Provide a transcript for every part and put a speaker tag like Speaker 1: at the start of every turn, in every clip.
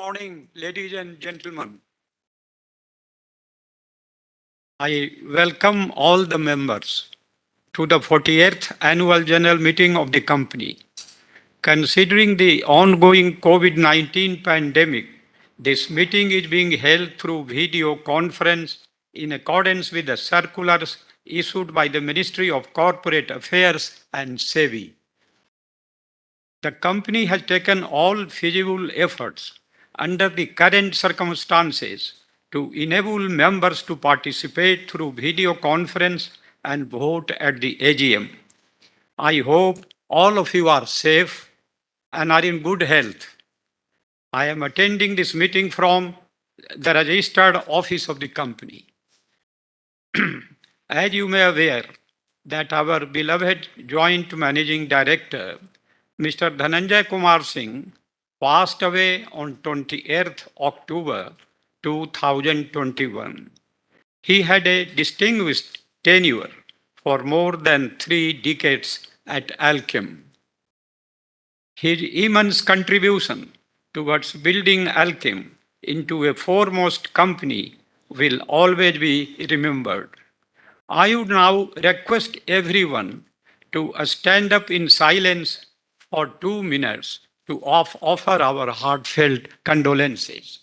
Speaker 1: Morning, ladies and gentlemen. I welcome all the members to the 48th Annual General Meeting of the company. Considering the ongoing COVID 19 pandemic, this meeting is being held through video conference in accordance with the circulars issued by the Ministry of Corporate Affairs and SEBI. The company has taken all feasible efforts under the current circumstances to enable members to participate through video conference and vote at the AGM. I hope all of you are safe and are in good health. I am attending this meeting from the registered office of the company. As you may aware, that our beloved Joint Managing Director, Mr. Dhananjay Kumar Singh, passed away on 28th October 2021. He had a distinguished tenure for more than 3 decades at Alkem. His immense contribution towards building Alkem into a foremost company will always be remembered. I would now request everyone to stand up in silence for 2 minutes to offer our heartfelt condolences.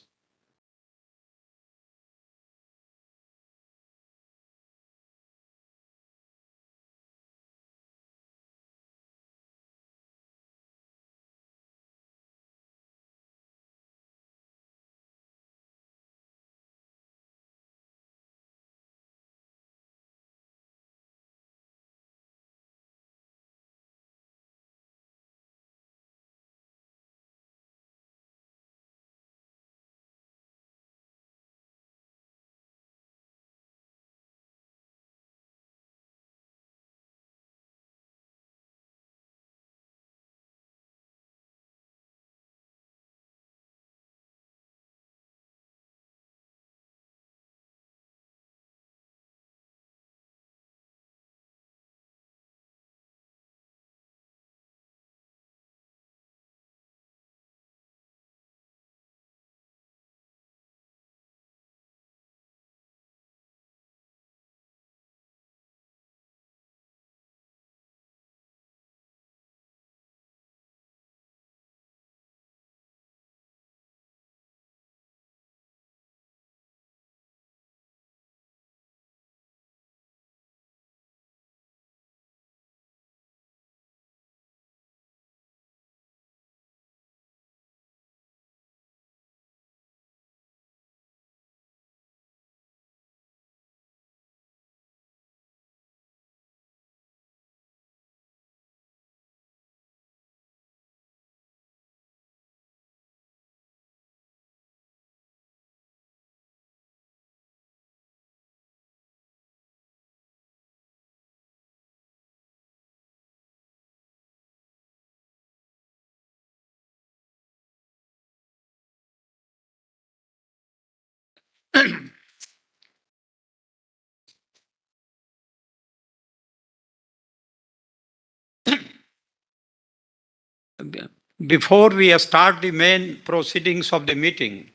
Speaker 1: Before we start the main proceedings of the meeting,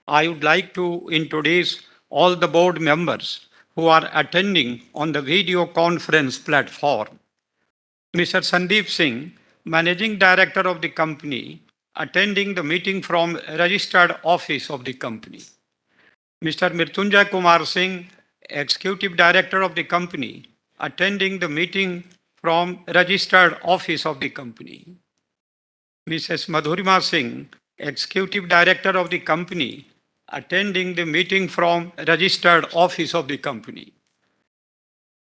Speaker 1: I would like to introduce all the board members who are attending on the video conference platform. Mr. Sandeep Singh, Managing Director of the company, attending the meeting from registered office of the company. Mr. Mrityunjay Kumar Singh, Executive Director of the company, attending the meeting from registered office of the company. Mrs. Madhurima Singh, Executive Director of the company, attending the meeting from registered office of the company.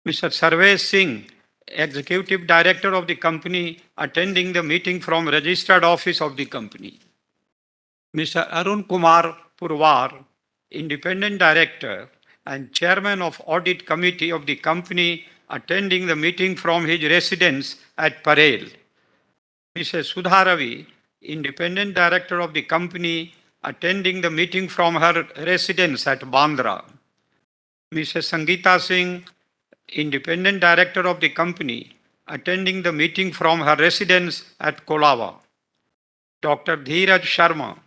Speaker 1: Mr. Sarvesh Singh, Executive Director of the company, attending the meeting from registered office of the company. Mr. Arun Kumar Purwar, Independent Director and Chairman of Audit Committee of the company, attending the meeting from his residence at Parel. Mrs. Sudha Ravi, Independent Director of the company, attending the meeting from her residence at Bandra. Mrs. Sangeeta Singh, Independent Director of the company, attending the meeting from her residence at Kolava. Dr. Dheeraj Sharma,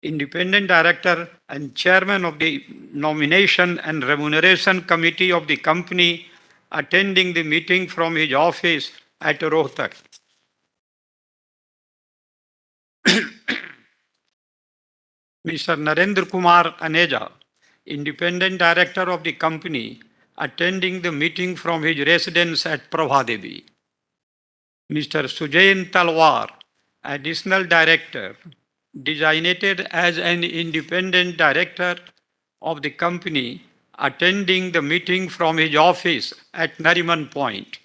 Speaker 1: Independent Director and Chairman of the Nomination and Remuneration Committee of the company, attending the meeting from his office at Rohtak. Mr. Narendra Kumar Aneja, Independent Director of the company, attending the meeting from his residence at Prabhadevi. Mr. Sujain Talwar, Additional Director, designated as an Independent Director of the company, attending the meeting from his office at Nariman Point.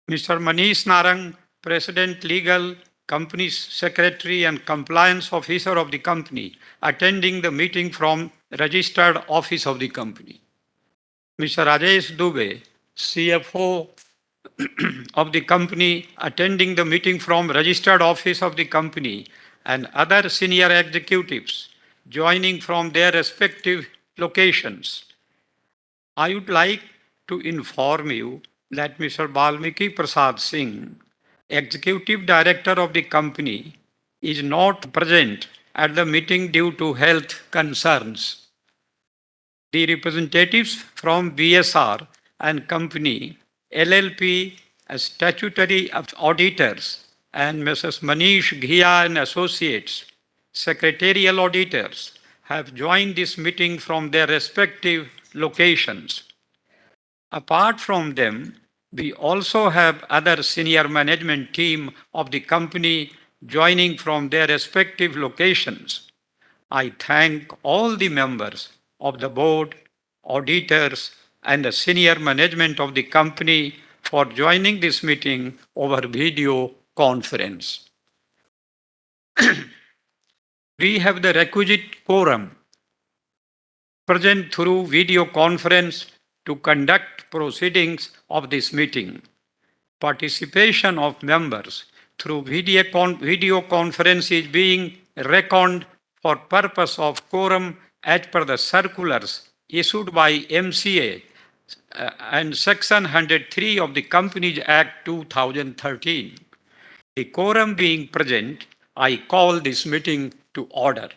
Speaker 1: Mr. Manish Narang, President Legal, Company Secretary and Compliance Officer of the company, attending the meeting from Registered Office of the company. Mr. Rajesh Dubey, CFO of the company, attending the meeting from Registered Office of the company, and other senior executives joining from their respective locations. I would like to inform you that Mr. Balmiki Prasad Singh, Executive Director of the company, is not present at the meeting due to health concerns. The representatives from BSR and company, LLP as statutory auditors, and Mrs. Manish Ghia and Associates, secretarial auditors, have joined this meeting from their respective locations. Apart from them, we also have other senior management team of the company joining from their respective locations. I thank all the members of the board, auditors, and the senior management of the company for joining this meeting over video conference. We have the requisite quorum present through video conference to conduct proceedings of this meeting. Participation of members through video conference is being reckoned for purpose of quorum as per the circulars issued by MCA and Section 103 of the Companies Act 2013. The quorum being present, I call this meeting to order.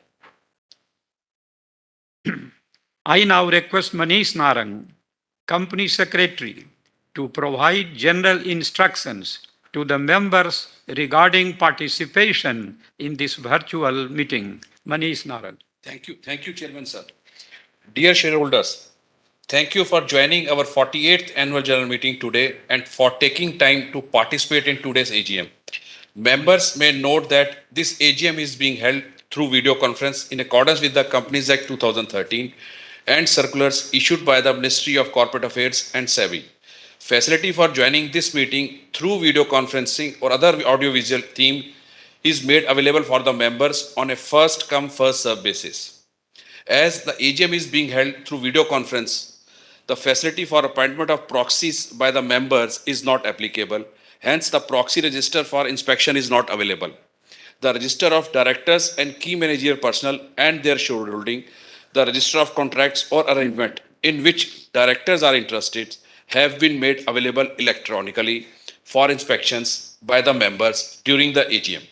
Speaker 1: I now request Manish Narang, Company Secretary, to provide general instructions to the members regarding participation in this virtual meeting. Manish Narang.
Speaker 2: Thank you. Thank you, Chairman, sir. Dear shareholders, thank you for joining our 48th annual general meeting today and for taking time to participate in today's AGM. Members may note that this AGM is being held through video conference in accordance with the Companies Act 2013 and circulars issued by the Ministry of Corporate Affairs and SEBI. Facility for joining this meeting through video conferencing or other audiovisual theme is made available for the members on a first come first served basis. As the AGM is being held through video conference, the facility for appointment of proxies by the members is not applicable. Hence, the proxy register for inspection is not available. The register of directors and key managerial personnel and their shareholding, the register of contracts or arrangement in which directors are interested have been made available electronically for inspections by the members during the AGM.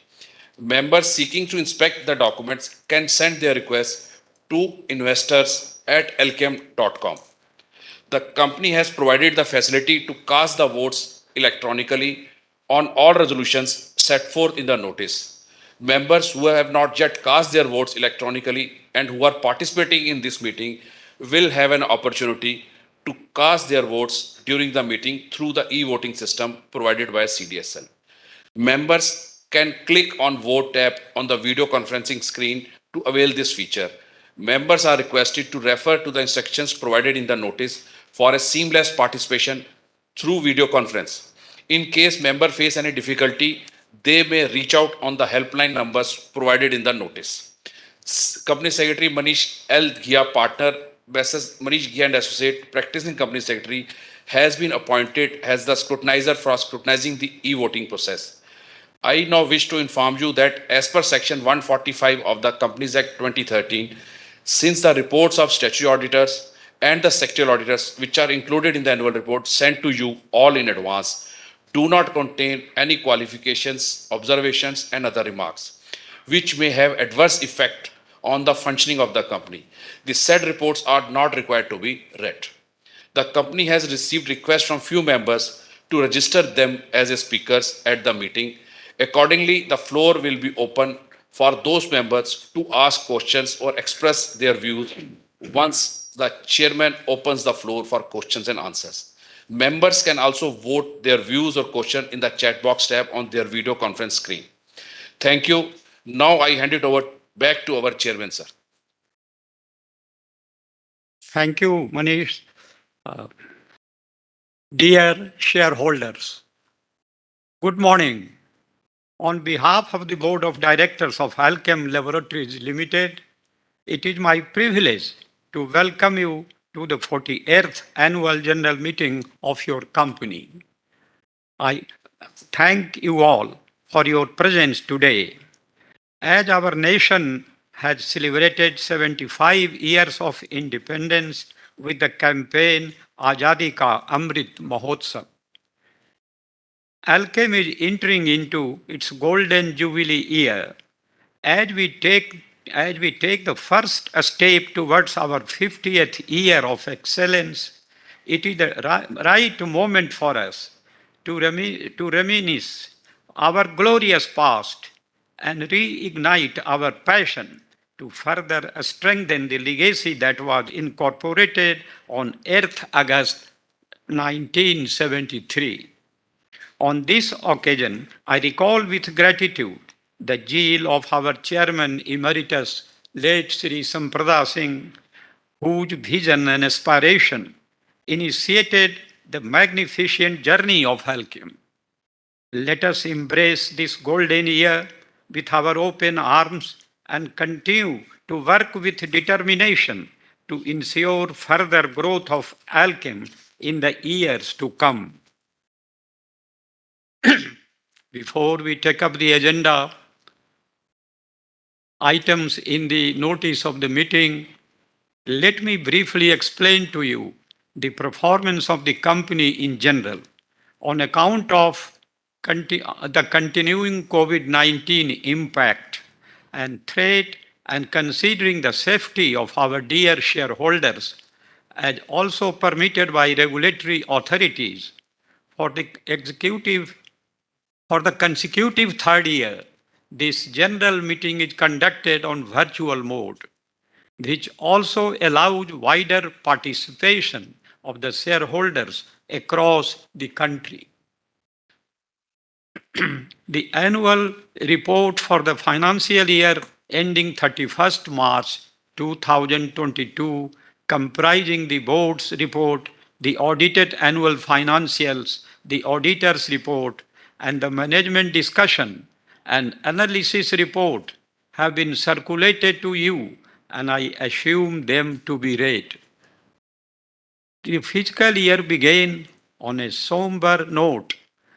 Speaker 2: Members seeking to inspect the documents can send their requests to investors@alkem.com. The company has provided the facility to cast the votes electronically on all resolutions set forth in the notice. Members who have not yet cast their votes electronically and who are participating in this meeting will have an opportunity to cast their votes during the meeting through the e-voting system provided by CDSL. Members can click on Vote tab on the video conferencing screen to avail this feature. Members are requested to refer to the instructions provided in the notice for a seamless participation through video conference. In case member face any difficulty, they may reach out on the helpline numbers provided in the notice. Company Secretary Manish L. Ghia, partner, Messrs. Manish Ghia and Associate, practicing Company Secretary, has been appointed as the scrutinizer for scrutinizing the e-voting process. I now wish to inform you that as per Section 145 of the Companies Act 2013, since the reports of statutory auditors and the sectorial auditors, which are included in the annual report sent to you all in advance, do not contain any qualifications, observations, and other remarks, which may have adverse effect on the functioning of the company. The said reports are not required to be read. The company has received requests from few members to register them as speakers at the meeting. Accordingly, the floor will be open for those members to ask questions or express their views once the chairman opens the floor for questions and answers. Members can also vote their views or question in the chat box tab on their video conference screen. Thank you. Now I hand it over back to our chairman, sir.
Speaker 1: Thank you, Manish. Dear shareholders, good morning. On behalf of the Board of Directors of Alkem Laboratories Limited, it is my privilege to welcome you to the 48th Annual General Meeting of your company. I thank you all for your presence today. As our nation has celebrated 75 years of independence with the campaign Azadi Ka Amrit Mahotsav, Alkem is entering into its golden jubilee year. As we take the first step towards our 50th year of excellence, it is the right moment for us to reminisce our glorious past and reignite our passion to further strengthen the legacy that was incorporated on Earth August 1973. On this occasion, I recall with gratitude the zeal of our chairman emeritus, late Sri Samprada Singh, whose vision and aspiration initiated the magnificent journey of Alkem. Let us embrace this golden year with our open arms and continue to work with determination to ensure further growth of Alkem in the years to come. Before we take up the agenda items in the notice of the meeting, let me briefly explain to you the performance of the company in general on account of the continuing COVID-19 impact and threat, and considering the safety of our dear shareholders, as also permitted by regulatory authorities. For the executive For the consecutive third year, this general meeting is conducted on virtual mode, which also allows wider participation of the shareholders across the country. The annual report for the financial year ending 31st March 2022, comprising the board's report, the audited annual financials, the auditor's report, and the management discussion and analysis report, have been circulated to you, and I assume them to be read. The fiscal year began on a somber note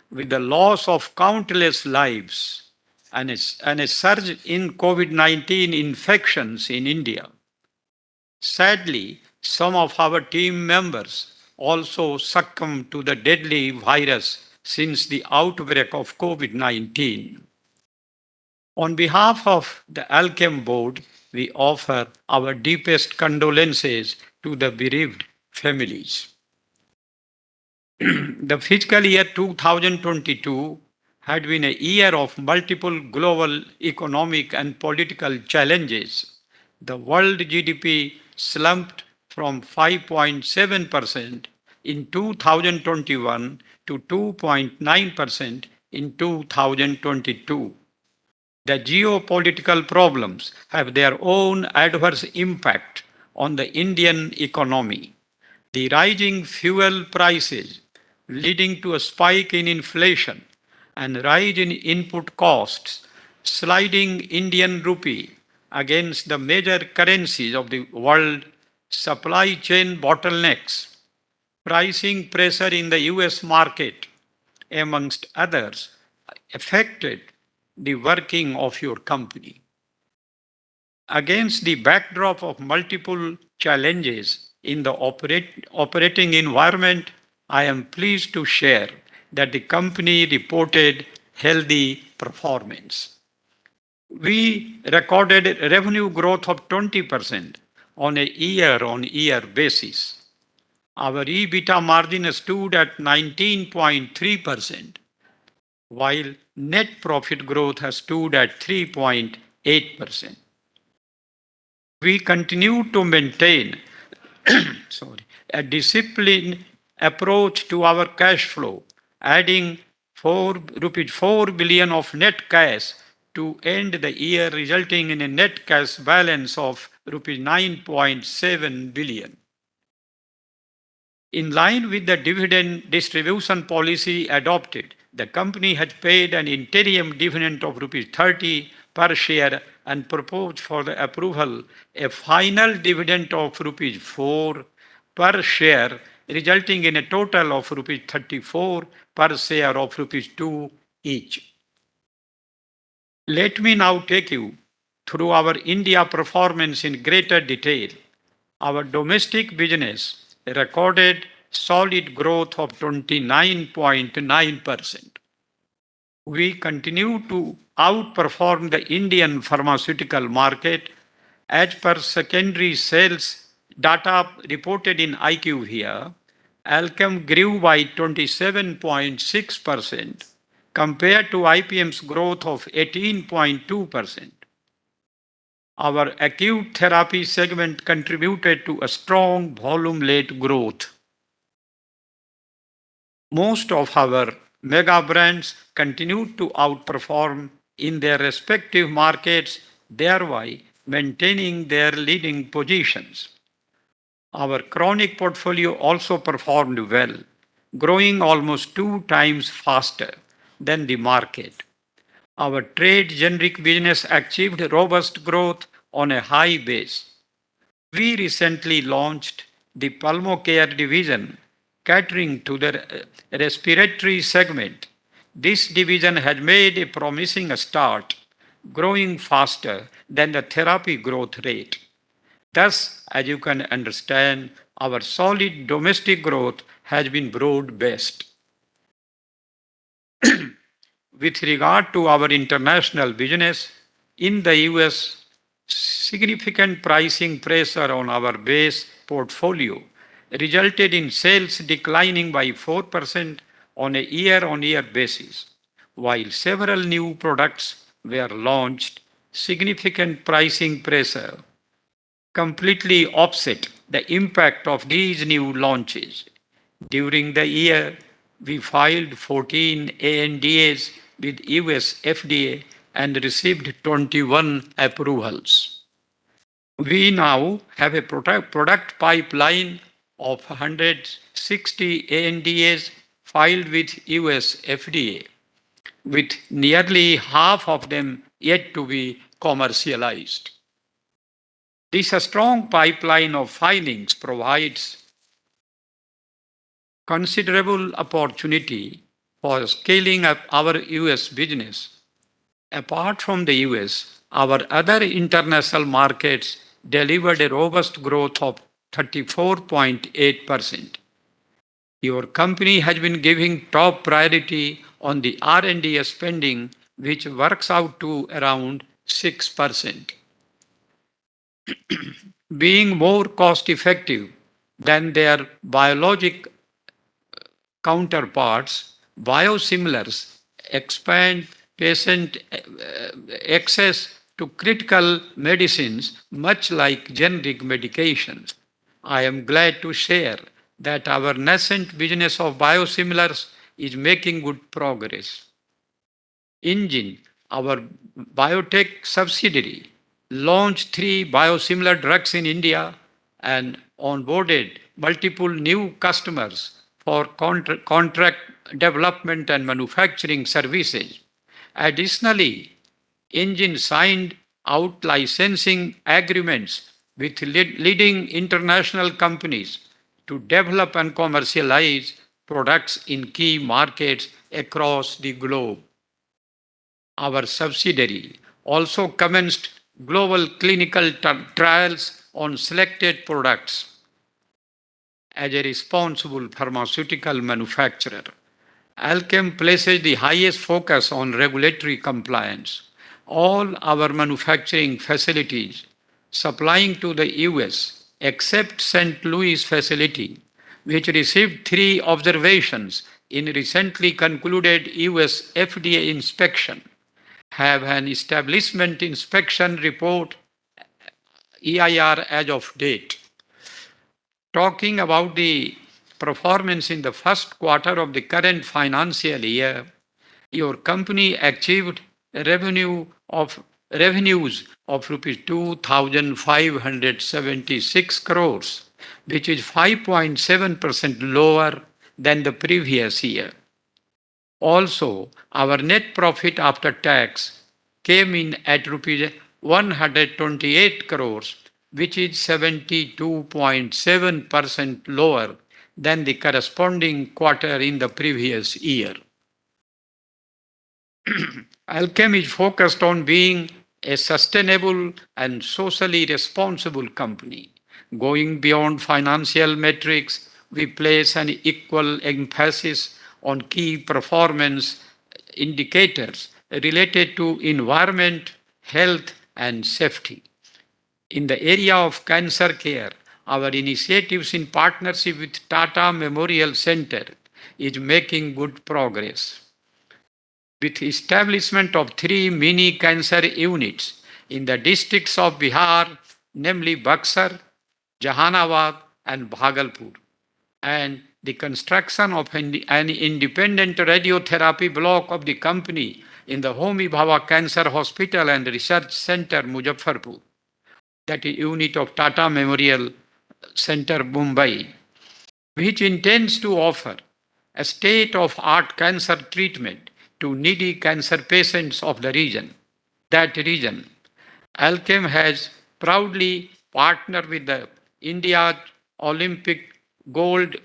Speaker 1: with the loss of countless lives and a surge in COVID 19 infections in India. Sadly, some of our team members also succumbed to the deadly virus since the outbreak of COVID 19. On behalf of the Alkem board, we offer our deepest condolences to the bereaved families. The fiscal year 2022 had been a year of multiple global economic and political challenges. The world GDP slumped from 5.7% in 2021 to 2.9% in 2022. The geopolitical problems have their own adverse impact on the Indian economy. The rising fuel prices, leading to a spike in inflation and rise in input costs, sliding Indian rupee against the major currencies of the world, supply chain bottlenecks, pricing pressure in the US market, amongst others, affected the working of your company. Against the backdrop of multiple challenges in the operating environment, I am pleased to share that the company reported healthy performance. We recorded revenue growth of 20% on a year-on-year basis. Our EBITDA margin stood at 19.3%, while net profit growth has stood at 3.8%. We continue to maintain a disciplined approach to our cash flow, adding rupees 4 billion of net cash to end the year, resulting in a net cash balance of rupees 9.7 billion. In line with the dividend distribution policy adopted, the company has paid an interim dividend of rupees 30 per share and proposed for the approval a final dividend of rupees 4 per share, resulting in a total of rupees 34 per share of rupees 2 each. Let me now take you through our India performance in greater detail. Our domestic business recorded solid growth of 29.9%. We continue to outperform the Indian pharmaceutical market as per secondary sales data reported in IQVIA. Alkem grew by 27.6% compared to IPM's growth of 18.2%. Our acute therapy segment contributed to a strong volume-led growth. Most of our mega brands continued to outperform in their respective markets, thereby maintaining their leading positions. Our chronic portfolio also performed well, growing almost 2 times faster than the market. Our trade generic business achieved robust growth on a high base. We recently launched the Pulmocare division, catering to the respiratory segment. This division has made a promising start, growing faster than the therapy growth rate. Thus, as you can understand, our solid domestic growth has been broad-based. With regard to our international business, in the US, significant pricing pressure on our base portfolio resulted in sales declining by 4% on a year-on-year basis. While several new products were launched, significant pricing pressure completely offset the impact of these new launches. During the year, we filed 14 ANDAs with US FDA and received 21 approvals. We now have a product pipeline of 160 ANDAs filed with US FDA, with nearly half of them yet to be commercialized. This strong pipeline of filings provides considerable opportunity for scaling up our US business. Apart from the US, our other international markets delivered a robust growth of 34.8%. Your company has been giving top priority on the R&D spending, which works out to around 6%. Being more cost effective than their biologic counterparts, biosimilars expand patient access to critical medicines, much like generic medications. I am glad to share that our nascent business of biosimilars is making good progress. Engine, our biotech subsidiary, launched 3 biosimilar drugs in India and onboarded multiple new customers for contract development and manufacturing services. Additionally, Engine signed out licensing agreements with leading international companies to develop and commercialize products in key markets across the globe. Our subsidiary also commenced global clinical trials on selected products. As a responsible pharmaceutical manufacturer, Alkem places the highest focus on regulatory compliance. all our manufacturing facilities supplying to the US, except St. Louis facility, which received three observations in recently concluded US FDA inspection, have an establishment inspection report EIR as of date. Talking about the performance in the first quarter of the current financial year, your company achieved revenue of revenues of rupees 2,576 crores, which is 5.7% lower than the previous year. Also, our net profit after tax came in at rupees 128 crores, which is 72.7% lower than the corresponding quarter in the previous year. Alkem is focused on being a sustainable and socially responsible company. Going beyond financial metrics, we place an equal emphasis on key performance indicators related to environment, health, and safety. In the area of cancer care, our initiatives in partnership with Tata Memorial Center is making good progress. With establishment of three mini cancer units in the districts of Bihar, namely Buxar, Jahanabad, and Bhagalpur, and the construction of an independent radiotherapy block of the company in the Homi Bhabha Cancer Hospital and Research Center, Muzaffarpur, that is unit of Tata Memorial Center, Mumbai, which intends to offer a state of art cancer treatment to needy cancer patients of the region. That region, Alkem has proudly partnered with the India Olympic Gold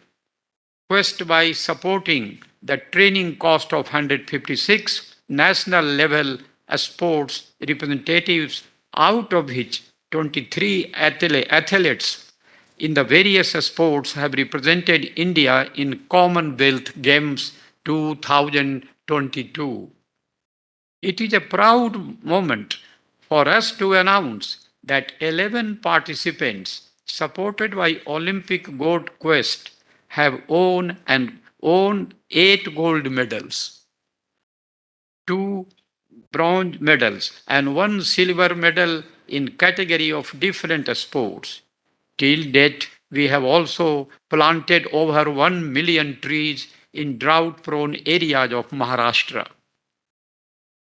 Speaker 1: Quest by supporting the training cost of 156 national level sports representatives, out of which 23 athletes in the various sports have represented India in Commonwealth Games 2022. It is a proud moment for us to announce that 11 participants, supported by Olympic Gold Quest, have won 8 gold medals, 2 bronze medals, and 1 silver medal in category of different sports. Till date, we have also planted over 1 million trees in drought-prone areas of Maharashtra.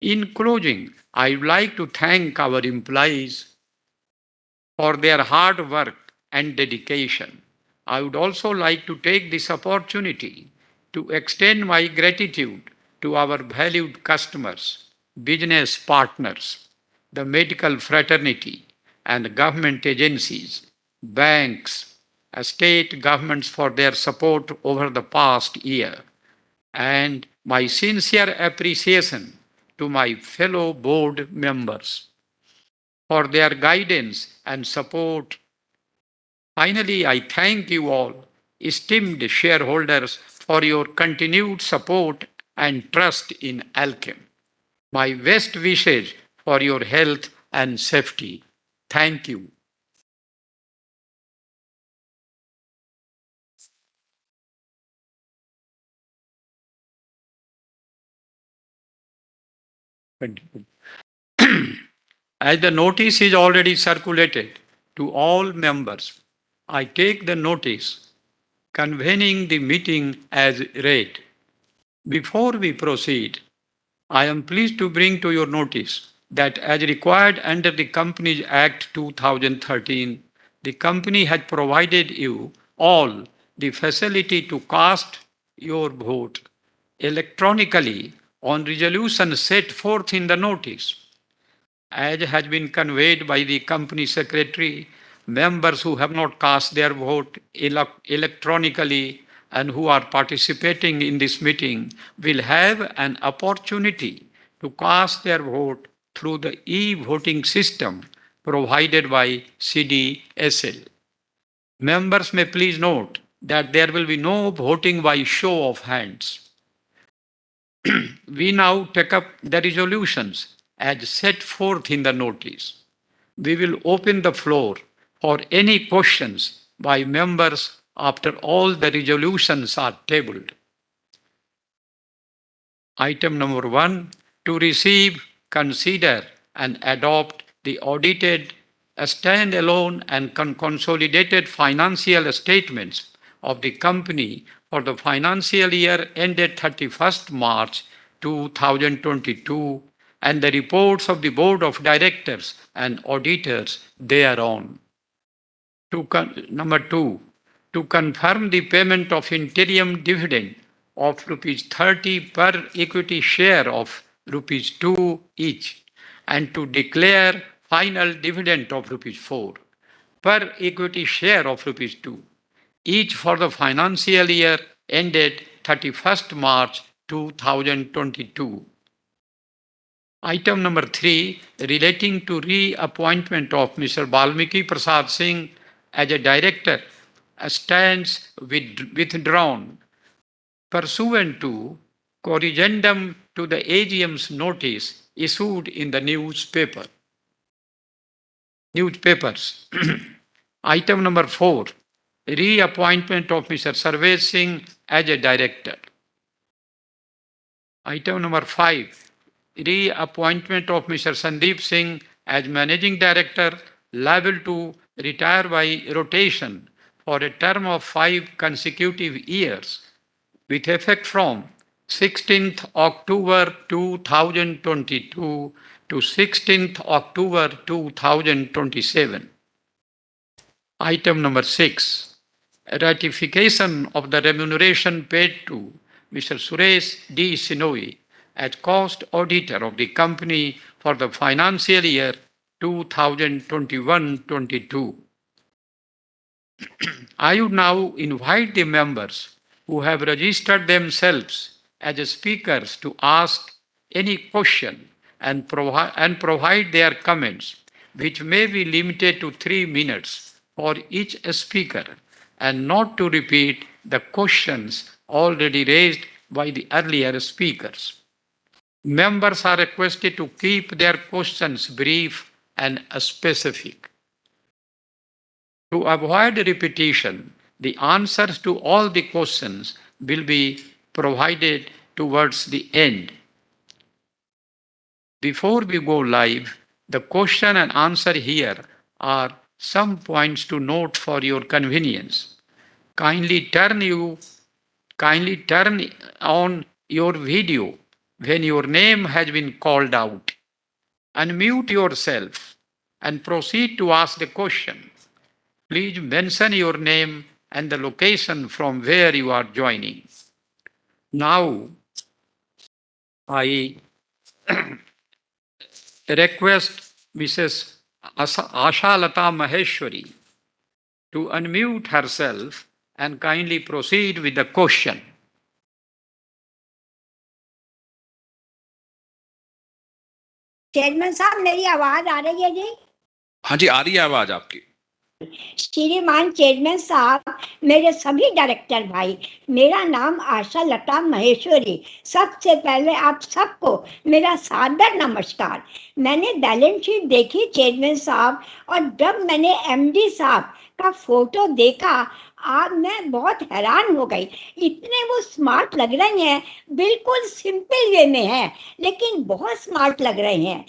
Speaker 1: In closing, I would like to thank our employees for their hard work and dedication. I would also like to take this opportunity to extend my gratitude to our valued customers, business partners, the medical fraternity, and government agencies, banks, state governments for their support over the past year, and my sincere appreciation to my fellow board members for their guidance and support. Finally, I thank you all, esteemed shareholders, for your continued support and trust in Alkem. My best wishes for your health and safety. Thank you. As the notice is already circulated to all members, I take the notice convening the meeting as read. Before we proceed, I am pleased to bring to your notice that as required under the Companies Act 2013, the company has provided you all the facility to cast your vote electronically on resolutions set forth in the notice. As has been conveyed by the company secretary, members who have not cast their vote electronically and who are participating in this meeting will have an opportunity to cast their vote through the e-voting system provided by CDSL. Members may please note that there will be no voting by show of hands. We now take up the resolutions as set forth in the notice. We will open the floor for any questions by members after all the resolutions are tabled. Item number 1, to receive, consider, and adopt the audited, standalone, and consolidated financial statements of the company for the financial year ended 31st March 2022 and the reports of the Board of Directors and auditors thereon. Number 2, to confirm the payment of interim dividend of rupees 30 per equity share of rupees 2 each and to declare final dividend of rupees 4 per equity share of rupees 2 each for the financial year ended 31st March 2022. Item number 3, relating to reappointment of Mr. Balmiki Prasad Singh as a director, stands withdrawn pursuant to corrigendum to the AGM's notice issued in the newspapers. Item number 4, reappointment of Mr. Sarvesh Singh as a director. Item number 5, reappointment of Mr. Sandeep Singh as Managing Director, liable to retire by rotation for a term of 5 consecutive years, with effect from 16th October 2022 to 16th October 2027. Item number 6, ratification of the remuneration paid to Mr. Suresh D. Sinoi as cost auditor of the company for the financial year 2021-22. I would now invite the members who have registered themselves as speakers to ask any question and provide their comments, which may be limited to 3 minutes for each speaker and not to repeat the questions already raised by the earlier speakers. Members are requested to keep their questions brief and specific. To avoid repetition, the answers to all the questions will be provided towards the end. Before we go live, the question and answer here are some points to note for your convenience. Kindly turn on your video when your name has been called out. Unmute yourself and proceed to ask the question. Please mention your name and the location from where you are joining. Now, I request Mrs. Asha Lata Maheshwari to unmute herself and kindly proceed with the question.
Speaker 3: Chairman साहब मेरी आवाज आ रही है जी?
Speaker 2: हाँ जी, आ रही है आवाज आपकी।
Speaker 3: श्रीमान चेयरमैन साहब, मेरे सभी डायरेक्टर भाई, मेरा नाम आशा लता महेश्वरी। सबसे पहले आप सबको मेरा सादर नमस्कार। मैंने बैलेंस शीट देखी चेयरमैन साहब, और जब मैंने एमडी साहब का फोटो देखा, आज मैं बहुत हैरान हो गई। इतने वो स्मार्ट लग रहे हैं, बिल्कुल सिंपल वे में है, लेकिन बहुत स्मार्ट लग रहे हैं।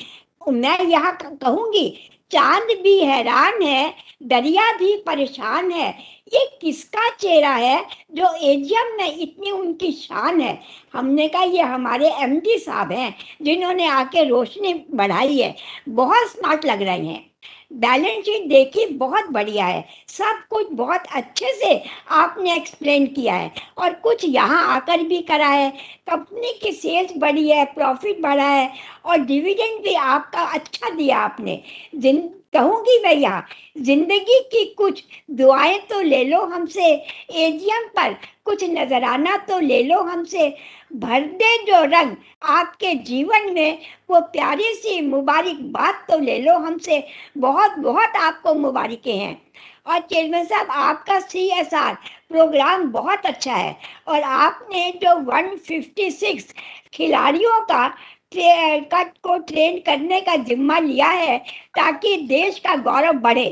Speaker 3: मैं यहाँ कहूँगी, चांद भी हैरान है, दरिया भी परेशान है। ये किसका चेहरा है जो एजीएम में इतनी उनकी शान है? हमने कहा ये हमारे एमडी साहब हैं, जिन्होंने आके रोशनी बढ़ाई है। बहुत स्मार्ट लग रहे हैं। बैलेंस शीट देखी, बहुत बढ़िया है। सब कुछ बहुत अच्छे से आपने एक्सप्लेन किया है, और कुछ यहाँ आकर भी करा है। कंपनी की सेल्स बढ़ी है, प्रॉफिट बढ़ा है, और डिविडेंड भी आपका अच्छा दिया आपने। कहूँगी भैया, जिंदगी की कुछ दुआएं तो ले लो हमसे, एजीएम पर कुछ नजराना तो ले लो हमसे। भर दे जो रंग आपके जीवन में, वो प्यारी सी मुबारकबाद तो ले लो हमसे। बहुत बहुत आपको मुबारकें हैं। और चेयरमैन साहब, आपका CSR प्रोग्राम बहुत अच्छा है, और आपने जो 156 खिलाड़ियों का कट को ट्रेन करने का जिम्मा लिया है ताकि देश का गौरव बढ़े।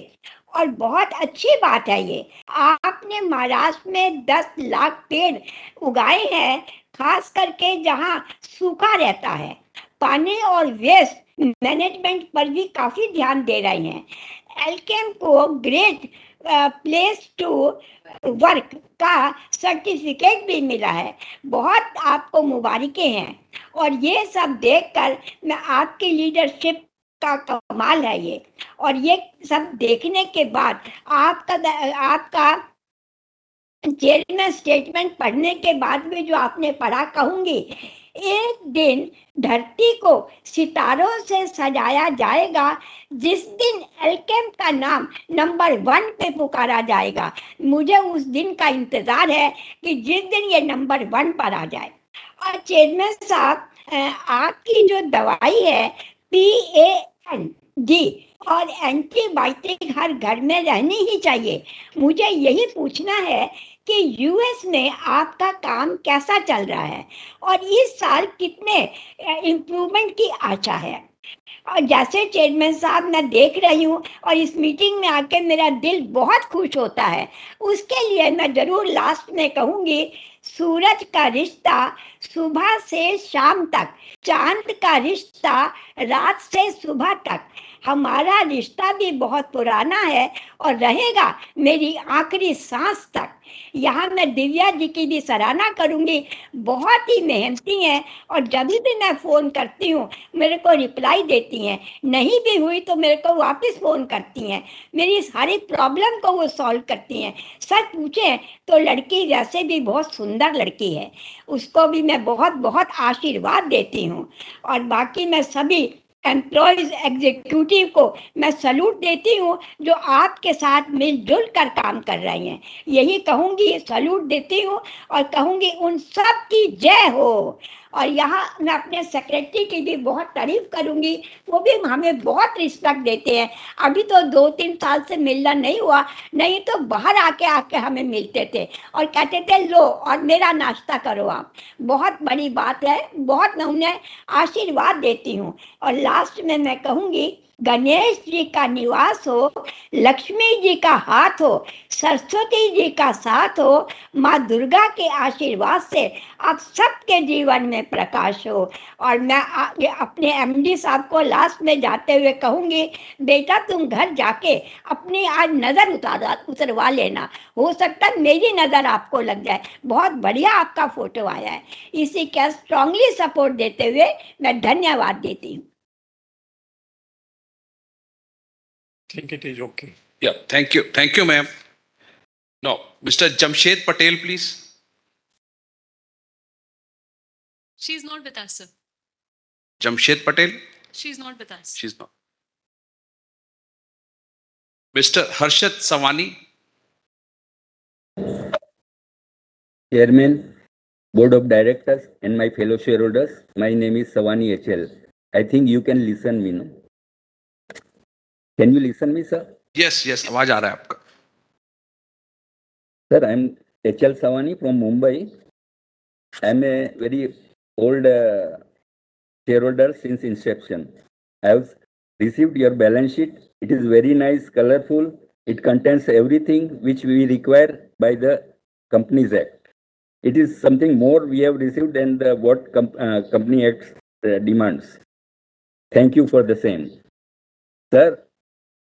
Speaker 3: और बहुत अच्छी बात है ये। आपने महाराष्ट्र में 10 लाख पेड़ उगाए हैं, खास करके जहाँ सूखा रहता है। पानी और वेस्ट मैनेजमेंट पर भी काफी ध्यान दे रहे हैं। एल्केम को ग्रेट प्लेस टू वर्क का सर्टिफिकेट भी मिला है। बहुत आपको मुबारकें हैं। और ये सब देखकर मैं आपकी लीडरशिप का कमाल है ये। और ये सब देखने के बाद आपका चेयरमैन स्टेटमेंट पढ़ने के बाद में जो आपने पढ़ा, कहूंगी एक दिन धरती को सितारों से सजाया जाएगा जिस दिन एल्केम का नाम नंबर 1 पे पुकारा जाएगा। मुझे उस दिन का इंतजार है कि जिस दिन ये नंबर 1 पर आ जाए। और चेयरमैन साहब, आपकी जो दवाई है PAN-D और एंटीबायोटिक हर घर में रहनी ही चाहिए। मुझे यही पूछना है कि यूएस में आपका काम कैसा चल रहा है और इस साल कितने इम्प्रूवमेंट की आशा है। और जैसे चेयरमैन साहब मैं देख रही हूँ और इस मीटिंग में आके मेरा दिल बहुत खुश होता है, उसके लिए मैं जरूर लास्ट में कहूंगी, सूरज का रिश्ता सुबह से शाम तक, चांद का रिश्ता रात से सुबह तक। हमारा रिश्ता भी बहुत पुराना है और रहेगा मेरी आखिरी सांस तक। यहाँ मैं दिव्या जी की भी सराहना करूंगी, बहुत ही मेहनती हैं और जब भी मैं फोन करती हूँ मेरे को रिप्लाई देती हैं, नहीं भी हुई तो मेरे को वापस फोन करती हैं, मेरी सारी प्रॉब्लम को वो सॉल्व करती हैं। सच पूछे तो लड़की वैसे भी बहुत सुंदर लड़की है, उसको भी मैं बहुत बहुत आशीर्वाद देती हूँ। और बाकी मैं सभी एम्प्लॉयज एग्जीक्यूटिव को मैं सैल्यूट देती हूँ जो आपके साथ मिलजुल कर काम कर रही हैं। यही कहूँगी, सैल्यूट देती हूँ और कहूँगी उन सब की जय हो। और यहाँ मैं अपने सेक्रेटरी की भी बहुत तारीफ करूँगी, वो भी हमें बहुत रिस्पेक्ट देते हैं। अभी तो 2-3 साल से मिलना नहीं हुआ, नहीं तो बाहर आके आके हमें मिलते थे और कहते थे लो और मेरा नाश्ता करो आप। बहुत बड़ी बात है, बहुत मैं उन्हें आशीर्वाद देती हूँ। और लास्ट में मैं कहूँगी, गणेश जी का निवास हो, लक्ष्मी जी का हाथ हो, सरस्वती जी का साथ हो, माँ दुर्गा के आशीर्वाद से आप सबके जीवन में प्रकाश हो। और मैं अपने एमडी साहब को लास्ट में जाते हुए कहूँगी, बेटा तुम घर जाके अपनी आज नज़र उतरवा लेना, हो सकता है मेरी नज़र आपको लग जाए। बहुत बढ़िया आपका फोटो आया है। इसी का स्ट्रांगली सपोर्ट देते हुए मैं धन्यवाद देती हूँ।
Speaker 1: think it is okay.
Speaker 2: Yeah, thank you, ma'am. Now, Mr. Jamshed Patel, please.
Speaker 4: She is not with us, sir.
Speaker 2: Jamshed Patel,
Speaker 4: She is not with us.
Speaker 2: she's not. Mr. Harshad Savani,
Speaker 5: Chairman, Board of Directors, and my fellow shareholders, my name is Savani HL. I think you can listen me, no? Can you listen me, sir?
Speaker 2: yes, आवाज आ रहा है आपका.
Speaker 5: Sir, I'm HL Savani from Mumbai. I'm a very old shareholder since inception. I have received your balance sheet. It is very nice, colorful. It contains everything which we require by the Companies Act. It is something more we have received than what Company Act demands. Thank you for the same. Sir,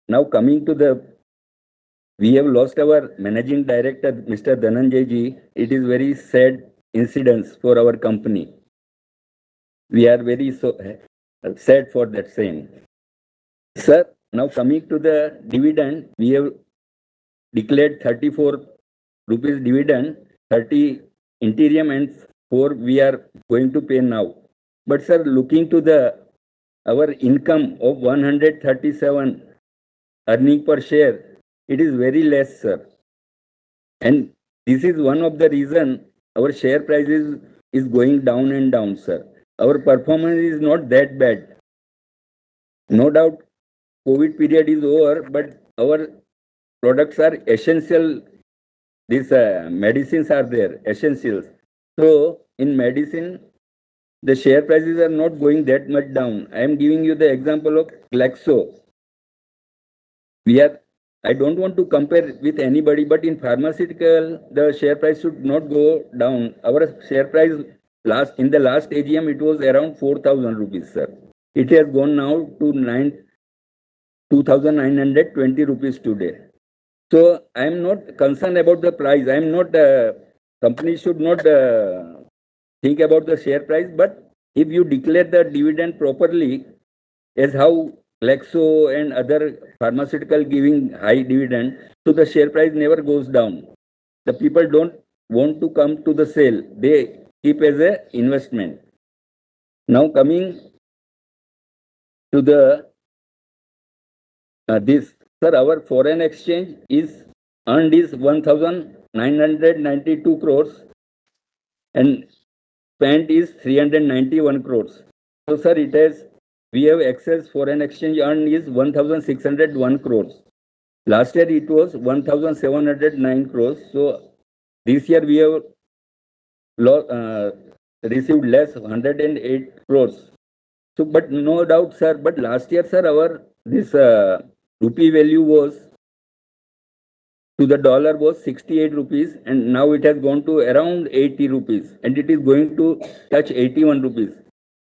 Speaker 5: now coming to we have lost our managing director, Mr. Dhananjay ji. It is very sad incidents for our company. We are very sad for that same. Sir, now coming to the dividend, we have declared 34 rupees dividend, 30 interim and 4 we are going to pay now. But sir, looking to our income of 137 earning per share, it is very less, sir. And this is one of the reason our share price is going down and down, sir. Our performance is not that bad. No doubt, COVID period is over, but our products are essential. These medicines are there, essentials. So in medicine, the share prices are not going that much down. I am giving you the example of Glaxo. I don't want to compare with anybody, but in pharmaceutical, the share price should not go down. Our share price in the last AGM, it was around 4,000 rupees, sir. It has gone now to 2,920 rupees today. So I am not concerned about the price. I am not, company should not think about the share price, but if you declare the dividend properly, as how Glaxo and other pharmaceutical giving high dividend, so the share price never goes down. The people don't want to come to the sale. They keep as a investment. Now coming to the this, sir, our foreign exchange is earned is 1,992 crores and spent is 391 crores. So, sir, we have excess foreign exchange earned is 1,601 crores. Last year it was 1,709 crores. So this year we have received less 108 crores. So, but no doubt, sir. But last year, sir, our this rupee value was to the dollar was 68 rupees, and now it has gone to around 80 rupees, and it is going to touch 81 rupees.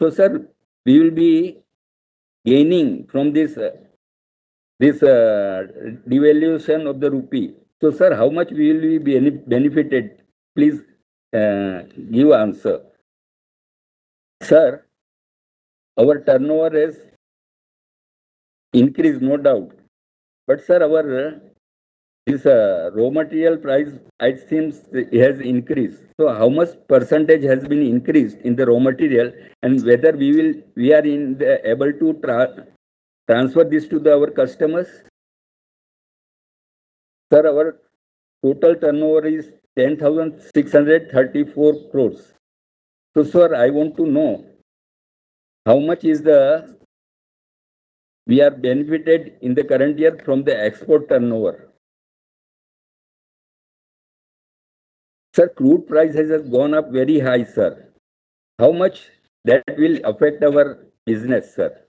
Speaker 5: So, sir, we will be gaining from this devaluation of the rupee. So, sir, how much will we be benefited? Please give answer. Sir, our turnover has increased, no doubt. But, sir, our this raw material price, it seems, has increased. So, how much percentage has been increased in the raw material, and whether we are able to transfer this to our customers? Sir, our total turnover is 10,634 crores. So, sir, I want to know how much is we are benefited in the current year from the export turnover. Sir, crude price has gone up very high, sir. How much that will affect our business, sir,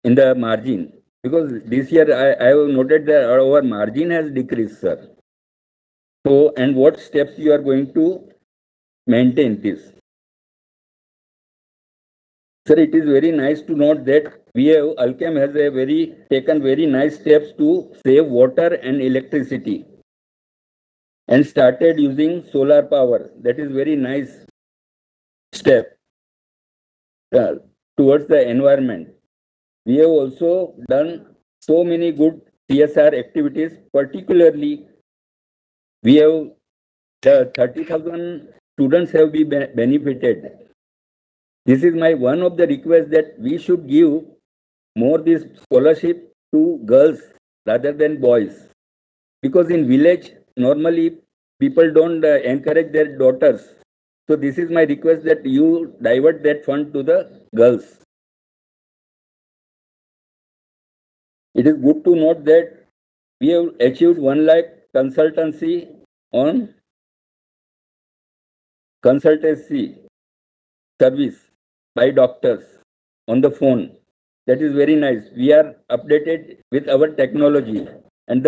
Speaker 5: in the margin? Because this year I have noted that our margin has decreased, sir. So, and what steps you are going to maintain this? Sir, it is very nice to note that Alkem has taken very nice steps to save water and electricity and started using solar power. That is very nice step uh, towards the environment. We have also done so many good CSR activities, particularly we have the 30,000 students have been benefited. This is my one of the requests that we should give more this scholarship to girls rather than boys. Because in village, normally people don't encourage their daughters. So this is my request that you divert that fund to the girls. It is good to note that we have achieved 1 lakh consultancy on consultancy service by doctors on the phone. That is very nice. We are updated with our technology, and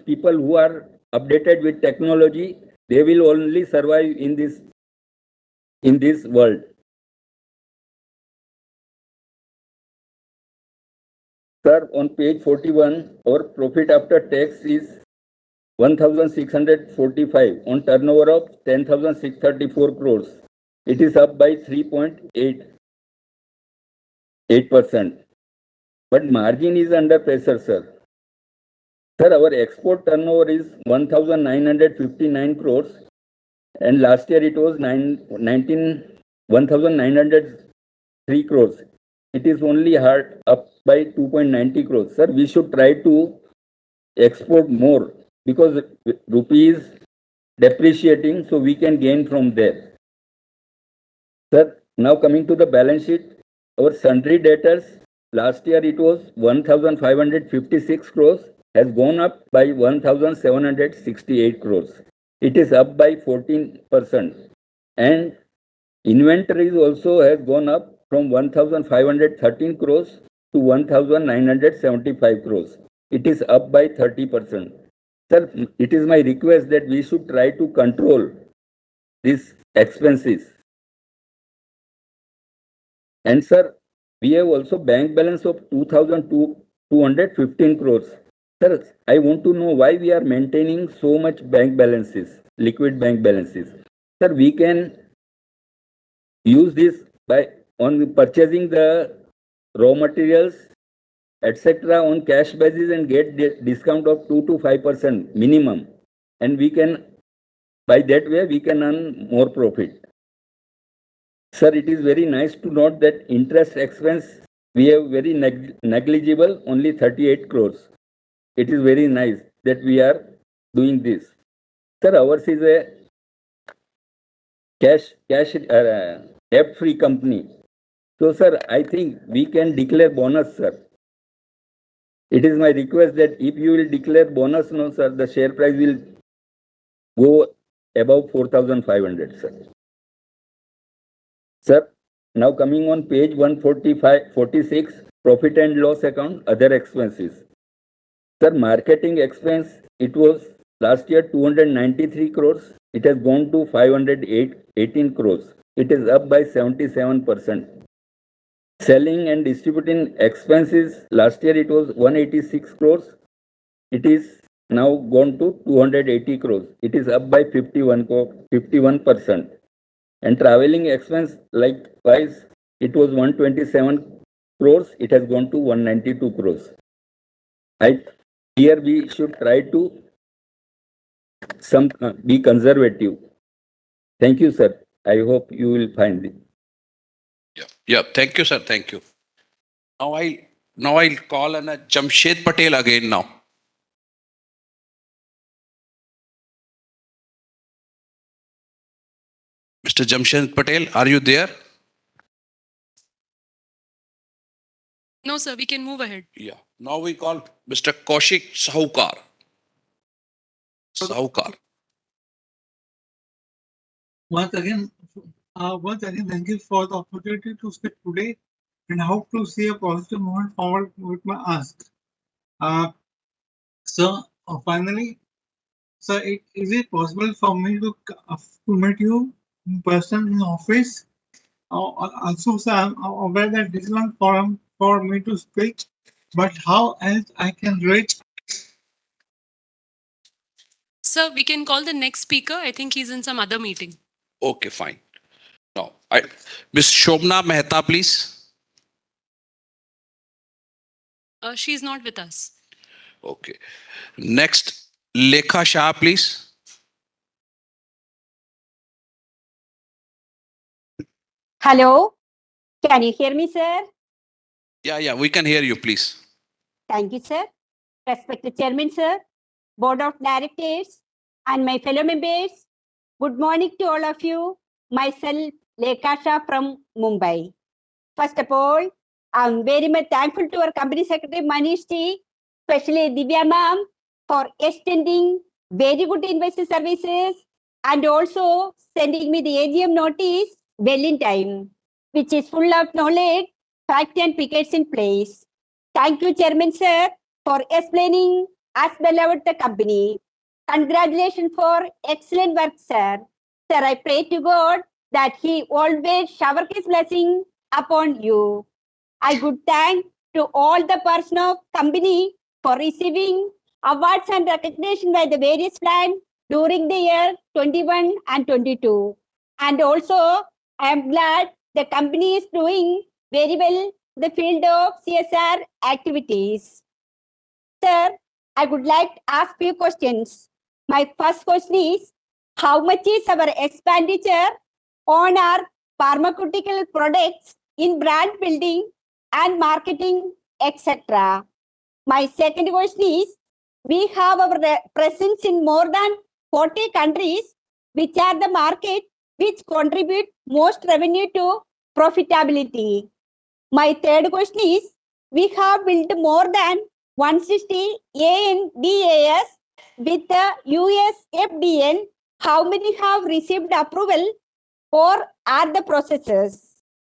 Speaker 5: people who are updated with technology, they will only survive in this world. Sir, on page 41, our profit after tax is 1,645 on turnover of 10,634 crores. It is up by 3.8%. But margin is under pressure, sir. Sir, our export turnover is 1,959 crores, and last year it was 1,903 crores. It is only hard up by 2.90 crores. Sir, we should try to export more because rupee is depreciating, so we can gain from there. Sir, now coming to the balance sheet, our sundry debtors, last year it was 1,556 crores, has gone up by 1,768 crores. It is up by 14%. And Inventories also has gone up from 1,513 crores to 1,975 crores. It is up by 30%. Sir, it is my request that we should try to control these expenses. And sir, we have also bank balance of 2,215 crores. Sir, I want to know why we are maintaining so much bank balances, liquid bank balances. Sir, we can use this by on purchasing the raw materials, etc. on cash basis and get discount of 2 to 5% minimum. And we can, by that way, we can earn more profit. Sir, it is very nice to note that interest expense we have very negligible, only 38 crores. It is very nice that we are doing this. Sir, ours is a debt-free company. So, sir, I think we can declare bonus, sir. It is my request that if you will declare bonus, no, sir, the share price will go above 4,500, sir. Sir, now coming on page 146, profit and loss account, other expenses. Sir, marketing expense, it was last year 293 crores. It has gone to 518 crores. It is up by 77%. Selling and distributing expenses, last year it was 186 crores. It is now gone to 280 crores. It is up by 51%. And traveling expense, likewise, it was 127 crores. It has gone to 192 crores. Here we should try to be conservative. Thank you, sir. I hope you will find it.
Speaker 2: Yeah. Thank you, sir. Thank you. Now I'll call on Jamshed Patel again now. Mr. Jamshed Patel, are you there?
Speaker 4: No, sir, we can move ahead.
Speaker 2: Yeah. Now we call Mr. Kaushik Sahukar. Sahukar.
Speaker 6: Once again, thank you for the opportunity to speak today and hope to see a positive movement forward with my ask. So, finally, sir, is it possible for me to meet you in person in office? Also, sir, I'm aware that this is not forum for me to speak, but how else I can reach?
Speaker 4: Sir, we can call the next speaker. I think he's in some other meeting.
Speaker 2: Okay, fine. Now, Ms. Shobna Mehta, please.
Speaker 4: She's not with us.
Speaker 2: Okay. Next, Lekha Shah, please.
Speaker 3: Hello, can you hear me, sir?
Speaker 2: Yeah, we can hear you, please.
Speaker 3: Thank you, sir. Respected Chairman, sir, Board of Directors, and my fellow members, good morning to all of you. Myself, Lekha Shah from Mumbai. First of all, I'm very much thankful to our Company Secretary Manish Ji, especially Divya ma'am, for extending very good investor services and also sending me the AGM notice well in time, which is full of knowledge, fact and pickets in place. Thank you, Chairman Sir, for explaining as well about the company. Congratulations for excellent work, sir. Sir, I pray to God that He always shower His blessing upon you. I would thank to all the person of company for receiving awards and recognition by the various plans during the year 21 and 22. And also, I am glad the company is doing very well in the field of CSR activities. Sir, I would like to ask few questions. My first question is, how much is our expenditure on our pharmaceutical products in brand building and marketing, etc.? My second question is, we have our presence in more than 40 countries, which are the market which contribute most revenue to profitability. My third question is, we have built more than 160 ANDAs with the US FDN. How many have received approval
Speaker 7: 4 are the processors.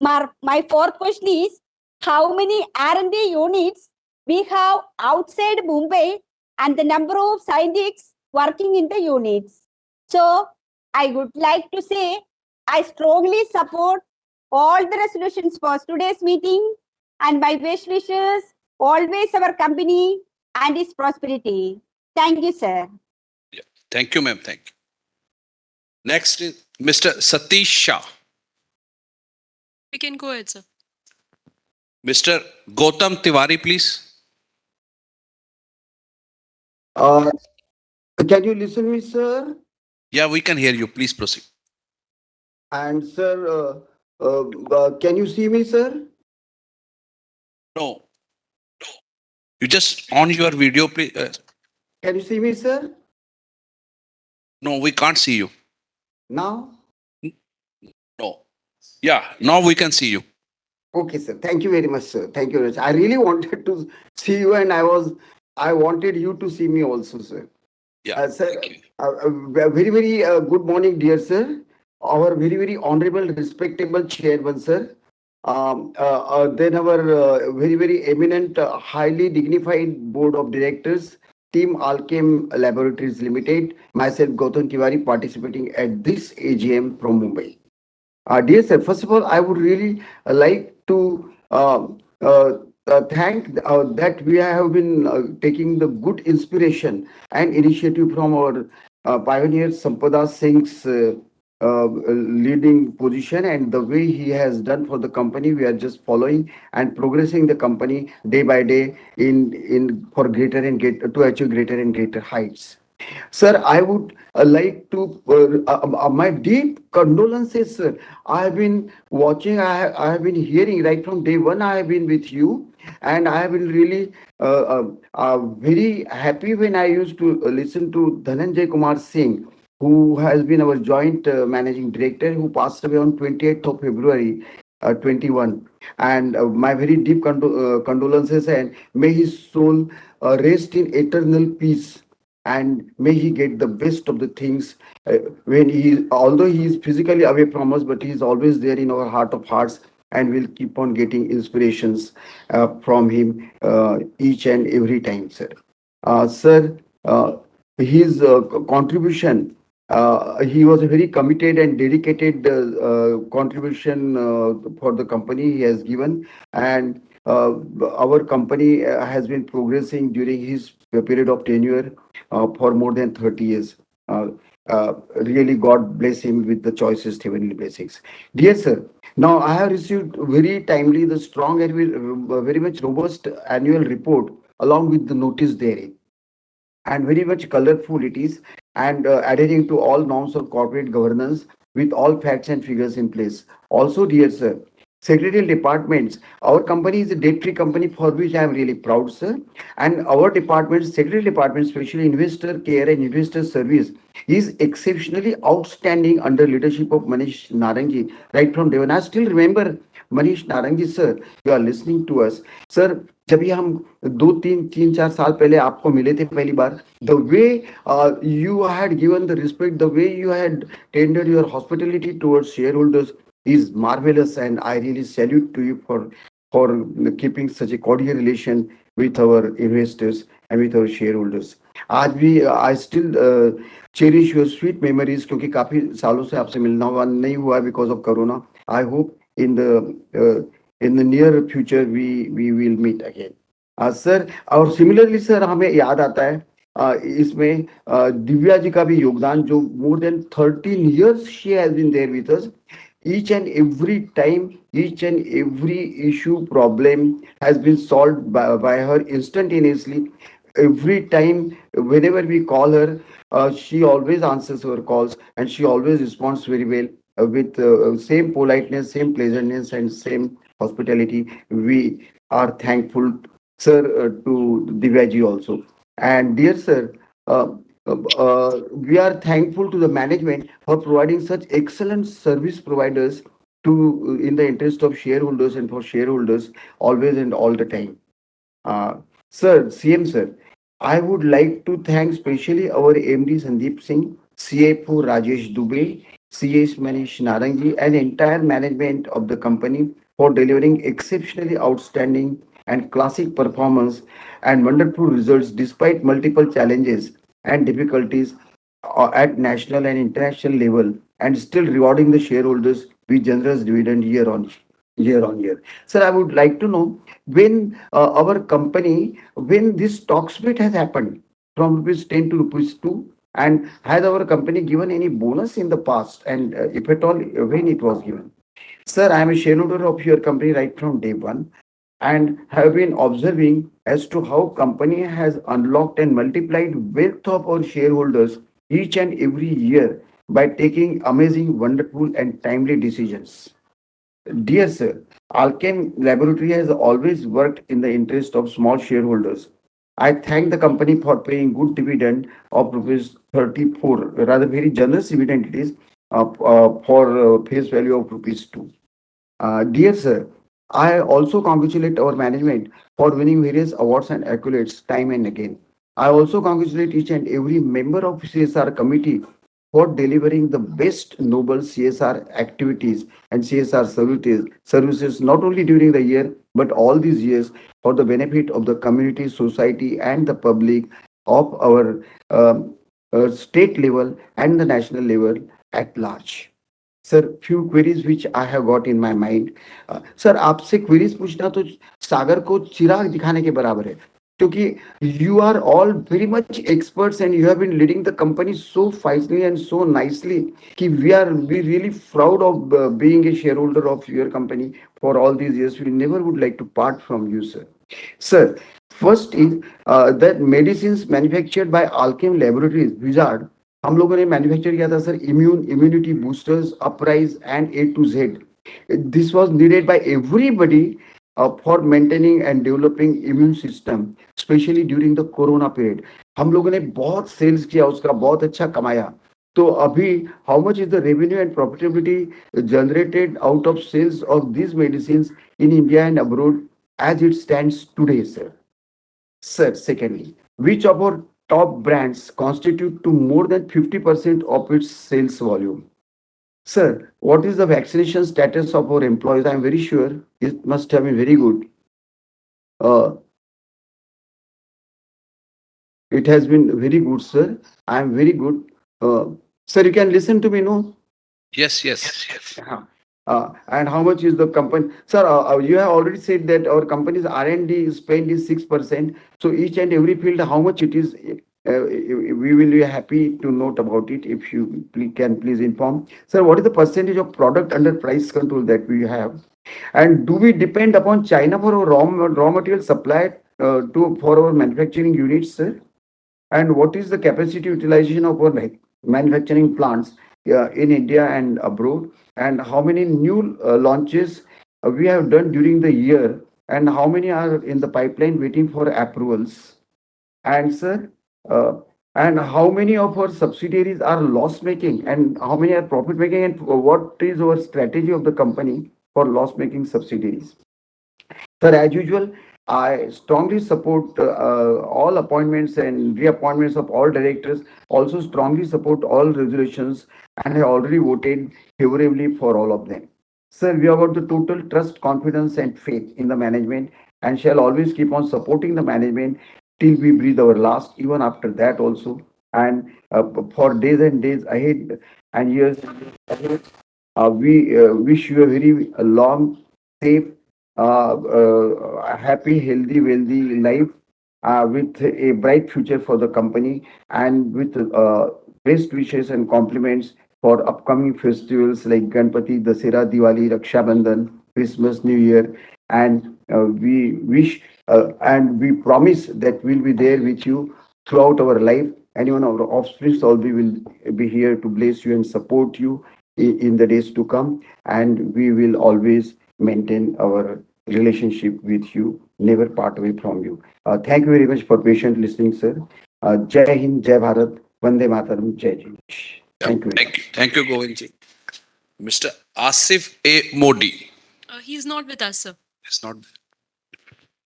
Speaker 7: My fourth question is, how many R&D units we have outside Mumbai and the number of scientists working in the units? So I would like to say I strongly support all the resolutions for today's meeting, and my best wishes always our company and its prosperity. Thank you, sir.
Speaker 2: Yeah. Thank you, ma'am. Thank you. Next is Mr. Satish Shah.
Speaker 4: We can go ahead, sir.
Speaker 2: Mr. Gautam Tiwari, please.
Speaker 8: Uh, can you listen me, sir?
Speaker 2: Yeah, we can hear you. Please proceed.
Speaker 8: And sir, can you see me, sir?
Speaker 2: No, you just on your video, please.
Speaker 8: Can you see me, sir?
Speaker 2: No, we can't see you.
Speaker 8: Now?
Speaker 2: No. Yeah, now we can see you.
Speaker 8: Okay, sir. Thank you very much, sir. Thank you very much. I really wanted to see you, and I wanted you to see me also, sir.
Speaker 2: Yeah,
Speaker 8: Sir,
Speaker 2: thank you.
Speaker 8: very, very good morning, dear sir. Our very, very honorable, respectable chairman, sir. Then our very, very eminent, highly dignified board of directors, Team Alkem Laboratories Limited, myself, Gautam Tiwari, participating at this AGM from Mumbai. Dear sir, first of all, I would really like to thank that we have been taking the good inspiration and initiative from our pioneer Sampada Singh's leading position, and the way he has done for the company. We are just following and progressing the company day by day in for greater and greater to achieve greater and greater heights. Sir, I would like to, my deep condolences, sir. I have been watching, I have been hearing right from day one, I have been with you, and I have been really very happy when I used to listen to Dhananjay Kumar Singh, who has been our joint managing director, who passed away on 28th of February 21. And my very deep condolences, and may his soul rest in eternal peace, and may he get the best of the things when he, although he is physically away from us, but he is always there in our heart of hearts, and we'll keep on getting inspirations from him each and every time, sir. Sir, his contribution, he was a very committed and dedicated contribution for the company he has given, and our company has been progressing during his period of tenure for more than 30 years. Uh, Really, God bless him with the choicest heavenly blessings. Dear sir, now I have received very timely the strong and very much robust annual report along with the notice therein, and very much colorful it is, and adhering to all norms of corporate governance with all facts and figures in place. Also, dear sir, secretarial departments, our company is a debt-free company, for which I am really proud, sir. And our department, secretarial department, especially investor care and investor service, is exceptionally outstanding under leadership of Manish Narangji. Right from day one, I still remember Manish Narangji, sir. You are listening to us, sir. जब भी हम दो तीन तीन चार साल पहले आपको मिले थे पहली बार, the way you had given the respect, the way you had tendered your hospitality towards shareholders is marvelous, and I really salute to you for keeping such a cordial relation with our investors and with our shareholders. आज भी I still cherish your sweet memories, क्योंकि काफी सालों से आपसे मिलना हुआ नहीं हुआ because of Corona. I hope in the near future we will meet again. Sir, और सिमिलरली सर हमें याद आता है इसमें दिव्या जी का भी योगदान, जो more than 13 years she has been there with us. Each and every time, each and every issue problem has been solved by her instantaneously. Every time, whenever we call her, she always answers our calls, and she always responds very well with same politeness, same pleasantness, and same hospitality. We are thankful, sir, to Divyaji also. And dear sir, we are thankful to the management for providing such excellent service providers to in the interest of shareholders and for shareholders always and all the time. Sir, CM sir, I would like to thank specially our MD Sandeep Singh, CFO Rajesh Dubey, C.H. Manish Narangi, and entire management of the company for delivering exceptionally outstanding and classic performance and wonderful results despite multiple challenges and difficulties at national and international level, and still rewarding the shareholders with generous dividend year on year. Sir, I would like to know when our company, when this stock split has happened from rupees 10 to rupees 2, and has our company given any bonus in the past, and if at all, when it was given? Sir, I am a shareholder of your company right from day one and have been observing as to how company has unlocked and multiplied wealth of our shareholders each and every year by taking amazing, wonderful and timely decisions. Dear sir, Alkem Laboratory has always worked in the interest of small shareholders. I thank the company for paying good dividend of rupees 34, rather very generous dividend it is, for face value of rupees 2. Dear sir, I also congratulate our management for winning various awards and accolades time and again. I also congratulate each and every member of CSR committee for delivering the best noble CSR activities and CSR services not only during the year but all these years for the benefit of the community, society, and the public of our state level and the national level at large. Sir few queries which I have got in my mind. Sir आपसे queries पूछना तो सागर को चिराग दिखाने के बराबर है, क्योंकि you are all very much experts and you have been leading the company so nicely and so nicely कि we really proud of being a shareholder of your company for all these years. We never would like to part from you sir. Sir first is that medicine manufactured by Alkem laboratories wizard हम लोगों ने manufacture किया था sir immunity boosters uprise and A to Z. This was needed by everybody for maintaining and developing immune system specially during the corona period. हम लोगों ने बहुत sales किया, उसका बहुत अच्छा कमाया. तो अभी how much is the revenue and profitability generated out of sales of this medicine in India and abroad as it stands today, sir? Sir, secondly, which of our top brands constitute to more than 50% of its sales volume? Sir, what is the vaccination status of our employees? I am very sure it must have been very good. Uh, it has been very good, sir. I am very good. Sir, you can listen to me, no?
Speaker 2: Yes, yes.
Speaker 8: Yeah. And how much is the company? Sir, you have already said that our company's R&D spend is 6%. So each and every field, how much it is, we will be happy to note about it if you can please inform. Sir, what is the percentage of product under price control that we have? And do we depend upon China for our raw material supply for our manufacturing units, sir? And what is the capacity utilization of our manufacturing plants in India and abroad? And how many new launches we have done during the year, and how many are in the pipeline waiting for approvals? And sir, uh, and how many of our subsidiaries are loss making, and how many are profit making, and what is our strategy of the company for loss making subsidiaries? Sir, as usual, I strongly support all appointments and reappointments of all directors. Also, strongly support all resolutions, and I already voted favorably for all of them. Sir, we have got the total trust, confidence, and faith in the management, and shall always keep on supporting the management till we breathe our last, even after that also, and for days and days ahead and years ahead. We wish you a very long, safe, happy, healthy, wealthy life with a bright future for the company, and with best wishes and compliments for upcoming festivals like Ganpati, Dasera, Diwali, Raksha Bandhan, Christmas, New Year. And we wish and we promise that we'll be there with you throughout our life. And even our offspring also will be here to bless you and support you in the days to come. And we will always maintain our relationship with you, never part away from you. Thank you very much for patient listening, sir. Jai Hind, Jai Bharat, Vande Mataram, Jai Jai.
Speaker 2: Yeah.
Speaker 8: Thank you.
Speaker 2: Thank you. Thank you, Govindji. Mr. Asif A. Modi
Speaker 4: He's not with us, sir.
Speaker 2: is not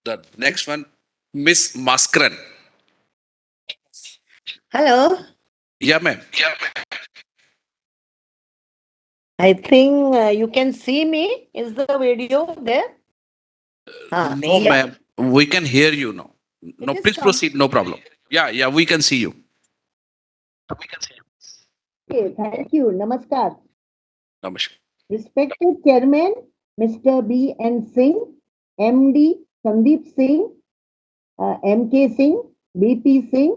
Speaker 2: the next one. Miss Maskran.
Speaker 9: Hello.
Speaker 2: Yeah, ma'am.
Speaker 9: I think you can see me. Is the video there?
Speaker 2: No,
Speaker 9: Yeah.
Speaker 2: ma'am. We can hear you now. No,
Speaker 9: is
Speaker 2: please
Speaker 9: come.
Speaker 2: proceed. No problem. Yeah, we can see you.
Speaker 9: Okay, thank you. Namaskar.
Speaker 2: Namaskar.
Speaker 9: Respected Chairman, Mr. B.N. Singh, MD Sandeep Singh, M.K. Singh, B.P. Singh.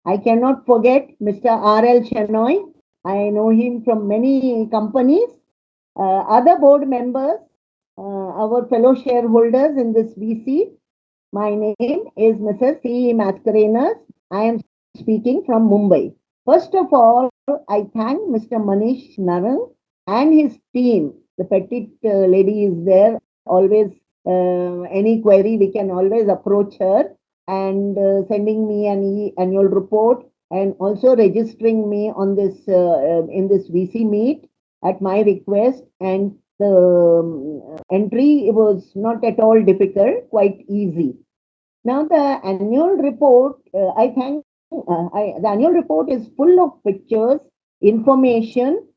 Speaker 9: I cannot forget Mr. R.L. Chenoy. I know him from many companies. Other board members, our fellow shareholders in this VC. My name is Mrs. C. Mascarenas. I am speaking from Mumbai. First of all, I thank Mr. Manish Narang and his team. The petite lady is there. Always, any query, we can always approach her and sending me an annual report and also registering me on this in this VC meet at my request. And the entry was not at all difficult, quite easy. Now the annual report, the annual report is full of pictures, information,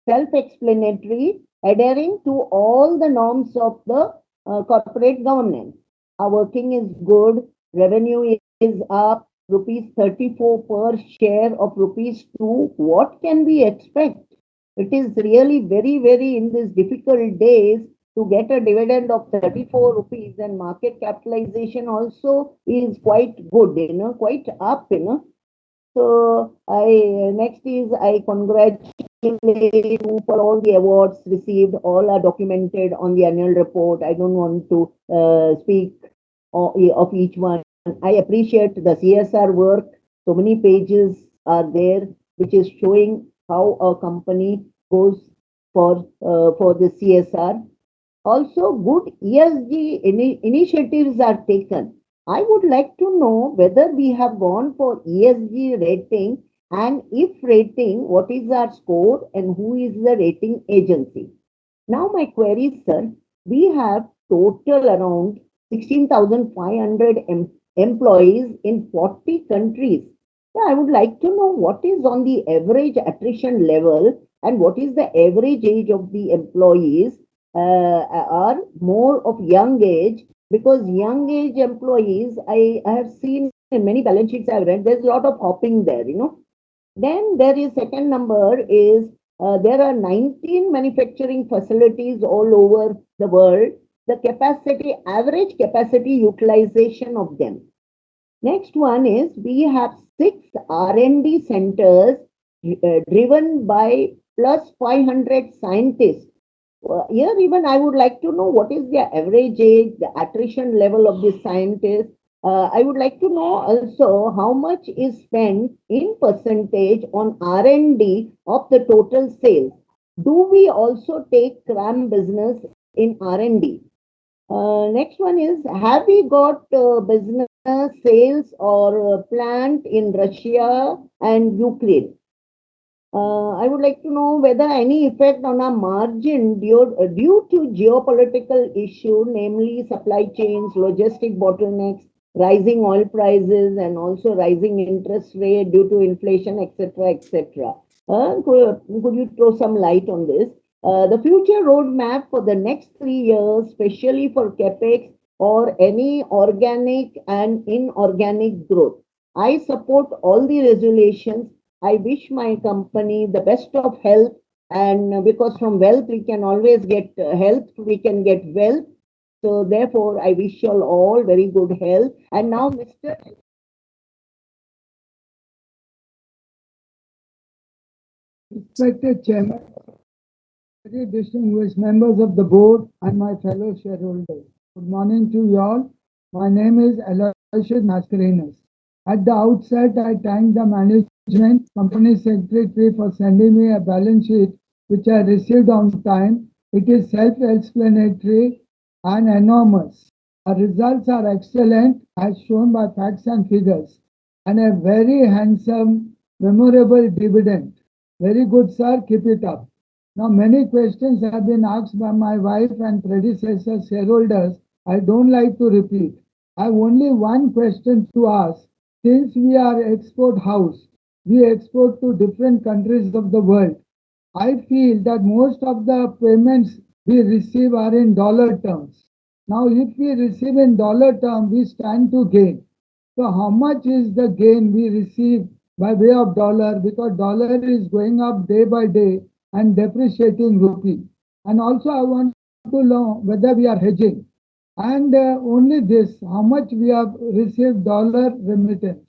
Speaker 9: self-explanatory, adhering to all the norms of the corporate governance. Our working is good, revenue is up, rupees 34 per share of rupees 2. What can we expect? It is really very in these difficult days to get a dividend of 34 rupees, and market capitalization also is quite good, quite up, So I congratulate you for all the awards received. All are documented on the annual report. I don't want to speak of each one. I appreciate the CSR work. So many pages are there, which is showing how a company goes for the CSR. Also, good ESG initiatives are taken. I would like to know whether we have gone for ESG rating, and if rating, what is our score and who is the rating agency? Now, my query, sir, we have total around 16,500 employees in 40 countries. Yeah, I would like to know what is on the average attrition level and what is the average age of the employees are more of young age, because young age employees, I have seen in many balance sheets I've read, there's a lot of hopping there, Then there is second number is there are 19 manufacturing facilities all over the world. The capacity, average capacity utilization of them. Next one is we have 6 R&D centers driven by plus 500 scientists. Here even I would like to know what is their average age, the attrition level of the scientists. I would like to know also how much is spent in percentage on R&D of the total sales. Do we also take CRAM business in R&D? Next one is, have we got business sales or plant in Russia and Ukraine? I would like to know whether any effect on our margin due to geopolitical issue, namely supply chains, logistic bottlenecks, rising oil prices, and also rising interest rate due to inflation, etc., etc. Could you throw some light on this? The future roadmap for the next 3 years, especially for capex or any organic and inorganic growth. I support all the resolutions. I wish my company the best of health, and because from wealth we can always get health, we can get wealth. So therefore, I wish you all very good health. And now, Mr.
Speaker 10: Respected Chairman, very distinguished members of the board, and my fellow shareholders. Good morning to you all. My name is Aloysius Mascarenas. At the outset, I thank the management, company secretary for sending me a balance sheet which I received on time. It is self-explanatory and enormous. Our results are excellent as shown by facts and figures, and a very handsome, memorable dividend. Very good, sir. Keep it up. Now, many questions have been asked by my wife and predecessor shareholders. I don't like to repeat. I have only one question to ask. Since we are export house, we export to different countries of the world. I feel that most of the payments we receive are in dollar terms. Now, if we receive in dollar terms, we stand to gain. So how much is the gain we receive by way of dollar? Because dollar is going up day by day and depreciating rupee. And also I want to know whether we are hedging. And only this, how much we have received dollar remittance.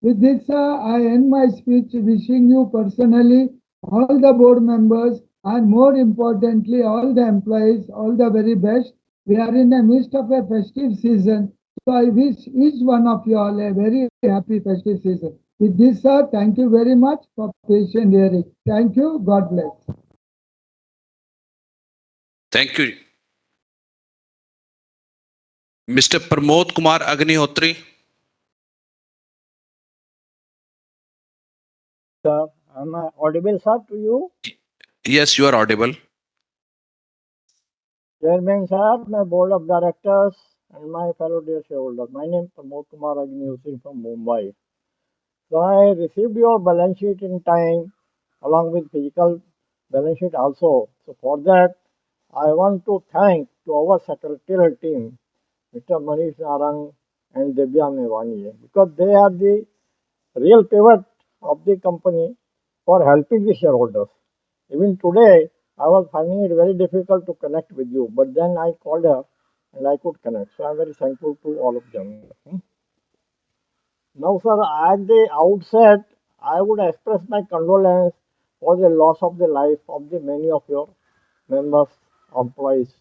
Speaker 10: With this, I end my speech wishing you personally, all the board members, and more importantly, all the employees, all the very best. We are in the midst of a festive season. So I wish each one of you all a very happy festive season. With this, sir, thank you very much for patient hearing. Thank you. God bless.
Speaker 2: Thank you. Mr. Pramod Kumar Agnihotri.
Speaker 11: Sir, am I audible, sir, to you?
Speaker 2: Yes, you are audible.
Speaker 11: Chairman, sir, my board of directors, and my fellow dear shareholders. My name is Pramod Kumar Agnihotri from Mumbai. So I received your balance sheet in time, along with physical balance sheet also. So for that, I want to thank to our secretarial team, Mr. Manish Narang and Devya Mevani, because they are the real pivot of the company for helping the shareholders. Even today, I was finding it very difficult to connect with you, but then I called her and I could connect. So I'm very thankful to all of them. Now, sir, at the outset, I would express my condolence for the loss of the life of the many of your members, employees,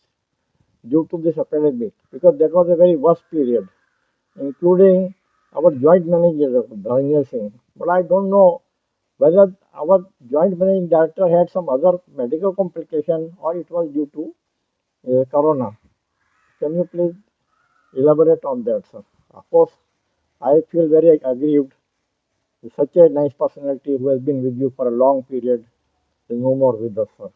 Speaker 11: due to this epidemic, because that was a very worst period, including our joint manager, Dharanya Singh. But I don't know whether our joint managing director had some other medical complication or it was due to corona. Can you please elaborate on that, sir? Of course, I feel very aggrieved. Such a nice personality who has been with you for a long period is no more with us, sir.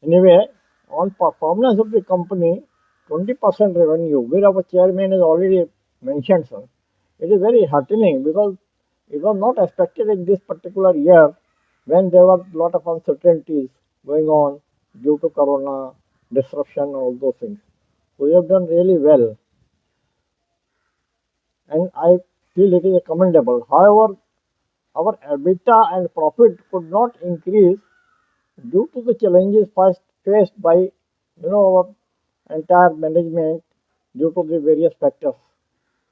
Speaker 11: Anyway, on performance of the company, 20% revenue, where our chairman has already mentioned, sir, it is very heartening because it was not expected in this particular year when there was a lot of uncertainties going on due to corona, disruption, and all those things. So we have done really well, and I feel it is commendable. However, our EBITDA and profit could not increase due to the challenges faced by our entire management due to the various factors.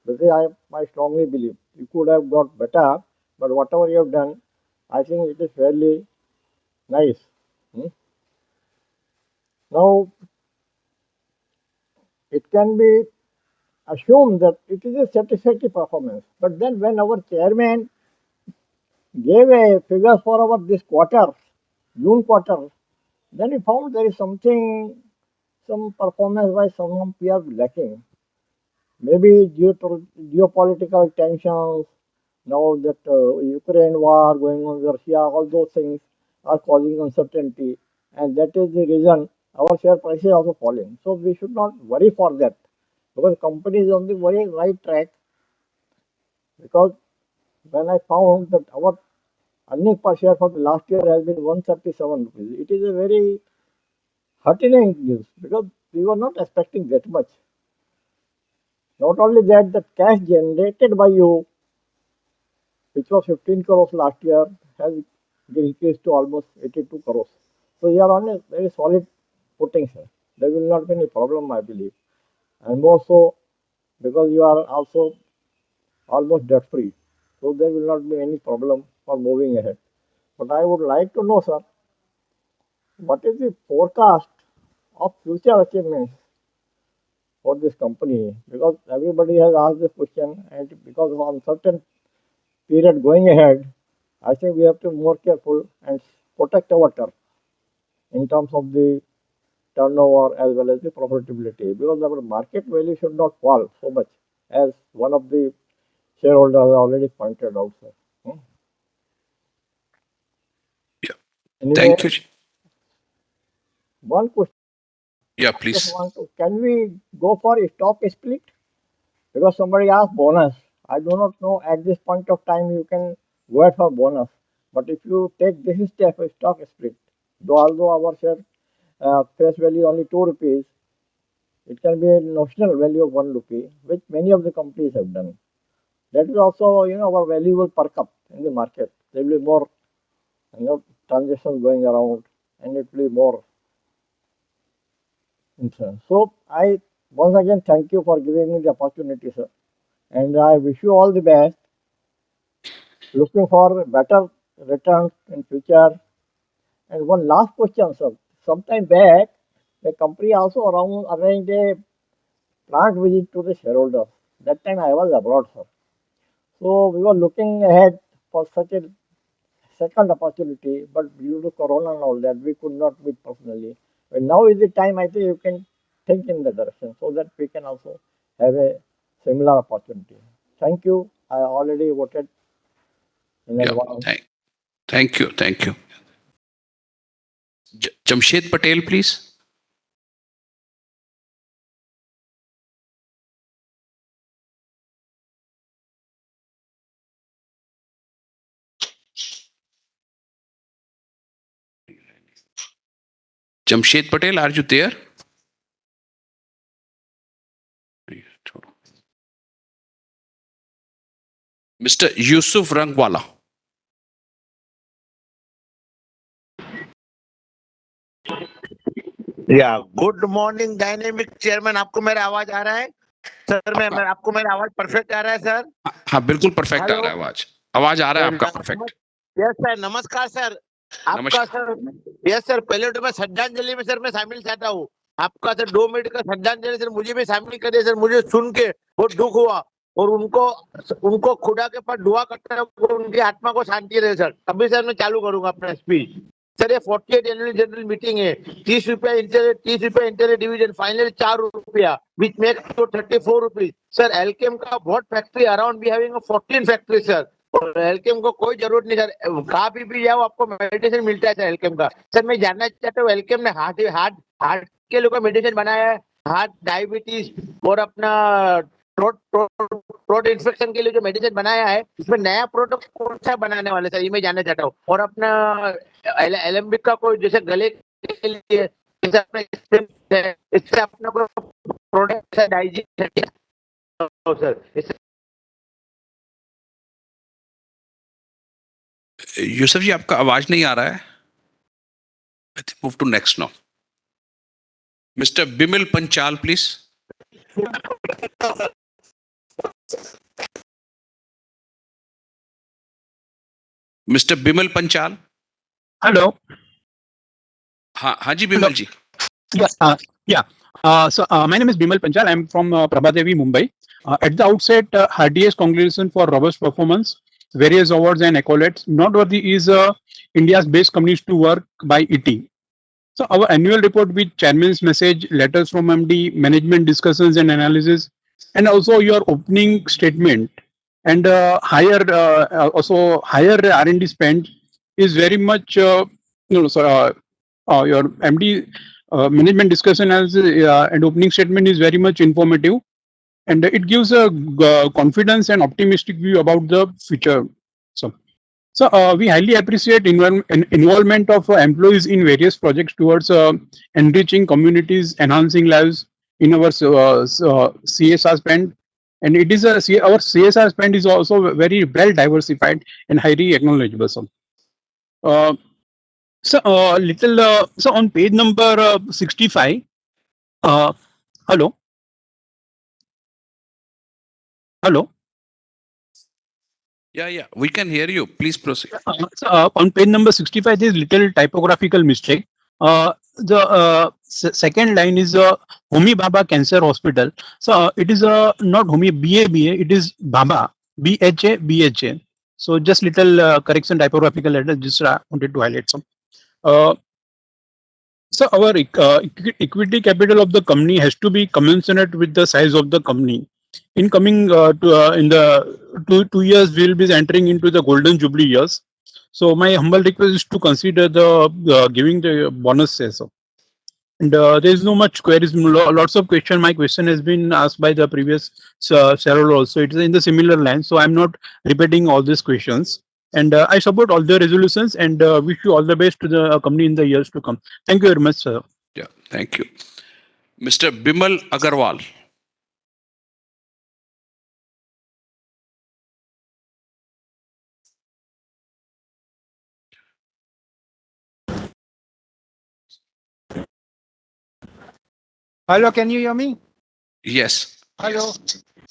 Speaker 11: This is I strongly believe you could have got better, but whatever you have done, I think it is fairly nice. Hmm. Now it can be assumed that it is a satisfactory performance, but then when our chairman gave a figure for our this quarter, June quarter, then we found there is something, some performance wise some we are lacking. Maybe due to geopolitical tensions, now that Ukraine war going on, Russia, all those things are causing uncertainty, and that is the reason our share price is also falling. So we should not worry for that because company is on the very right track. Because when I found that our earning per share for the last year has been 137 rupees, it is a very heartening news because we were not expecting that much. Not only that, the cash generated by you, which was 15 crores last year, has increased to almost 82 crores. So you are on a very solid footing, sir. There will not be any problem, I believe. And more so because you are also almost debt free. So there will not be any problem for moving ahead. But I would like to know, sir, what is the forecast of future achievements for this company? Because everybody has asked this question, and because of uncertain period going ahead, I think we have to be more careful and protect our turf in terms of the turnover as well as the profitability because our market value should not fall so much as one of the shareholders already pointed out, sir. Hmm.
Speaker 2: Yeah.
Speaker 11: Anyway,
Speaker 2: Thank you.
Speaker 11: one question
Speaker 2: Yeah,
Speaker 11: I just
Speaker 2: please.
Speaker 11: want to, can we go for a stock split? Because somebody asked bonus. I do not know at this point of time you can go ahead for bonus. But if you take this step, a stock split, though although our share face value only 2 rupees, it can be a notional value of 1 rupee, which many of the companies have done. That is also, our value will perk up in the market. There will be more, transactions going around, and it will be more interest. So I once again thank you for giving me the opportunity, sir, and I wish you all the best. Looking for better returns in future. And one last question, sir. Sometime back, the company also arranged a plant visit to the shareholders. That time I was abroad, sir. So we were looking ahead for such a second opportunity, but due to Corona and all that, we could not meet personally. But now is the time I think you can think in that direction so that we can also have a similar opportunity. Thank you. I already voted in
Speaker 2: Yeah,
Speaker 11: advance.
Speaker 2: thank you, thank you. Jamshed Patel, please. Jamshed Patel, are you there? Mr. Yusuf Rangwala.
Speaker 12: या good morning dynamic chairman, आपको मेरा आवाज आ रहा है sir? मैं आपको मेरा आवाज परफेक्ट आ रहा है सर?
Speaker 2: हाँ, बिल्कुल परफेक्ट आ रहा है आवाज। आवाज आ रहा है आपका परफेक्ट।
Speaker 12: यस सर, नमस्कार सर। आपका सर, यस सर, पहले तो मैं श्रद्धांजलि में सर मैं शामिल चाहता हूँ। आपका सर 2 मिनट का श्रद्धांजलि सर मुझे भी शामिल कर दिया सर। मुझे सुन के बहुत दुख हुआ और उनको खुदा के पास दुआ करता हूँ, उनकी आत्मा को शांति रहे सर। अभी सर मैं चालू करूंगा अपना स्पीच। सर ये 48 एनुअल जनरल मीटिंग है। 30 रुपया इंटर डिवीजन, फाइनल 4 रुपया, विच मेक्स तो 34 रुपीज। सर एल्केम का बहुत factory around we having 14 factory sir. और एल्केम को कोई जरूरत नहीं सर, कहाँ भी जाओ आपको मेडिसिन मिलता है सर एल्केम का। सर मैं जानना चाहता हूँ एल्केम ने हार्ट के लोगों का मेडिसिन बनाया है, हार्ट, डायबिटीज और अपना थ्रोट इन्फेक्शन के लिए जो मेडिसिन बनाया है, इसमें नया प्रोडक्ट कौन सा बनाने वाले सर, ये मैं जानना चाहता हूँ। और अपना एलेम्बिक का कोई जैसे गले के लिए इससे अपना कोई प्रोडक्ट है डाइजेस्ट सर।
Speaker 2: यूसुफ जी, आपका आवाज नहीं आ रहा है। Move to next now. Mister Bimal Panchal, please. Mister Bimal Panchal.
Speaker 13: Hello.
Speaker 2: हाँ जी बिमल जी।
Speaker 13: Yes, yeah. My name is Bimal Panchal. I'm from Prabhadevi, Mumbai. At the outset, heartiest congratulations for robust performance, various awards and accolades. Noteworthy is India's best companies to work by ET. So our annual report with chairman's message, letters from MD, management discussions and analysis, and also your opening statement and also higher R&D spend is very much your MD management discussion and opening statement is very much informative, and it gives a confidence and optimistic view about the future. So we highly appreciate involvement of employees in various projects towards enriching communities, enhancing lives in our CSR spend. And it is our CSR spend is also very well diversified and highly acknowledgeable. Uh, so on page number 65. Hello. Hello.
Speaker 2: Yeah, we can hear you. Please proceed.
Speaker 13: On page number 65, there is little typographical mistake. The second line is Homi Baba Cancer Hospital. So it is not Homi BA, it is Baba BHA. So just little correction typographical letter. Just wanted to highlight some. So our equity capital of the company has to be commensurate with the size of the company. In coming in the 2 years, we will be entering into the golden jubilee years. So my humble request is to consider the giving the bonus shares. And there is no much queries, lots of question. My question has been asked by the previous shareholder also. It is in the similar line, so I'm not repeating all these questions. And I support all the resolutions and wish you all the best to the company in the years to come. Thank you very much, sir.
Speaker 2: Yeah, thank you. Mr. Bimal Agarwal.
Speaker 14: Hello, can you hear me?
Speaker 2: Yes.
Speaker 14: Hello.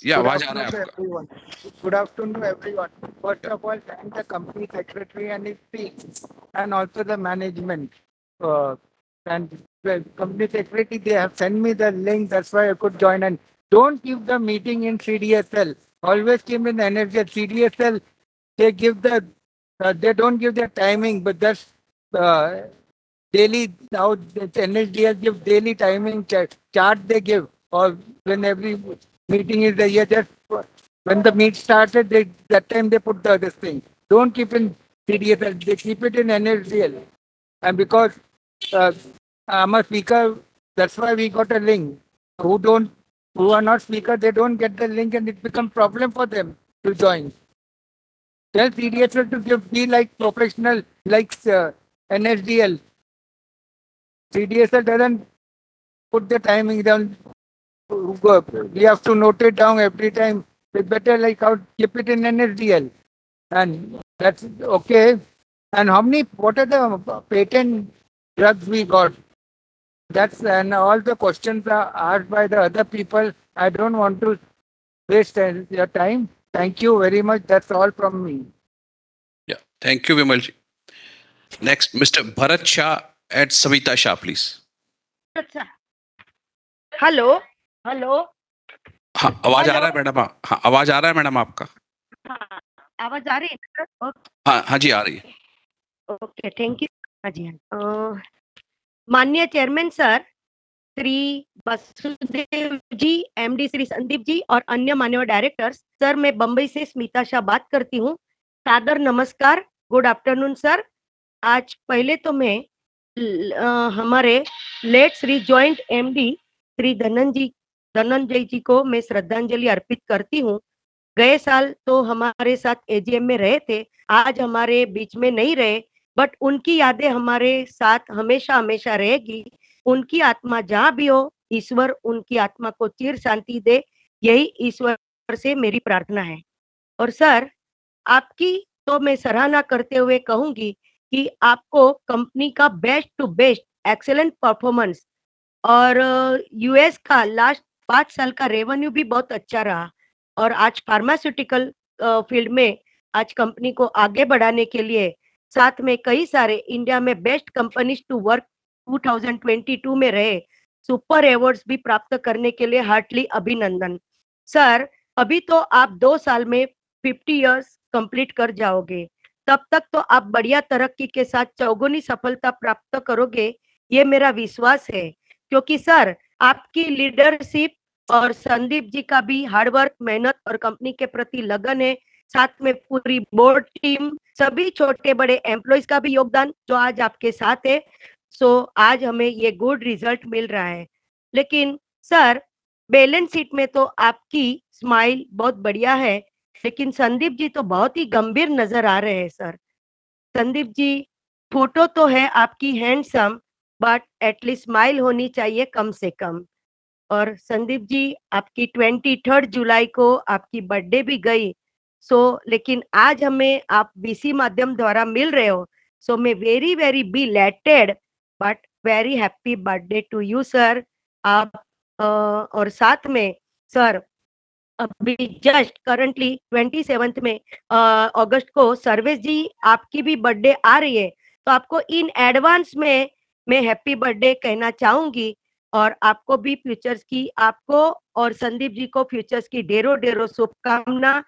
Speaker 2: Yeah,
Speaker 14: Good
Speaker 2: आवाज आ रहा है
Speaker 14: afternoon to
Speaker 2: आपका.
Speaker 14: everyone. Good afternoon to everyone. First
Speaker 2: Yeah.
Speaker 14: of all, thank the company secretary and his team, and also the management. Uh, and the company secretary, they have sent me the link. That's why I could join. And don't give the meeting in CDSL. Always keep in energy at CDSL. They give the, they don't give their timing, but that's daily. Now the NHDS give daily timing chart they give, or when every meeting is there. Yeah, just when the meet started, they that time they put this thing. Don't keep in CDSL. They keep it in NHDL, and because uh, I'm a speaker, that's why we got a link. Who are not speaker, they don't get the link, and it becomes problem for them to join. Tell CDSL to be like professional, like NSDL. CDSL doesn't put the timing down. We have to note it down every time. It's better like how keep it in NSDL. And that's okay. And what are the patent drugs we got? And all the questions are asked by the other people. I don't want to waste your time. Thank you very much. That's all from me.
Speaker 2: Yeah, thank you, Vimalji. Next, Mr. Bharat Shah and Savita Shah, please.
Speaker 15: Hello hello
Speaker 2: हाँ, आवाज आ
Speaker 15: hello
Speaker 2: रहा है madam. हाँ, आवाज आ रहा है madam आपका.
Speaker 15: हाँ आवाज आ रही है सर
Speaker 2: हाँ हाँ जी, आ रही है.
Speaker 15: ओके थैंक यू हाँ जी माननीय चेयरमैन सर श्री वसुदेव जी एमडी श्री संदीप जी और अन्य मान्यवर डायरेक्टर्स सर मैं बंबई से स्मिता शाह बात करती हूँ सादर नमस्कार गुड आफ्टरनून सर आज पहले तो मैं हमारे late Shri joint MD Shri Dhananjay ji को मैं श्रद्धांजलि अर्पित करती हूँ गए साल तो हमारे साथ एजीएम में रहे थे आज हमारे बीच में नहीं रहे बट उनकी यादें हमारे साथ हमेशा हमेशा रहेगी उनकी आत्मा जहाँ भी हो ईश्वर उनकी आत्मा को चिर शांति दे यही ईश्वर से मेरी प्रार्थना है और सर आपकी तो मैं सराहना करते हुए कहूंगी कि आपको कंपनी का best to best excellent performance और यूएस का लास्ट 5 साल का रेवेन्यू भी बहुत अच्छा रहा और आज फार्मास्यूटिकल फील्ड में आज कंपनी को आगे बढ़ाने के लिए साथ में कई सारे इंडिया में बेस्ट कंपनीज टू वर्क 2022 में रहे सुपर अवार्ड्स भी प्राप्त करने के लिए हार्टली अभिनंदन सर अभी तो आप 2 साल में 50 इयर्स कंप्लीट कर जाओगे तब तक तो आप बढ़िया तरक्की के साथ चौगुनी सफलता प्राप्त करोगे ये मेरा विश्वास है क्योंकि सर आपकी लीडरशिप और संदीप जी का भी हार्डवर्क मेहनत और कंपनी के प्रति लगन है साथ में पूरी बोर्ड टीम सभी छोटे बड़े एम्प्लॉयज का भी योगदान जो आज आपके साथ है सो आज हमें ये गुड रिजल्ट मिल रहा है लेकिन सर बैलेंस शीट में तो आपकी स्माइल बहुत बढ़िया है लेकिन संदीप जी तो बहुत ही गंभीर नजर आ रहे हैं सर संदीप जी फोटो तो है आपकी हैंडसम बट एटलीस्ट स्माइल होनी चाहिए कम से कम और संदीप जी आपकी 23 जुलाई को आपकी बर्थडे भी गई सो लेकिन आज हमें आप बीसी माध्यम द्वारा मिल रहे हो सो मैं very very belated but very happy birthday to you sir आप और साथ में सर अभी जस्ट करंटली 27 में अगस्त को सर्वेश जी आपकी भी बर्थडे आ रही है तो आपको इन एडवांस में मैं हैप्पी बर्थडे कहना चाहूंगी और आपको भी फ्यूचर्स की आपको और संदीप जी को फ्यूचर्स की ढेरों ढेरों शुभकामना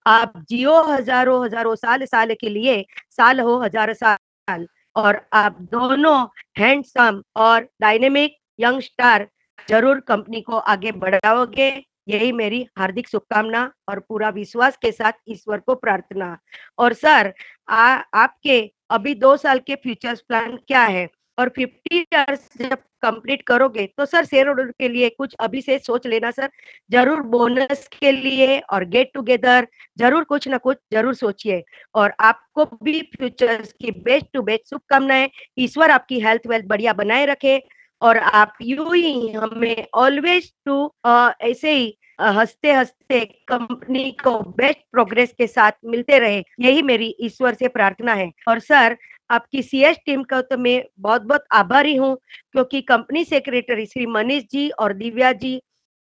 Speaker 15: आप जियो हजारों हजारों साल साल के लिए साल हो हजार साल और आप दोनों हैंडसम और डायनेमिक यंग स्टार जरूर कंपनी को आगे बढ़ाओगे यही मेरी हार्दिक शुभकामना और पूरा विश्वास के साथ ईश्वर को प्रार्थना और सर आपके अभी 2 साल के फ्यूचर्स प्लान क्या है और 50 इयर्स जब कंप्लीट करोगे तो सर शेयर होल्डर के लिए कुछ अभी से सोच लेना सर, जरूर बोनस के लिए और गेट टुगेदर जरूर कुछ ना कुछ जरूर सोचिए। और आपको भी फ्यूचर्स की बेस्ट टू बेस्ट शुभकामनाएं। ईश्वर आपकी हेल्थ वेल्थ बढ़िया बनाए रखे और आप यूं ही हमें ऑलवेज टू ऐसे ही हंसते हंसते कंपनी को बेस्ट प्रोग्रेस के साथ मिलते रहे, यही मेरी ईश्वर से प्रार्थना है। और सर आपकी सीएस टीम का तो मैं बहुत बहुत आभारी हूँ, क्योंकि कंपनी सेक्रेटरी श्री मनीष जी और दिव्या जी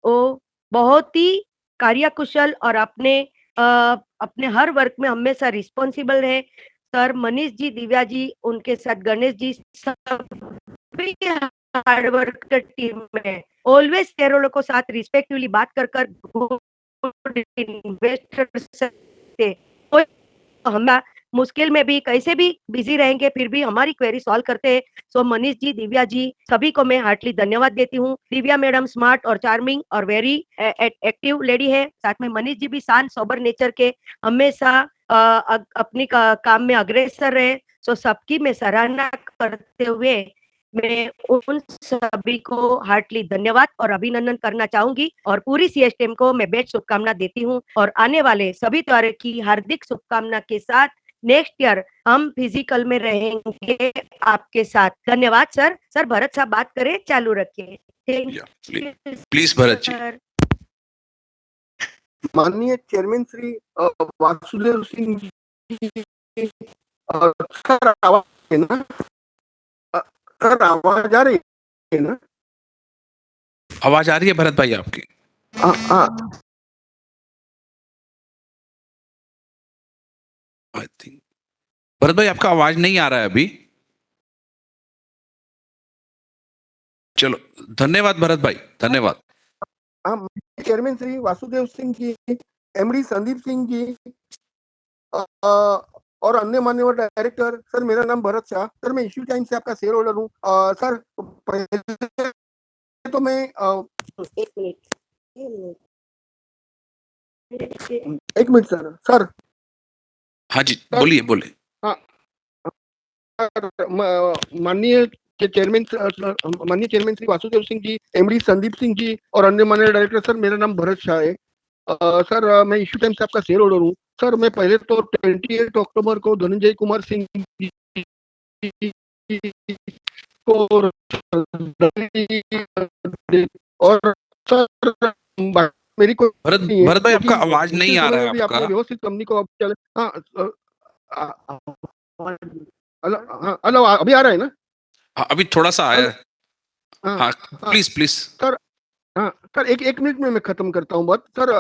Speaker 15: वो बहुत ही कार्यकुशल और अपने हर वर्क में हमेशा रिस्पॉन्सिबल रहे। सर मनीष जी, दिव्या जी, उनके साथ गणेश जी, सभी हार्ड वर्क टीम में ऑलवेज शेयर होल्डर को साथ रिस्पेक्टिवली बात कर इन्वेस्टर से हम मुश्किल में भी कैसे भी बिजी रहेंगे फिर भी हमारी क्वेरी सॉल्व करते हैं। सो मनीष जी, दिव्या जी, सभी को मैं हार्टली धन्यवाद देती हूँ। दिव्या मैडम स्मार्ट और चार्मिंग और वेरी एक्टिव लेडी है, साथ में मनीष जी भी शांत सोबर नेचर के, हमेशा अपनी काम में अग्रसर रहे। सो सबकी मैं सराहना करते हुए मैं उन सभी को हार्टली धन्यवाद और अभिनंदन करना चाहूंगी और पूरी सीएस टीम को मैं बेस्ट शुभकामना देती हूँ और आने वाले सभी त्योहारों की हार्दिक शुभकामना के साथ नेक्स्ट ईयर हम फिजिकल में रहेंगे आपके साथ। धन्यवाद सर। सर भरत साहब बात करें, चालू रखिए।
Speaker 2: प्लीज भरत जी।
Speaker 8: माननीय चेयरमैन श्री वासुदेव सिंह जी, सर आवाज है ना? सर आवाज आ रही है ना?
Speaker 2: आवाज आ रही है भरत भाई आपकी? आई थिंक भरत भाई आपका आवाज नहीं आ रहा है अभी। चलो धन्यवाद भरत भाई, धन्यवाद।
Speaker 8: चेयरमैन श्री वासुदेव सिंह जी, एमडी संदीप सिंह जी और अन्य मान्यवर डायरेक्टर, सर मेरा नाम भरत शाह, सर मैं इश्यू टाइम से आपका शेयर होल्डर हूँ। सर पहले तो मैं एक मिनट सर। सर
Speaker 2: हाँ जी बोलिए बोलिए।
Speaker 8: हाँ माननीय चेयरमैन श्री वासुदेव सिंह जी, एमडी संदीप सिंह जी और अन्य माननीय डायरेक्टर, सर मेरा नाम भरत शाह है। सर मैं इश्यू टाइम से आपका शेयर होल्डर हूँ। सर मैं पहले तो 28 अक्टूबर को धनंजय कुमार सिंह को और सर मेरी कोई
Speaker 2: भरत भाई आपका आवाज नहीं आ रहा है आपका।
Speaker 8: व्यवस्थित कंपनी को हेलो अभी आ रहा है ना?
Speaker 2: अभी थोड़ा सा आया। हाँ प्लीज प्लीज।
Speaker 8: सर हाँ सर एक मिनट में मैं खत्म करता हूँ बात। सर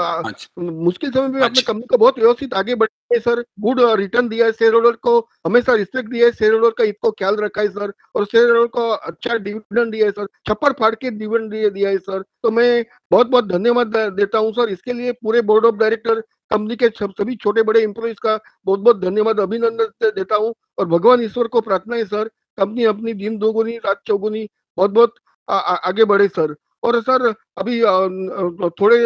Speaker 8: मुश्किल समय में आपने कंपनी को बहुत व्यवस्थित आगे बढ़े है सर। गुड रिटर्न दिया है, शेयर होल्डर को हमेशा रिस्पेक्ट दिया है, शेयर होल्डर का इसको ख्याल रखा है सर, और शेयर होल्डर को अच्छा डिविडेंड दिया है सर, छप्पर फाड़ के डिविडेंड दिया है सर। तो मैं बहुत बहुत धन्यवाद देता हूँ सर। इसके लिए पूरे बोर्ड ऑफ डायरेक्टर, कंपनी के सभी छोटे बड़े एम्प्लॉइज का बहुत बहुत धन्यवाद अभिनंदन देता हूँ। और भगवान ईश्वर को प्रार्थना है सर, कंपनी अपनी दिन दोगुनी रात चौगुनी बहुत बहुत आगे बढ़े सर। और सर अभी थोड़े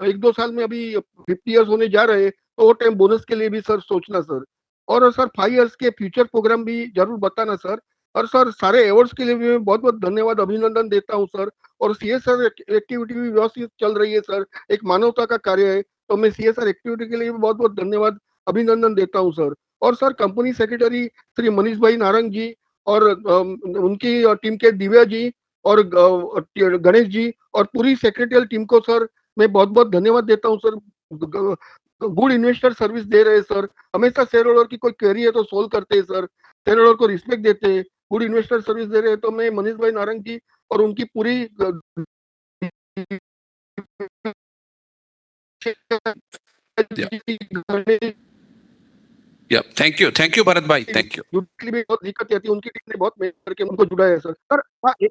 Speaker 8: 1-2 साल में अभी 50 इयर्स होने जा रहे हैं, तो वो टाइम बोनस के लिए भी सर सोचना सर। और सर 5 इयर्स के फ्यूचर प्रोग्राम भी जरूर बताना सर। और सर सारे अवार्ड्स के लिए भी मैं बहुत बहुत धन्यवाद अभिनंदन देता हूँ सर। और सीएसआर एक्टिविटी भी व्यवस्थित चल रही है सर, एक मानवता का कार्य है, तो मैं सीएसआर एक्टिविटी के लिए भी बहुत बहुत धन्यवाद अभिनंदन देता हूँ सर। और sir company secretary Shri Manish भाई नारंग जी और उनकी टीम के दिव्या जी और गणेश जी और पूरी सेक्रेटरियल टीम को सर मैं बहुत बहुत धन्यवाद देता हूं सर। गुड इन्वेस्टर सर्विस दे रहे हैं सर, हमेशा शेयर होल्डर की कोई क्वेरी है तो सोल्व करते हैं सर, शेयर होल्डर को रिस्पेक्ट देते हैं, गुड इन्वेस्टर सर्विस दे रहे हैं। तो मैं मनीष भाई नारंग जी और उनकी पूरी
Speaker 2: थैंक यू भरत भाई, थैंक यू।
Speaker 8: बहुत दिक्कत आती है, उनकी टीम ने बहुत मेहनत करके उनको जुड़ा है sir.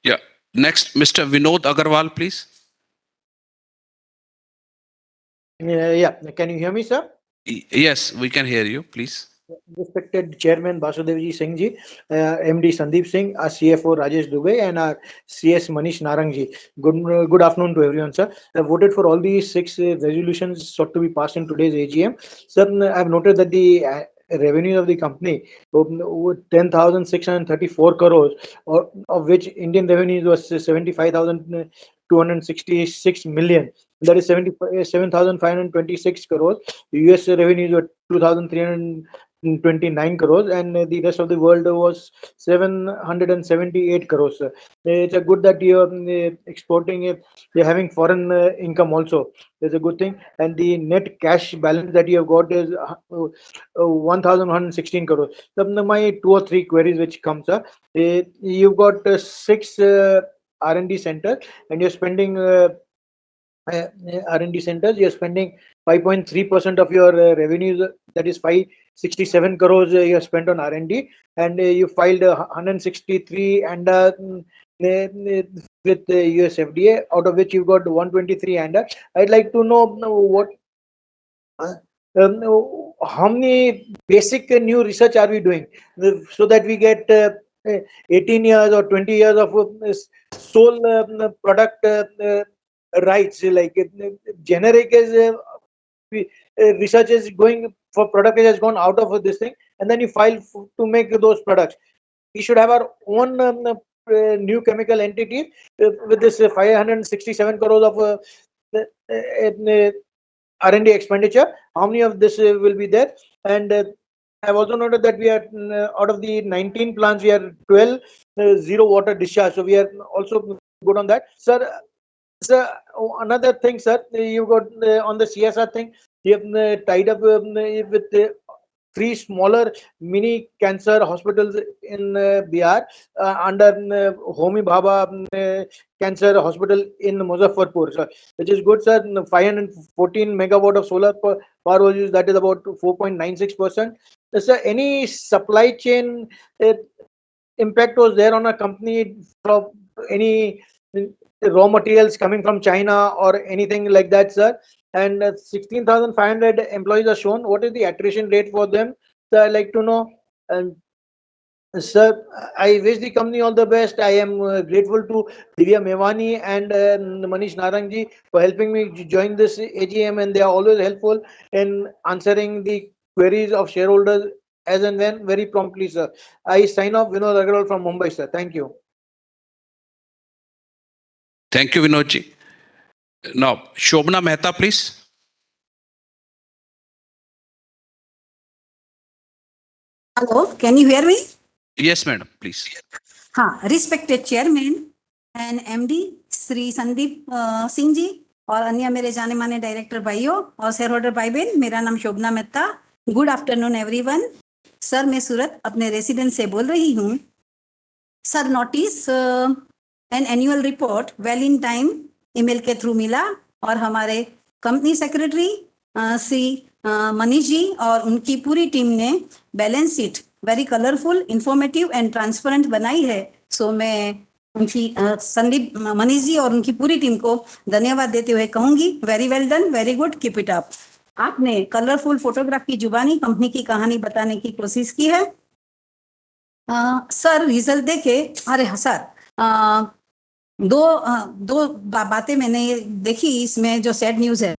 Speaker 2: Yeah. Next, Mr. Vinod Agarwal, please.
Speaker 16: Yeah, can you hear me, sir?
Speaker 2: Yes, we can hear you, please.
Speaker 16: Respected Chairman Basudevji Singh ji, MD Sandeep Singh, our CFO Rajesh Dubey, and our CS Manish Narang ji. Good afternoon to everyone, sir. I voted for all these 6 resolutions sought to be passed in today's AGM. Sir, I have noted that the revenues of the company, 10,634 crores, or of which Indian revenues was 75,266 million. That is 77,526 crores. US revenues were 2,329 crores, and the rest of the world was 778 crores. It's a good that you're exporting. You're having foreign income also. It's a good thing. And the net cash balance that you have got is 1,116 crores. My two or three queries which comes up. You've got six R&D centers, and you're spending R&D centers. You're spending 5.3% of your revenues. That is 567 crores you have spent on R&D, and you filed 163 and with the US FDA, out of which you've got 123 and I'd like to know what how many basic new research are we doing so that we get 18 years or 20 years of sole product rights, like generic is research is going for product has gone out of this thing, and then you file to make those products. We should have our own new chemical entity with this 567 crores of R&D expenditure. How many of this will be there? And I've also noted that we are out of the 19 plants, we are 12 zero water discharge. So we are also good on that, sir. Sir, another thing, sir, you got on the CSR thing, you have tied up with three smaller mini cancer hospitals in Bihar under Homi Bhabha Cancer Hospital in Muzaffarpur, sir, which is good, sir. 514 megawatt of solar power was used. That is about 4.96%. Sir, any supply chain impact was there on a company from any raw materials coming from China or anything like that, sir? And 16,500 employees are shown. What is the attrition rate for them? So I'd like to know. And sir, I wish the company all the best. I am grateful to Divya Mevani and Manish Narangji for helping me join this AGM, and they are always helpful in answering the queries of shareholders as and when very promptly, sir. I sign off, Vinod Agarwal from Mumbai, sir. Thank you.
Speaker 2: Thank you, Vinodji. Now, Shobna Mehta, please.
Speaker 17: Hello, can you hear me?
Speaker 2: Yes, madam, please.
Speaker 17: हाँ, respected chairman and MD Shri Sandeep Singh ji और अन्य मेरे जाने माने director भाइयों और share holder भाई बहन, मेरा नाम Shobhana Mehta. Good afternoon everyone. Sir, मैं सूरत अपने रेसिडेंस से बोल रही हूँ। Sir, notice and annual report well in time email के थ्रू मिला और हमारे कंपनी सेक्रेटरी श्री मनीष जी और उनकी पूरी टीम ने balance sheet very colourful, informative and transparent बनाई है। सो मैं उनकी संदीप मनीष जी और उनकी पूरी टीम को धन्यवाद देते हुए कहूंगी, very well done, very good, keep it up. आपने कलरफुल फोटोग्राफ की जुबानी कंपनी की कहानी बताने की कोशिश की है। सर, रिजल्ट देखे, अरे हाँ सर, दो बातें मैंने देखी इसमें जो सैड न्यूज है।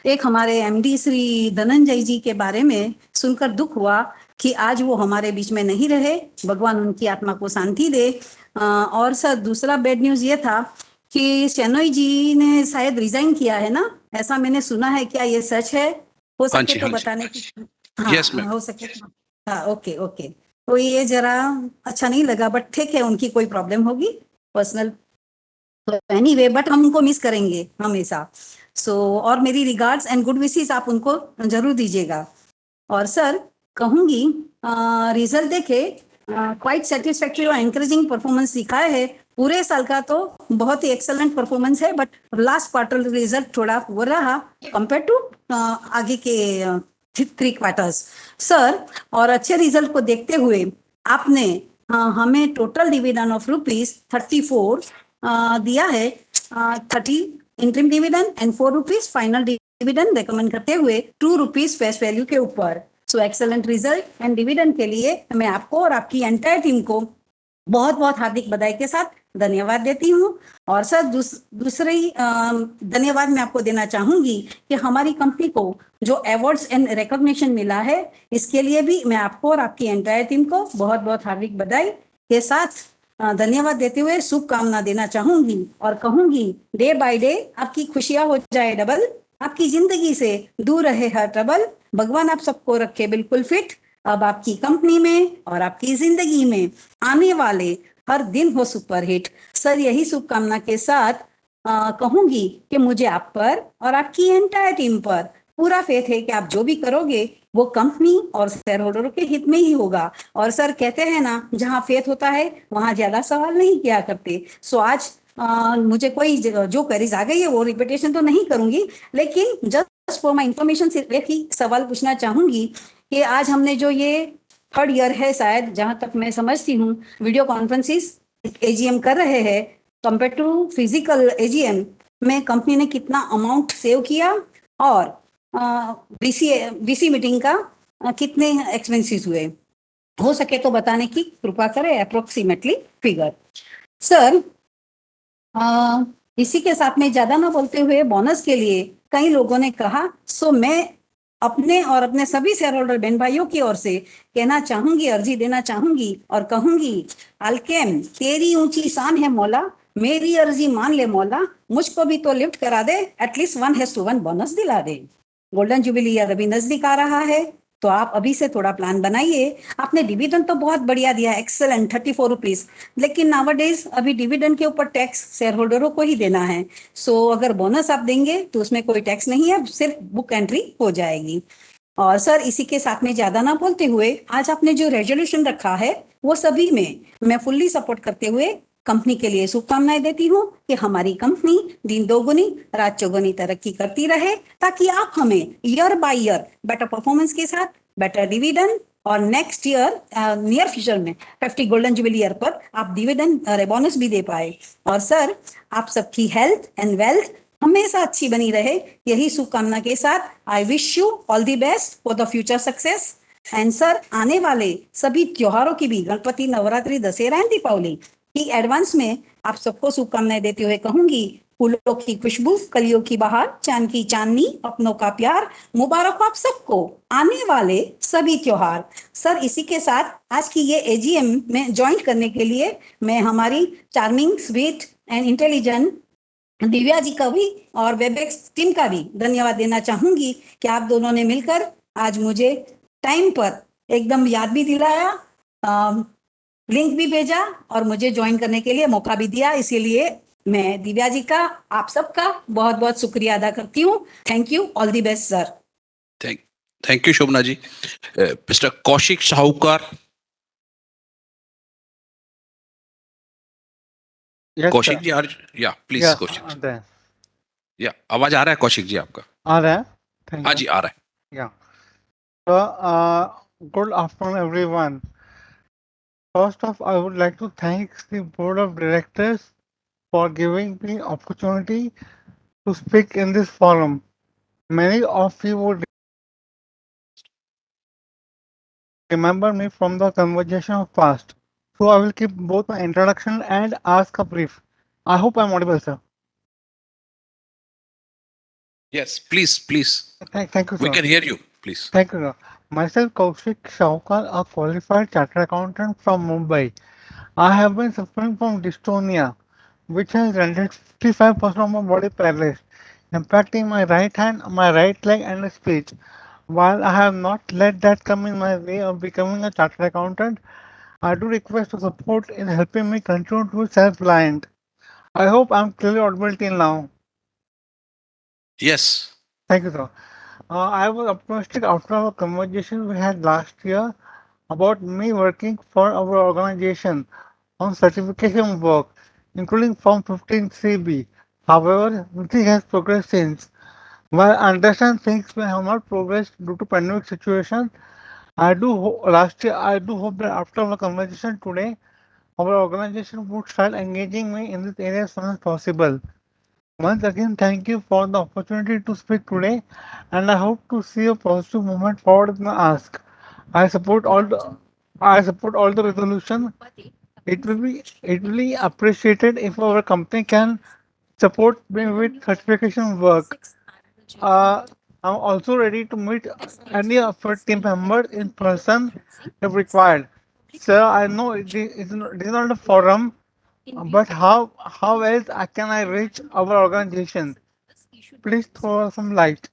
Speaker 17: एक हमारे एमडी श्री धनंजय जी के बारे में सुनकर दुख हुआ कि आज वो हमारे बीच में नहीं रहे, भगवान उनकी आत्मा को शांति दे। और सर, दूसरा बैड न्यूज ये था कि शेनोई जी ने शायद रिजाइन किया है ना, ऐसा मैंने सुना है। क्या ये सच है? हो सके तो बताने की। हाँ, हो सके तो। हाँ, ओके ओके। तो ये जरा अच्छा नहीं लगा, बट ठीक है, उनकी कोई प्रॉब्लम होगी पर्सनल, तो एनीवे, बट हम उनको मिस करेंगे हमेशा। सो और मेरी रिगार्ड्स एंड गुड विशेस आप उनको जरूर दीजिएगा। और सर, कहूंगी रिजल्ट देखे क्वाइट सेटिस्फैक्टरी और एनकरेजिंग परफॉर्मेंस दिखाया है। पूरे साल का तो बहुत ही एक्सेलेंट परफॉर्मेंस है, बट लास्ट क्वार्टर रिजल्ट थोड़ा वो रहा कंपेयर टू आगे के 3 क्वार्टर्स। सर, और अच्छे रिजल्ट को देखते हुए आपने हमें टोटल डिविडेंड ऑफ ₹34 दिया है, 30 interim dividend and ₹4 final dividend recommend करते हुए ₹2 फेस वैल्यू के ऊपर। सो एक्सेलेंट रिजल्ट एंड डिविडेंड के लिए मैं आपको और आपकी एंटायर टीम को बहुत बहुत हार्दिक बधाई के साथ धन्यवाद देती हूँ। और सर दूसरी धन्यवाद मैं आपको देना चाहूंगी कि हमारी कंपनी को जो अवार्ड्स एंड रिकॉग्निशन मिला है, इसके लिए भी मैं आपको और आपकी एंटायर टीम को बहुत बहुत हार्दिक बधाई के साथ धन्यवाद देते हुए शुभकामना देना चाहूंगी और कहूंगी डे बाय डे आपकी खुशियां हो जाए डबल, आपकी जिंदगी से दूर रहे हर ट्रबल, भगवान आप सबको रखे बिल्कुल फिट, अब आपकी कंपनी में और आपकी जिंदगी में आने वाले हर दिन हो सुपरहिट। सर यही शुभकामना के साथ कहूंगी कि मुझे आप पर और आपकी एंटायर टीम पर पूरा फेथ है कि आप जो भी करोगे वो कंपनी और शेयर होल्डरों के हित में ही होगा। और सर कहते हैं ना, जहाँ फेथ होता है वहां ज्यादा सवाल नहीं किया करते। सो आज मुझे कोई जो क्वेरीज आ गई है वो रिपीटेशन तो नहीं करूंगी, लेकिन जस्ट फॉर माई इंफॉर्मेशन सिर्फ एक ही सवाल पूछना चाहूंगी कि आज हमने जो ये थर्ड ईयर है शायद, जहां तक मैं समझती हूँ, वीडियो कॉन्फ्रेंसिस एजीएम कर रहे हैं, कंपेयर टू फिजिकल एजीएम में कंपनी ने कितना अमाउंट सेव किया और बीसी मीटिंग का कितने एक्सपेंसेस हुए, हो सके तो बताने की कृपा करें अप्रोक्सीमेटली फिगर। सर इसी के साथ में ज्यादा ना बोलते हुए बोनस के लिए कई लोगों ने कहा, सो मैं अपने और अपने सभी शेयर होल्डर बहन भाइयों की ओर से कहना चाहूंगी, अर्जी देना चाहूंगी और कहूंगी, अल्केम तेरी ऊंची शान है मौला, मेरी अर्जी मान ले मौला, मुझको भी तो लिफ्ट करा दे, एटलीस्ट 1:1 बोनस दिला दे। गोल्डन जुबिली ईयर अभी नजदीक आ रहा है, तो आप अभी से थोड़ा प्लान बनाइए। आपने डिविडेंड तो बहुत बढ़िया दिया, एक्सेलेंट, 34 रुपीज, लेकिन नावडेज अभी डिविडेंड के ऊपर टैक्स शेयर होल्डरों को ही देना है। सो अगर बोनस आप देंगे तो उसमें कोई टैक्स नहीं है, सिर्फ बुक एंट्री हो जाएगी। और सर इसी के साथ में ज्यादा ना बोलते हुए, आज आपने जो रेजोल्यूशन रखा है वो सभी में मैं फुल्ली सपोर्ट करते हुए कंपनी के लिए शुभकामनाएं देती हूँ कि हमारी कंपनी दिन दोगुनी रात चौगुनी तरक्की करती रहे, ताकि आप हमें year by year better performance के साथ बेटर डिविडेंड और नेक्स्ट ईयर नियर फ्यूचर में 50 गोल्डन जुबिली ईयर पर आप डिविडेंड बोनस भी दे पाए। और सर आप सबकी हेल्थ एंड वेल्थ हमेशा अच्छी बनी रहे, यही शुभकामना के साथ I wish you all the best for the future success. And sir आने वाले सभी त्योहारों की भी, गणपति, नवरात्रि, दशहरा एंड दीपावली की एडवांस में आप सबको शुभकामनाएं देते हुए कहूंगी, फूलों की खुशबू, कलियों की बहार, चांद की चांदनी, अपनों का प्यार, मुबारक हो आप सबको आने वाले सभी त्योहार। सर इसी के साथ आज की ये एजीएम में ज्वाइन करने के लिए मैं हमारी charming, sweet and intelligent Divya ji का भी और वेबएक्स टीम का भी धन्यवाद देना चाहूंगी कि आप दोनों ने मिलकर आज मुझे टाइम पर एकदम याद भी दिलाया, लिंक भी भेजा और मुझे ज्वाइन करने के लिए मौका भी दिया। इसीलिए मैं दिव्या जी का, आप सबका बहुत बहुत शुक्रिया अदा करती हूँ। Thank you, all the best sir.
Speaker 2: Thank you Shobhana ji. Mister Kaushik Shahukar. Kaushik जी या प्लीज कौशिक, या आवाज आ रहा है कौशिक जी आपका?
Speaker 18: आ रहा है?
Speaker 2: हाँ जी आ रहा है।
Speaker 18: Yeah. So, good afternoon, everyone. First off, I would like to thank the board of directors for giving me opportunity to speak in this forum. Many of you would remember me from the conversation of past. So I will keep both my introduction and ask a brief. I hope I'm audible, sir.
Speaker 2: Yes, please.
Speaker 18: Thank you, sir.
Speaker 2: We can hear you, please.
Speaker 18: Thank you, sir. Myself, Kaushik Shaukar, a qualified chartered accountant from Mumbai. I have been suffering from dystonia, which has rendered 55% of my body paralyzed, impacting my right hand, my right leg, and speech. While I have not let that come in my way of becoming a chartered accountant, I do request your support in helping me continue to be self-reliant. I hope I'm clearly audible till now.
Speaker 2: Yes.
Speaker 18: Thank you, sir. I was optimistic after our conversation we had last year about me working for our organization on certification work, including Form 15CB. However, nothing has progressed since. While I understand things may have not progressed due to pandemic situation, last year I do hope that after our conversation today, our organization would start engaging me in this area as soon as possible. Once again, thank you for the opportunity to speak today, and I hope to see a positive movement forward in the ask. I support all the resolution it will be appreciated if our company can support me with certification work. I'm also ready to meet any of our team members in person if required. Sir, I know it is not a forum, but how else can I reach our organization? Please throw some light.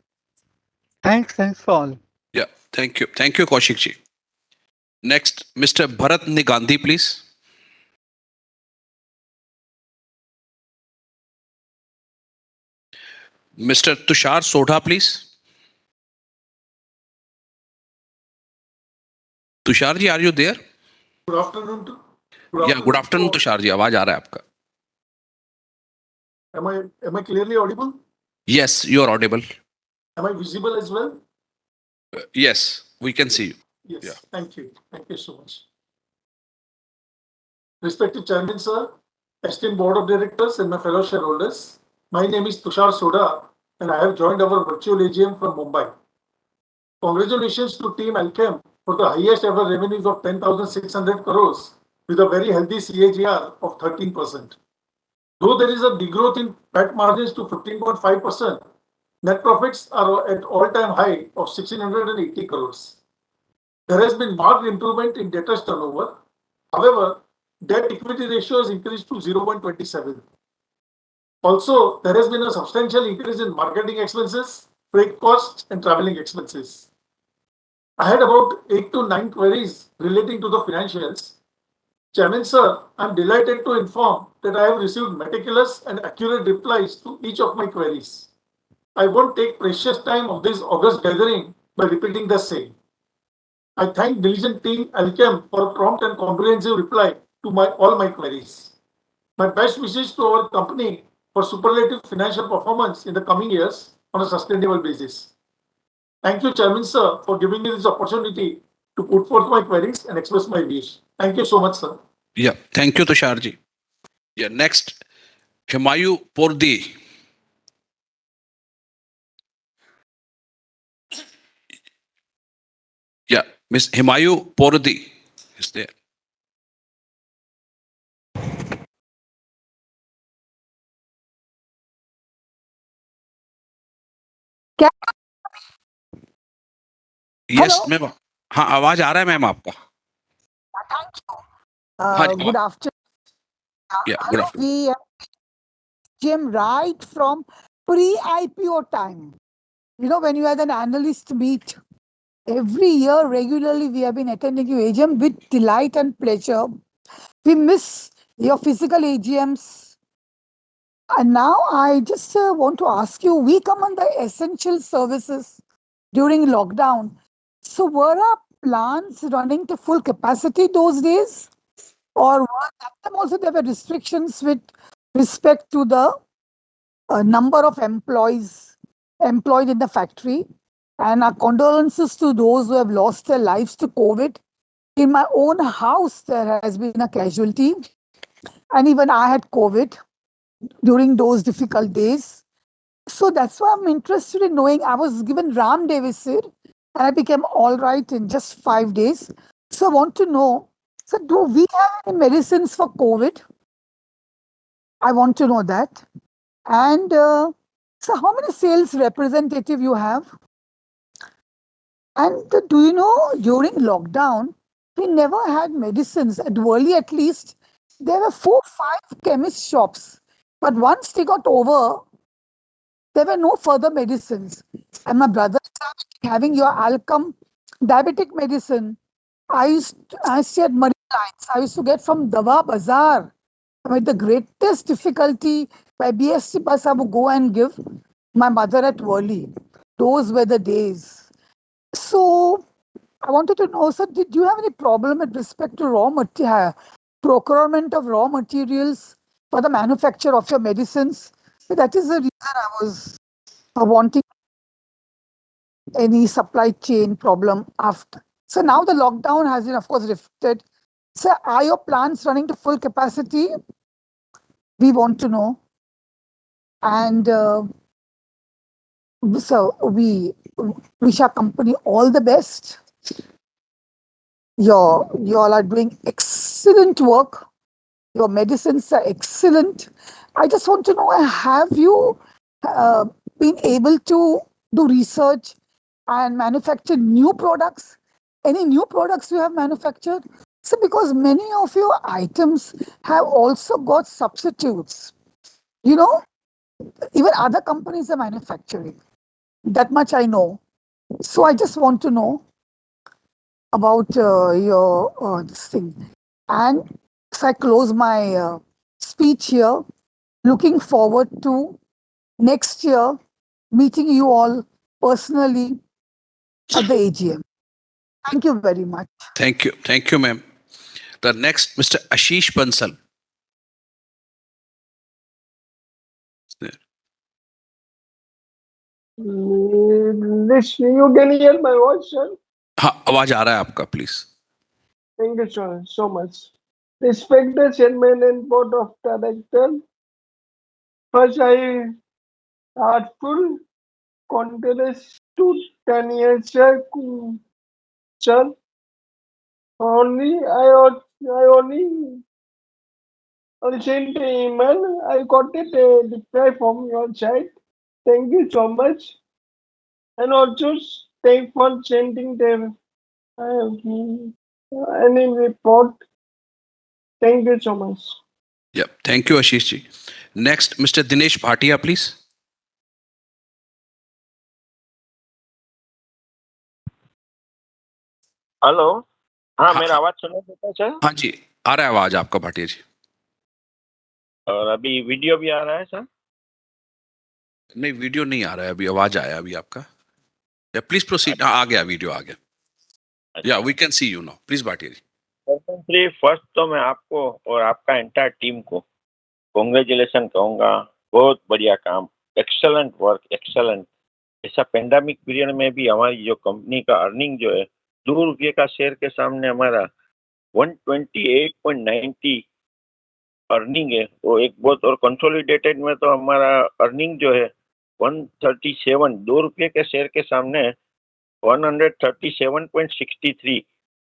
Speaker 18: Thanks for all.
Speaker 2: Yeah, thank you. Thank you, Kaushik ji. Next, Mr. Bharat Nigandhi, please. Mr. Tushar Sodha, please. Tushar ji, are you there?
Speaker 19: Good afternoon.
Speaker 2: Good afternoon Tushar ji, आवाज आ रहा है आपका.
Speaker 19: Am I clearly audible?
Speaker 2: Yes, you are audible.
Speaker 19: Am I visible as well?
Speaker 2: Yes, we can see you.
Speaker 19: Yes.
Speaker 2: Yeah.
Speaker 19: Thank you. Thank you so much. Respected Chairman, sir, esteemed Board of Directors, and my fellow shareholders, my name is Tushar Soda, and I have joined our virtual AGM from Mumbai. Congratulations to Team Alkem for the highest ever revenues of 10,600 crores with a very healthy CAGR of 13%. Though there is a degrowth in PAT margins to 15.5%, net profits are at all-time high of 1,680 crores. There has been marked improvement in debtors turnover. However, debt equity ratio has increased to 0.27. Also, there has been a substantial increase in marketing expenses, freight costs, and traveling expenses. I had about 8 to 9 queries relating to the financials. Chairman, sir, I'm delighted to inform that I have received meticulous and accurate replies to each of my queries. I won't take precious time of this August gathering by repeating the same. I thank diligent team Alkem for a prompt and comprehensive reply to all my queries. My best wishes to our company for superlative financial performance in the coming years on a sustainable basis. Thank you, Chairman, sir, for giving me this opportunity to put forth my queries and express my views. Thank you so much, sir.
Speaker 2: Yeah, thank you, Tushar ji. Yeah, next, Himayu Pordi. Yeah, Miss Himayu Pordi is there.
Speaker 20: क्या
Speaker 2: Yes, ma'am. हाँ, आवाज आ रहा है ma'am आपका. हाँ जी,
Speaker 20: good afternoon.
Speaker 2: Yeah, good afternoon.
Speaker 20: We came right from pre-IPO time. You know, when you had an analyst meet every year regularly, we have been attending your AGM with delight and pleasure. We miss your physical AGMs. And now I just want to ask you, we come under essential services during lockdown. So were our plants running to full capacity those days? Or were at them also there were restrictions with respect to the number of employees employed in the factory? And our condolences to those who have lost their lives to COVID. In my own house, there has been a casualty. And even I had COVID during those difficult days. So that's why I'm interested in knowing. I was given Ramdevicir and I became all right in just 5 days. So I want to know, so do we have any medicines for COVID? I want to know that. And so how many sales representative you have? And do you know, during lockdown, we never had medicines. At Worli, at least, there were 4, 5 chemist shops. But once they got over, there were no further medicines. And my brother having your Alkem diabetic medicine. I stay at Marine Lines. I used to get from Dawa Bazaar. With the greatest difficulty, by BST bus, I would go and give my mother at Worli. Those were the days. So I wanted to know, sir, did you have any problem with respect to procurement of raw materials for the manufacture of your medicines? That is the reason I was wanting any supply chain problem after. So now the lockdown has been, of course, lifted. So are your plants running to full capacity? We want to know. And so we wish our company all the best. You all are doing excellent work. Your medicines are excellent. I just want to know, have you uh, been able to do research and manufacture new products? Any new products you have manufactured? So, because many of your items have also got substitutes, you know, even other companies are manufacturing. That much I know. So, I just want to know about your this thing. And if I close my speech here, looking forward to next year meeting you all personally at the AGM. Thank you very much.
Speaker 2: Thank you, ma'am. The next, Mr. Ashish Bansal.
Speaker 21: This you can hear my voice, sir.
Speaker 2: हाँ, आवाज आ रहा है आपका, please.
Speaker 21: Thank you so much. Respected Chairman and Board of Directors, first I heartful condolence to 10 years, sir. Sir, I only sent an email. I got it a reply from your side. Thank you so much. And also thank for sending them any report. Thank you so much.
Speaker 2: Yeah, thank you, Ashish ji. Next, Mr. Dinesh Bhatia, please.
Speaker 22: Hello. हाँ,
Speaker 2: हाँ,
Speaker 22: मेरा आवाज सुनाई देता है sir?
Speaker 2: हाँ जी, आ रहा है आवाज आपका, भाटिया जी.
Speaker 22: और अभी वीडियो भी आ रहा है सर?
Speaker 2: नहीं, वीडियो नहीं आ रहा है अभी, आवाज आया अभी आपका. या प्लीज प्रोसीड. आ गया, वीडियो आ गया. Yeah we can see you now. Please Bhatia ji.
Speaker 22: Personally first तो मैं आपको और आपका एंटायर टीम को कॉन्ग्रेचुलेशन कहूँगा. बहुत बढ़िया काम, एक्सेलेंट वर्क, एक्सेलेंट. ऐसा पेंडेमिक पीरियड में भी हमारी जो कंपनी का अर्निंग जो है ₹2 का शेयर के सामने हमारा 128.90 अर्निंग है, वो एक बहुत. और कंसोलिडेटेड में तो हमारा अर्निंग जो है 137, ₹2 के शेयर के सामने 137.63.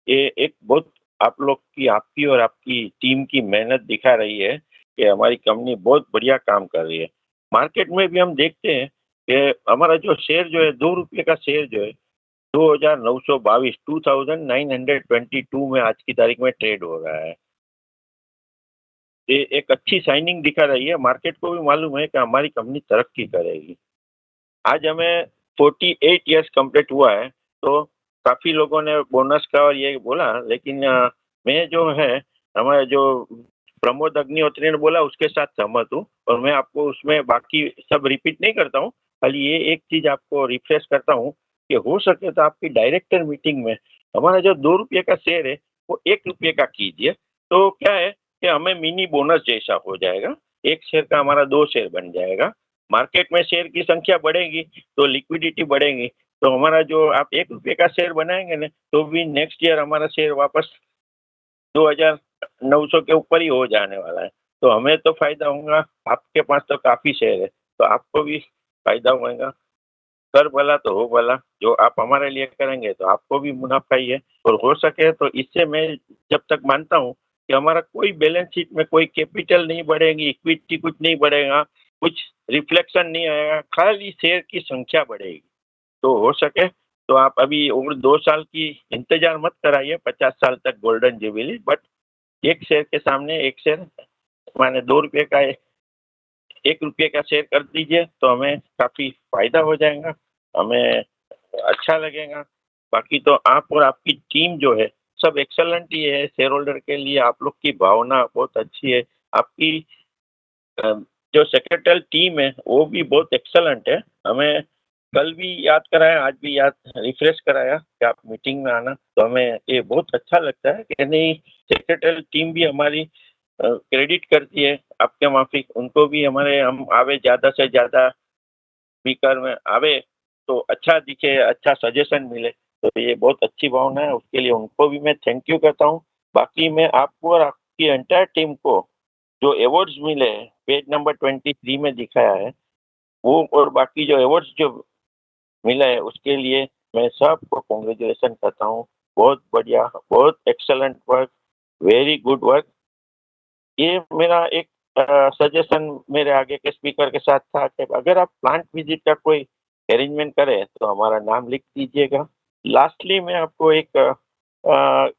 Speaker 22: ये एक बहुत आप लोग की, आपकी और आपकी टीम की मेहनत दिखा रही है कि हमारी कंपनी बहुत बढ़िया काम कर रही है. मार्केट में भी हम देखते हैं कि हमारा जो शेयर जो है ₹2 का शेयर जो है 2922 2922 में आज की तारीख में ट्रेड हो रहा है. ये एक अच्छी साइनिंग दिखा रही है. मार्केट को भी मालूम है कि हमारी कंपनी तरक्की करेगी. आज हमें 48 इयर्स कंप्लीट हुआ है, तो काफ़ी लोगों ने बोनस का और ये बोला, लेकिन मैं जो है, हमारे जो प्रमोद अग्निहोत्री ने बोला उसके साथ सहमत हूँ. और मैं आपको उसमें बाकी सब रिपीट नहीं करता हूँ, खाली ये एक चीज़ आपको रिफ्रेश करता हूँ कि हो सके तो आपकी डायरेक्टर मीटिंग में हमारा जो ₹2 का शेयर है वो ₹1 का कीजिए. तो क्या है कि हमें मिनी बोनस जैसा हो जाएगा. एक शेयर का हमारा 2 शेयर बन जाएगा. मार्केट में शेयर की संख्या बढ़ेगी तो लिक्विडिटी बढ़ेगी. तो हमारा जो आप ₹1 का शेयर बनाएंगे ना, तो भी नेक्स्ट ईयर हमारा शेयर वापस 2900 के ऊपर ही हो जाने वाला है. तो हमें तो फायदा होगा, आपके पास तो काफ़ी शेयर है, तो आपको भी फायदा होगा. कर भला तो हो भला. जो आप हमारे लिए करेंगे तो आपको भी मुनाफा ही है. और हो सके तो इससे मैं जब तक मानता हूँ कि हमारा कोई बैलेंस शीट में कोई कैपिटल नहीं बढ़ेगी, इक्विटी कुछ नहीं बढ़ेगा, कुछ रिफ्लेक्शन नहीं आएगा, खाली शेयर की संख्या बढ़ेगी. तो हो सके तो आप अभी और 2 साल की इंतजार मत कराइए, 50 साल तक गोल्डन जुबिली. बट एक शेयर के सामने एक शेयर माने ₹2 का ₹1 का शेयर कर दीजिए, तो हमें काफ़ी फायदा हो जाएगा, हमें अच्छा लगेगा. बाकी तो आप और आपकी टीम जो है सब एक्सेलेंट ही है. शेयर होल्डर के लिए आप लोग की भावना बहुत अच्छी है. आपकी जो सेक्रेटरी टीम है वो भी बहुत एक्सेलेंट है. हमें कल भी याद कराया, आज भी याद रिफ्रेश कराया कि आप मीटिंग में आना. तो हमें ये बहुत अच्छा लगता है कि नहीं, सेक्रेटरी टीम भी हमारी क्रेडिट करती है आपके माफिक. उनको भी हमारे हम आवे ज़्यादा से ज़्यादा स्पीकर में आवे तो अच्छा दिखे, अच्छा सजेशन मिले. तो ये बहुत अच्छी भावना है, उसके लिए उनको भी मैं थैंक यू कहता हूँ. बाकी मैं आपको और आपकी एंटायर टीम को जो अवार्ड्स मिले हैं, पेज नंबर 23 में दिखाया है, वो और बाकी जो अवार्ड्स जो मिला है उसके लिए मैं सबको कॉन्ग्रेचुलेशन करता हूँ. बहुत बढ़िया, बहुत excellent work, very good work. ये मेरा एक सजेशन मेरे आगे के स्पीकर के साथ था कि अगर आप प्लांट विजिट का कोई अरेंजमेंट करें तो हमारा नाम लिख दीजिएगा। लास्टली मैं आपको एक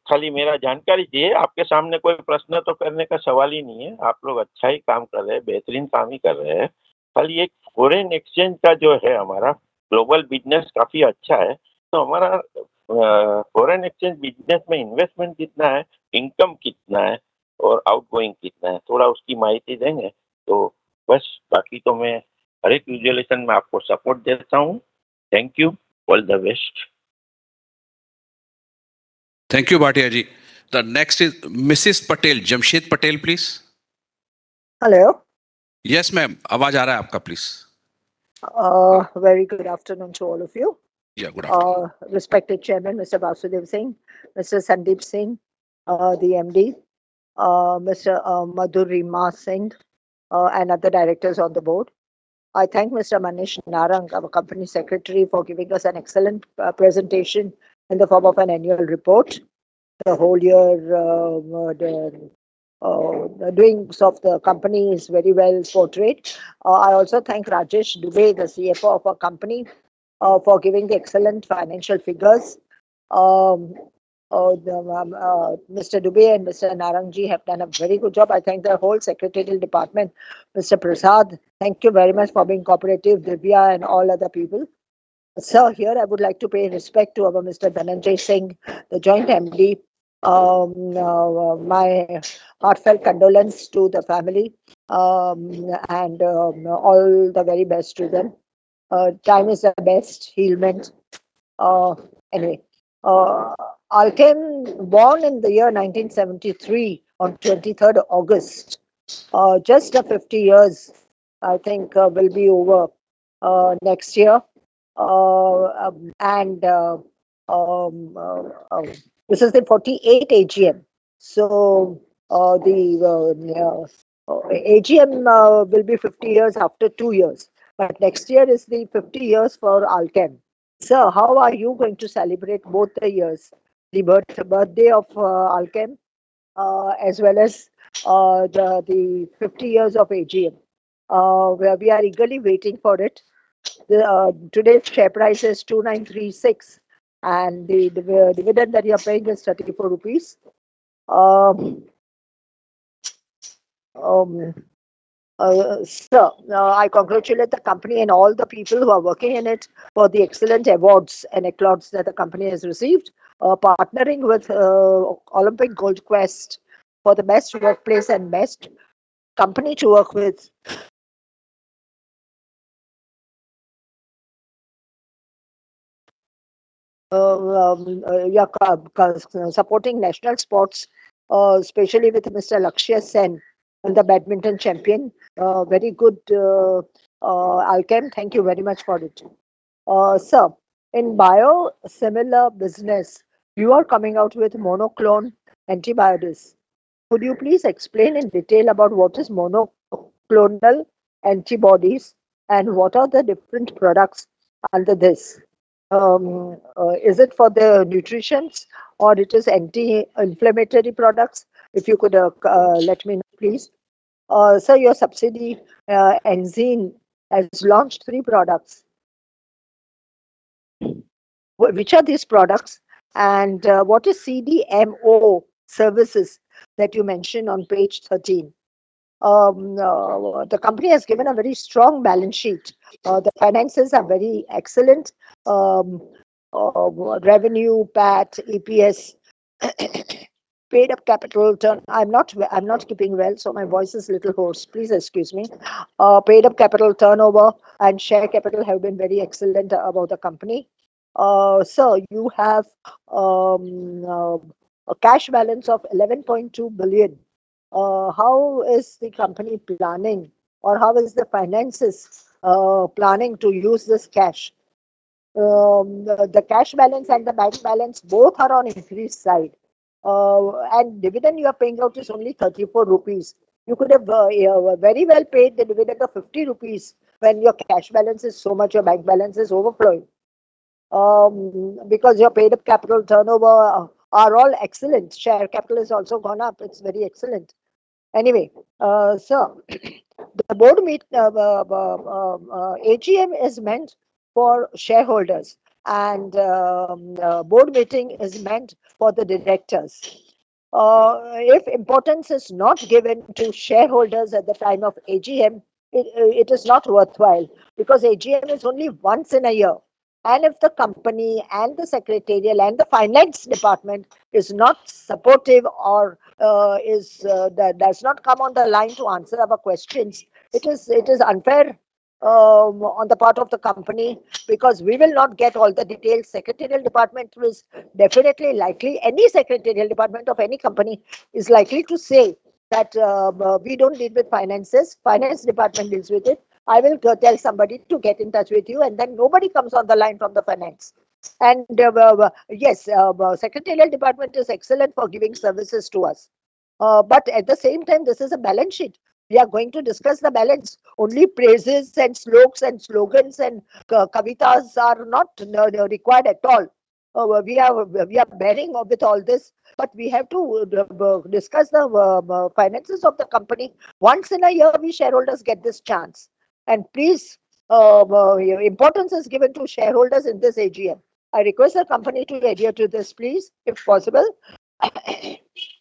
Speaker 22: खाली मेरा जानकारी चाहिए, आपके सामने कोई प्रश्न तो करने का सवाल ही नहीं है, आप लोग अच्छा ही काम कर रहे हैं, बेहतरीन काम ही कर रहे हैं। खाली एक फॉरेन एक्सचेंज का जो है हमारा ग्लोबल बिजनेस काफ़ी अच्छा है, तो हमारा फॉरेन एक्सचेंज बिजनेस में इन्वेस्टमेंट कितना है, इनकम कितना है और आउटगोइंग कितना है, थोड़ा उसकी माहिती देंगे तो बस। बाकी तो मैं हर एक रिजोल्यूशन में आपको सपोर्ट देता हूँ। Thank you, all the best.
Speaker 2: Thank you, Bhatia ji. The next is Mrs. Patel, Jamshed Patel, please.
Speaker 1: Hello.
Speaker 2: Yes, ma'am. आवाज आ रहा है आपका, please.
Speaker 1: Very good afternoon to all of you.
Speaker 2: Yeah, good afternoon.
Speaker 1: Respected Chairman, Mr. Vasudev Singh, Mr. Sandeep Singh, the MD, Mr. Madhurima Singh, and other directors on the board. I thank Mr. Manish Narang, our company secretary, for giving us an excellent presentation in the form of an annual report. The whole year, the doings of the company is very well portrayed. I also thank Rajesh Dubey, the CFO of our company, for giving the excellent financial figures. Mr. Dubey and Mr. Narangji have done a very good job. I thank the whole secretarial department. Mr. Prasad, thank you very much for being cooperative, Divya and all other people. Sir, here I would like to pay respect to our Mr. Dhananjay Singh, the joint MD. My heartfelt condolence to the family, and all the very best to them. Time is the best healment. Anyway, Alkem, born in the year 1973 on 23rd August, just 50 years, I think, will be over next year. And this is the 48 AGM. So the AGM will be 50 years after 2 years. But next year is the 50 years for Alkem. Sir, how are you going to celebrate both the years? The birthday of Alkem, as well as the 50 years of AGM. Where we are eagerly waiting for it. Today's share price is 2936, and the dividend that you are paying is 34 rupees. Um, Sir, I congratulate the company and all the people who are working in it for the excellent awards and accolades that the company has received, partnering with Olympic Gold Quest for the best workplace and best company to work with. Supporting national sports, especially with Mr. Lakshya Sen, the badminton champion. Very good, Alkem. Thank you very much for it. Sir, in biosimilar business, you are coming out with monoclonal antibodies. Could you please explain in detail about what is monoclonal antibodies and what are the different products under this? Is it for the nutritions or it is anti-inflammatory products? If you could let me know, please. So your subsidiary Enzene has launched 3 products. Which are these products, and what is CDMO services that you mentioned on page 13? The company has given a very strong balance sheet. The finances are very excellent. Um, Revenue, PAT, EPS, paid up capital turn. I'm not keeping well, so my voice is a little hoarse. Please excuse me. Paid up capital turnover and share capital have been very excellent about the company. So you have a cash balance of 11.2 billion. How is the company planning, or how is the finances planning to use this cash? The cash balance and the bank balance both are on increased side. And dividend you are paying out is only 34 rupees. You could have very well paid the dividend of 50 rupees when your cash balance is so much, your bank balance is overflowing. Because your paid up capital turnover are all excellent. Share capital has also gone up. It's very excellent. Anyway, so the board AGM is meant for shareholders, and board meeting is meant for the directors. If importance is not given to shareholders at the time of AGM, it is not worthwhile, because AGM is only once in a year. And if the company and the secretarial and the finance department is not supportive, or that does not come on the line to answer our questions, it is unfair on the part of the company, because we will not get all the details. Secretarial department is definitely likely, any secretarial department of any company is likely to say that we don't deal with finances, finance department deals with it. I will tell somebody to get in touch with you, and then nobody comes on the line from the finance. And yes, secretarial department is excellent for giving services to us. But at the same time, this is a balance sheet. We are going to discuss the balance. Only praises and sloks and slogans and kavitas are not required at all. We are bearing with all this, but we have to discuss the finances of the company. Once in a year, we shareholders get this chance. And please, importance is given to shareholders in this AGM. I request the company to adhere to this, please, if possible.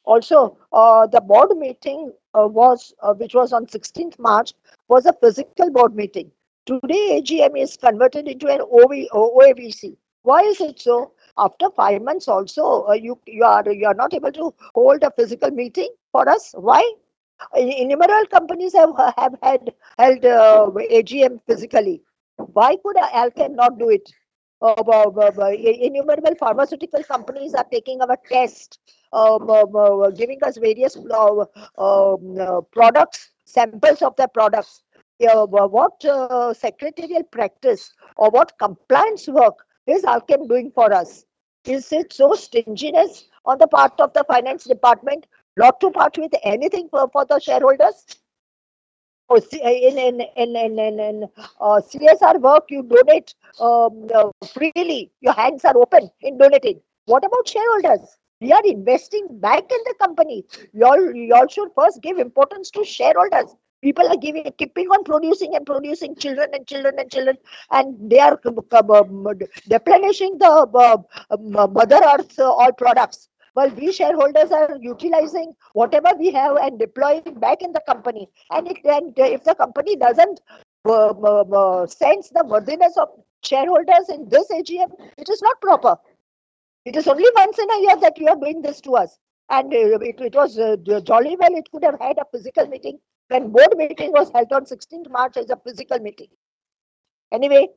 Speaker 1: Also, the board meeting which was on 16th March, was a physical board meeting. Today, AGM is converted into an OAVC. Why is it so? After 5 months, also you are not able to hold a physical meeting for us. Why? Innumerable companies have had held AGM physically. Why could Alkem not do it? Innumerable pharmaceutical companies are taking our test, giving us various products, samples of their products. What secretarial practice or what compliance work is Alkem doing for us? Is it so stinginess on the part of the finance department not to part with anything for the shareholders? Oh, in CSR work, you donate freely. Your hands are open in donating. What about shareholders? We are investing back in the company. You all should first give importance to shareholders. People are keeping on producing and producing, children and children and children, and they are replenishing the Mother Earth all products. Well, we shareholders are utilizing whatever we have and deploying back in the company. And if the company doesn't sense the worthiness of shareholders in this AGM, it is not proper. It is only once in a year that you are doing this to us. And it was jolly well, it could have had a physical meeting when board meeting was held on 16th March as a physical meeting. Anyway,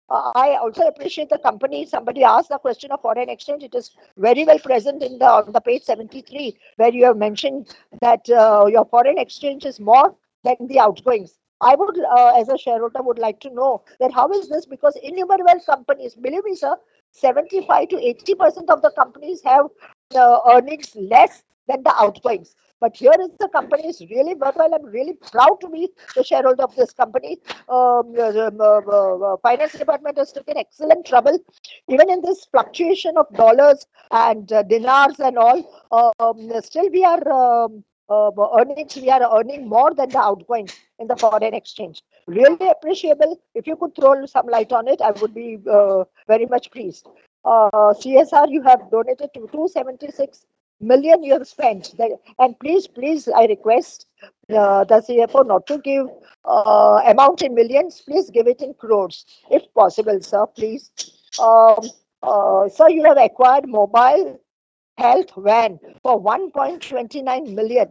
Speaker 1: I also appreciate the company. Somebody asked the question of foreign exchange. It is very well present on the page 73, where you have mentioned that your foreign exchange is more than the outgoings. I would, as a shareholder, would like to know that how is this? Because innumerable companies, believe me, sir, 75 to 80% of the companies have earnings less than the outgoings. But here is the company is really worthwhile. I'm really proud to be the shareholder of this company. Finance department has taken excellent trouble, even in this fluctuation of dollars and dinars and all. Still, we are earning more than the outgoing in the foreign exchange. Really appreciable. If you could throw some light on it, I would be very much pleased. CSR, you have donated to 276 million you have spent. And please, I request the CFO not to give amount in millions. Please give it in crores, if possible, sir, please. Sir, you have acquired mobile health van for 1.29 million.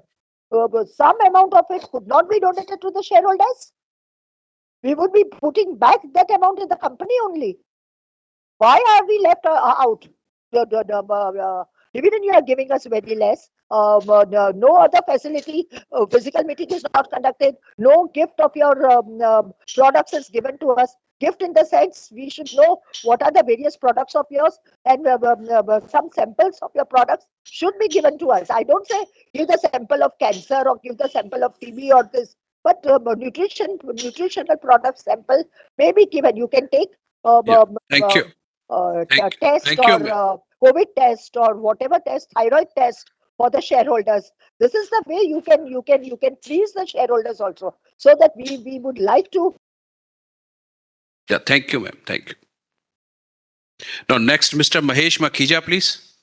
Speaker 1: Some amount of it could not be donated to the shareholders. We would be putting back that amount in the company only. Why are we left out? The dividend you are giving us very less. No other facility, physical meeting is not conducted. No gift of your products is given to us. Gift in the sense we should know what are the various products of yours, and some samples of your products should be given to us. I don't say give the sample of cancer or give the sample of TB or this, but nutritional product sample may be given. You can take
Speaker 2: Thank you.
Speaker 1: test
Speaker 2: Thank you.
Speaker 1: or COVID test or whatever test, thyroid test for the shareholders. This is the way you can please the shareholders also, so that we would like to.
Speaker 2: Yeah, thank you, ma'am. Thank you. Now, next, Mr. Mahesh Makhija, please.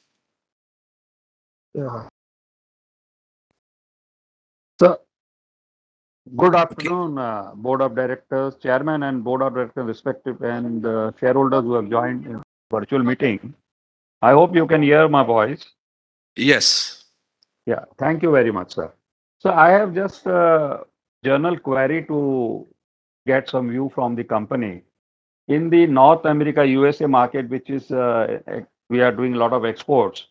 Speaker 5: Yeah. So, good afternoon, Board of Directors, Chairman and Board of Directors respective, and shareholders who have joined in virtual meeting. I hope you can hear my voice.
Speaker 2: Yes.
Speaker 5: Yeah, thank you very much, sir. So I have just a journal query to get some view from the company. In the North America, USA market, which is we are doing a lot of exports,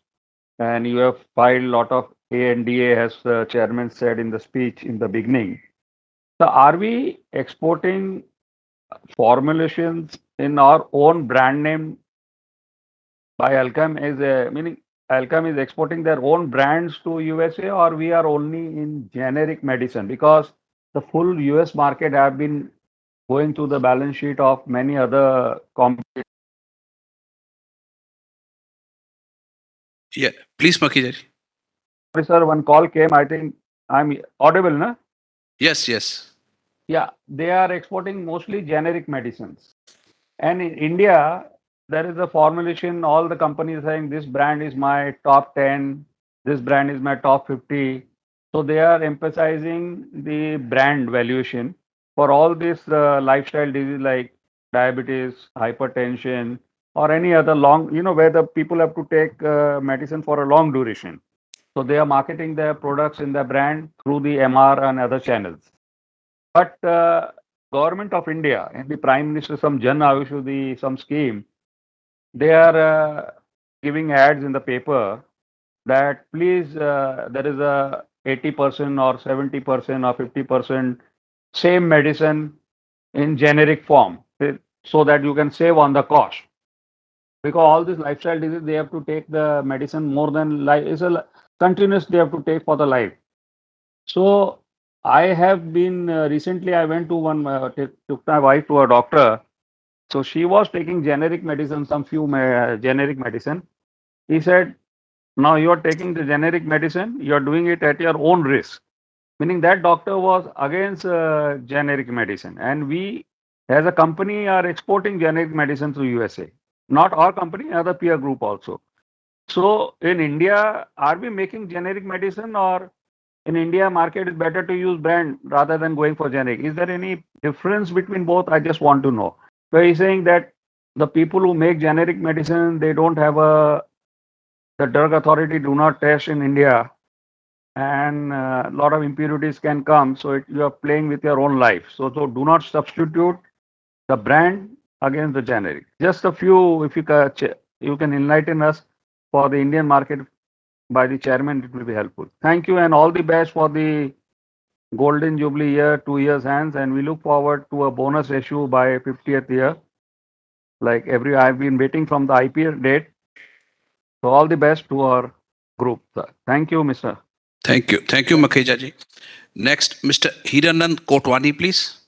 Speaker 5: and you have filed a lot of ANDA, as Chairman said in the speech in the beginning. So are we exporting formulations in our own brand name by Alkem? Is meaning Alkem is exporting their own brands to USA, or we are only in generic medicine? Because the full US market have been going to the balance sheet of many other companies.
Speaker 2: Yeah, please, Makhija.
Speaker 5: Sorry, sir, one call came. I think I'm audible, na?
Speaker 2: Yes, yes.
Speaker 5: Yeah, they are exporting mostly generic medicines. And in India, there is a formulation, all the companies saying this brand is my top 10, this brand is my top 50. So they are emphasizing the brand valuation for all these lifestyle disease like diabetes, hypertension, or any other long, where the people have to take medicine for a long duration. So they are marketing their products in the brand through the MR and other channels. But government of India and the Prime Minister, some Jan Ayush, some scheme, they are giving ads in the paper that please there is a 80% or 70% or 50% same medicine in generic form, so that you can save on the cost. Because all this lifestyle disease, they have to take the medicine more than life. It's a continuous they have to take for the life. So I have been recently. I went to one took my wife to a doctor. So she was taking generic medicine, some few generic medicine. He said, "Now you are taking the generic medicine. You are doing it at your own risk." Meaning that doctor was against generic medicine, and we, as a company, are exporting generic medicine to USA. Not our company, other peer group also. So in India, are we making generic medicine, or in India market is better to use brand rather than going for generic? Is there any difference between both? I just want to know. So he's saying that the people who make generic medicine, they don't have the drug authority do not test in India, and a lot of impurities can come. So you are playing with your own life. So do not substitute the brand against the generic. Just a few, if you can enlighten us for the Indian market by the chairman, it will be helpful. Thank you, and all the best for the Golden Jubilee year, 2 years hence, and we look forward to a bonus issue by 50th year. Like I've been waiting from the IPL date. So all the best to our group, sir. Thank you, Mr.
Speaker 2: Thank you. Thank you, Makhija ji. Next, Mr. Hiranand Kotwani, please.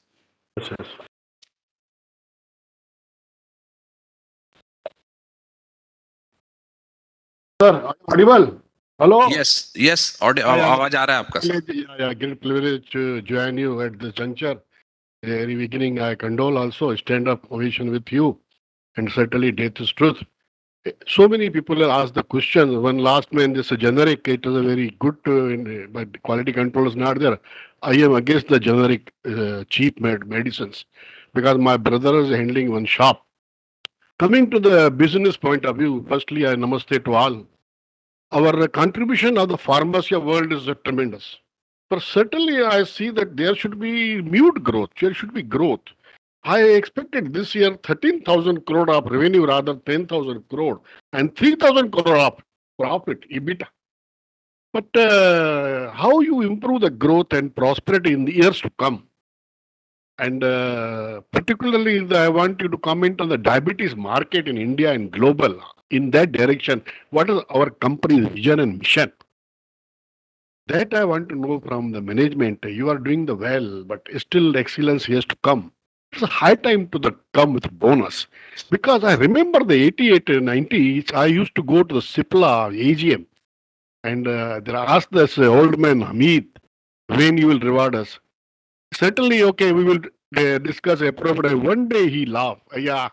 Speaker 6: Sir, audible? Hello?
Speaker 2: Yes, yes. आवाज आ रहा है आपका sir.
Speaker 6: Yeah, great privilege to join you at this juncture. Very beginning, I condole also, stand up ovation with you, and certainly death is truth. So many people have asked the question. One last man, this generic, it is a very good, but quality control is not there. I am against the generic cheap medicines because my brother is handling one shop. Coming to the business point of view, firstly, I namaste to all. Our contribution of the pharmacy world is tremendous. But certainly, I see that there should be mute growth. There should be growth. I expected this year 13,000 crore of revenue rather 10,000 crore and 3,000 crore of profit, EBITDA. But how you improve the growth and prosperity in the years to come? And particularly, I want you to comment on the diabetes market in India and global. In that direction, what is our company's vision and mission? That I want to know from the management. You are doing the well, but still excellence has to come. It's a high time to the come with bonus. Because I remember the 88 and 90s, I used to go to the CIPLA AGM. And they asked this old man, Hamid, when you will reward us. Certainly, okay, we will discuss appropriately. One day he laughed. Yeah.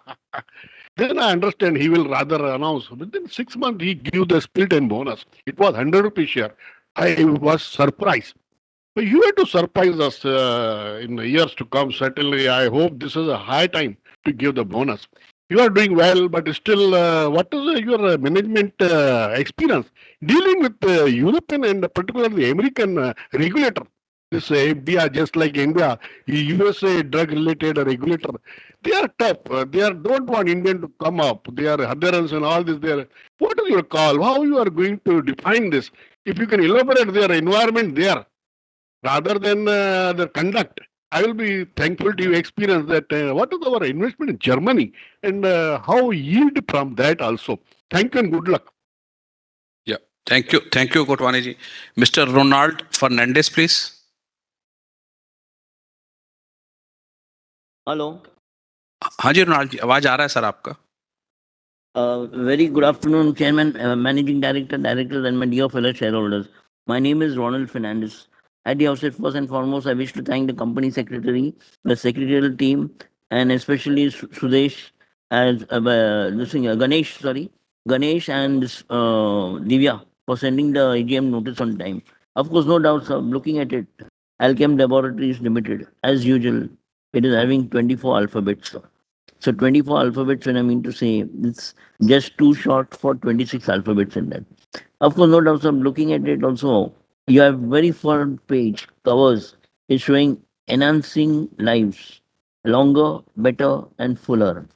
Speaker 6: Then I understand he will rather announce. Within 6 months, he give the split and bonus. It was 100 rupees share. I was surprised. So you have to surprise us in the years to come. Certainly, I hope this is a high time to give the bonus. You are doing well, but still, what is your management experience dealing with European and particularly American regulator? This FDR, just like India, USA drug-related regulator, they are tough. They are don't want Indian to come up. They are adherents and all this. They are, what is your call? How you are going to define this? If you can elaborate their environment there rather than the conduct. I will be thankful to you experience that what is our investment in Germany and how yield from that also. Thank you and good luck.
Speaker 2: Yeah. Thank you. Thank you, Kotwani ji. Mr. Ronald Fernandez, please.
Speaker 3: Hello
Speaker 2: हाँ जी Ronald जी, आवाज आ रहा है sir आपका.
Speaker 3: Very good afternoon, Chairman, Managing Director, Directors, and my dear fellow shareholders. My name is Ronald Fernandez. At the outset, first and foremost, I wish to thank the company secretary, the secretarial team, and especially Sudesh, as Ganesh, Ganesh and Divya for sending the AGM notice on time. Of course, no doubt, sir. Looking at it, Alkem Laboratories Limited, as usual, it is having 24 alphabets. So 24 alphabets, when I mean to say, it's just too short for 26 alphabets in that. Of course, no doubt, I'm looking at it also. You have very front page covers is showing enhancing lives, longer, better, and fuller.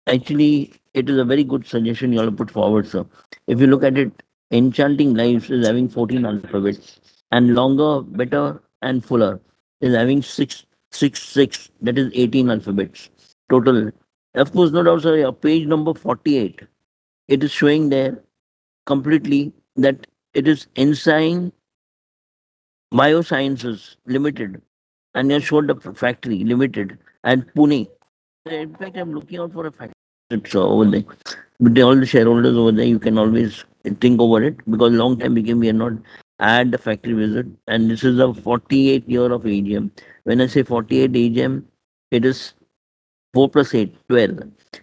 Speaker 3: Actually, it is a very good suggestion you all put forward, sir. If you look at it, enchanting lives is having 14 alphabets, and longer, better, and fuller is having 666. That is 18 alphabets total. Of course, no doubt, sir. Page number 48. It is showing there completely that it is Ensign Biosciences Limited, and you showed the factory limited at Pune. In fact, I'm looking out for a factory over there. With all the shareholders over there, you can always think over it because long time became we are not at the factory visit, and this is a 48 year of AGM. When I say 48 AGM, it is 4 plus 8, 12.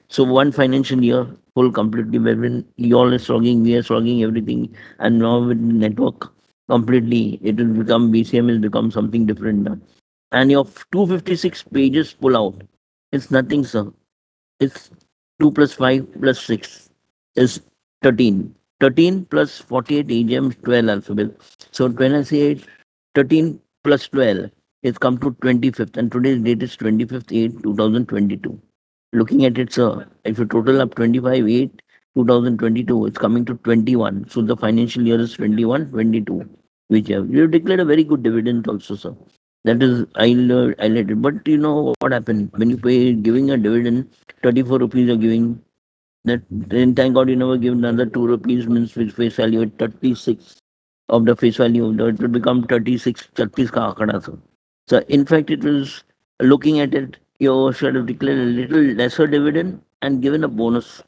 Speaker 3: So one financial year full completely wherein you all is logging, we are logging everything, and now with network completely, it will become BCM has become something different now. And your 256 pages pull out. It's nothing, sir. It's 2 plus 5 plus 6 is 13. 13 plus 48 AGMs, 12 alphabets. So when I say 13 plus 12, it's come to 25th, and today's date is 25th 8 2022. Looking at it, sir, if you total up 25 8 2022, it's coming to 21. So the financial year is 21 22, which you declared a very good dividend also, sir. That is highlighted. But you know what happened when you pay giving a dividend, 34 rupees you're giving. That then thank God you never give another 2 rupees means which face value at 36 of the face value of the it will become 36 36 ka aakada, sir. So in fact it was looking at it, you should have declared a little lesser dividend and given a bonus.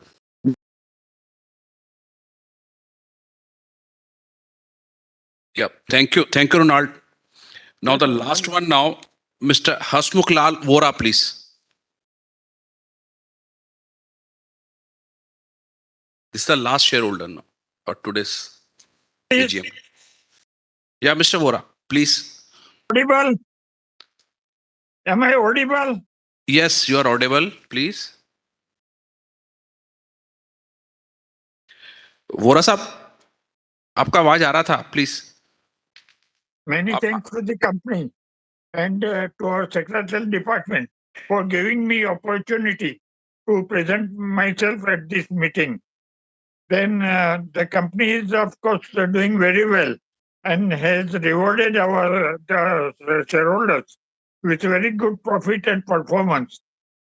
Speaker 2: Yeah. Thank you. Thank you, Ronald. Now the last one now, Mr. Hasmukh Lal Vora, please. This is the last shareholder now for today's AGM. Yeah, Mr. Vora, please.
Speaker 7: Audible? Am I audible?
Speaker 2: Yes, you are audible, please. Vora साहब आपका आवाज आ रहा था please.
Speaker 7: Many thanks to the company and to our secretarial department for giving me opportunity to present myself at this meeting. Then the company is of course doing very well and has rewarded our the shareholders with very good profit and performance.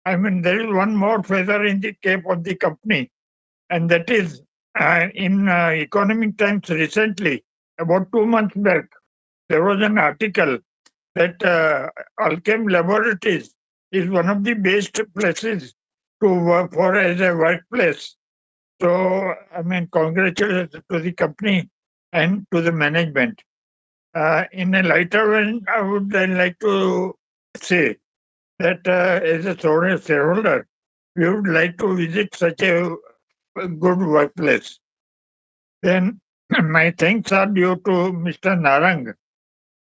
Speaker 7: I mean, there is one more feather in the cap of the company, and that is in Economic Times recently, about 2 months back, there was an article that Alkem Laboratories is one of the best places to work for as a workplace. So, I mean, congratulations to the company and to the management. In a lighter vein, I would like to say that as a shareholder, we would like to visit such a good workplace. Then my thanks are due to Mr. Narang,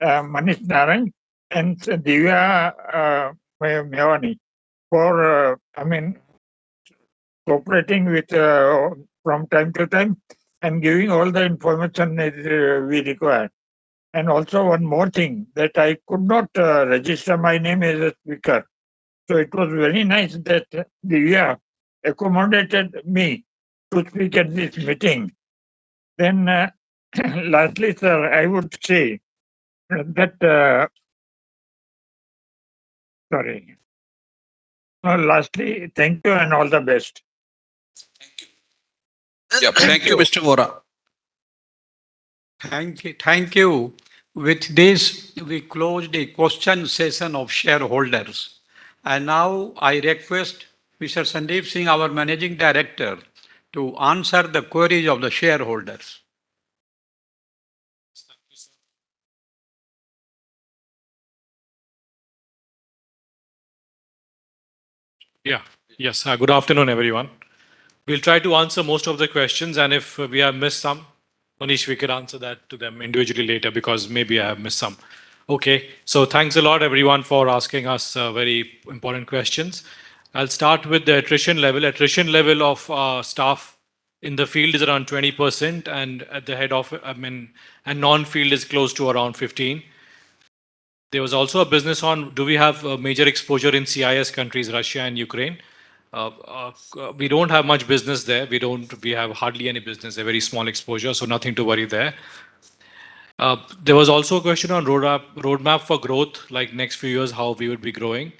Speaker 7: Manish Narang, and Divya Mewani for, cooperating with from time to time and giving all the information that we require. And also one more thing, that I could not register my name as a speaker. So it was very nice that Divya accommodated me to speak at this meeting. Then lastly, sir, I would say that, sorry. Lastly, thank you and all the best.
Speaker 2: Yeah, thank you, Mr. Vora.
Speaker 4: Thank you. Thank you. With this, we close the question session of shareholders. And now I request Mr. Sandeep Singh, our Managing Director, to answer the queries of the shareholders.
Speaker 9: Yeah. Yes. Good afternoon, everyone. We'll try to answer most of the questions, and if we have missed some, Manish, we could answer that to them individually later because maybe I have missed some. Okay. So thanks a lot, everyone, for asking us very important questions. I'll start with the attrition level. Attrition level of staff in the field is around 20%, and at the head of, and non-field is close to around 15. There was also a business on, do we have major exposure in CIS countries, Russia and Ukraine? We don't have much business there. We have hardly any business, a very small exposure, so nothing to worry there. There was also a question on roadmap for growth, like next few years, how we would be growing.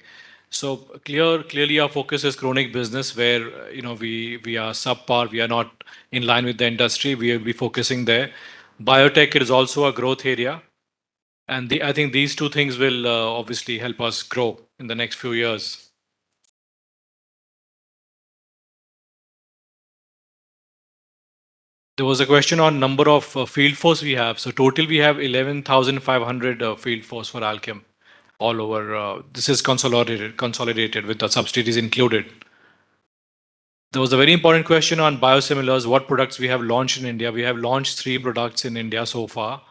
Speaker 9: So clearly our focus is chronic business where, we are subpar, we are not in line with the industry. We will be focusing there. Biotech is also a growth area. And I think these two things will obviously help us grow in the next few years. There was a question on number of field force we have. So total we have 11,500 field force for Alkem all over. This is consolidated with the subsidiaries included. There was a very important question on biosimilars, what products we have launched in India. We have launched 3 products in India so far.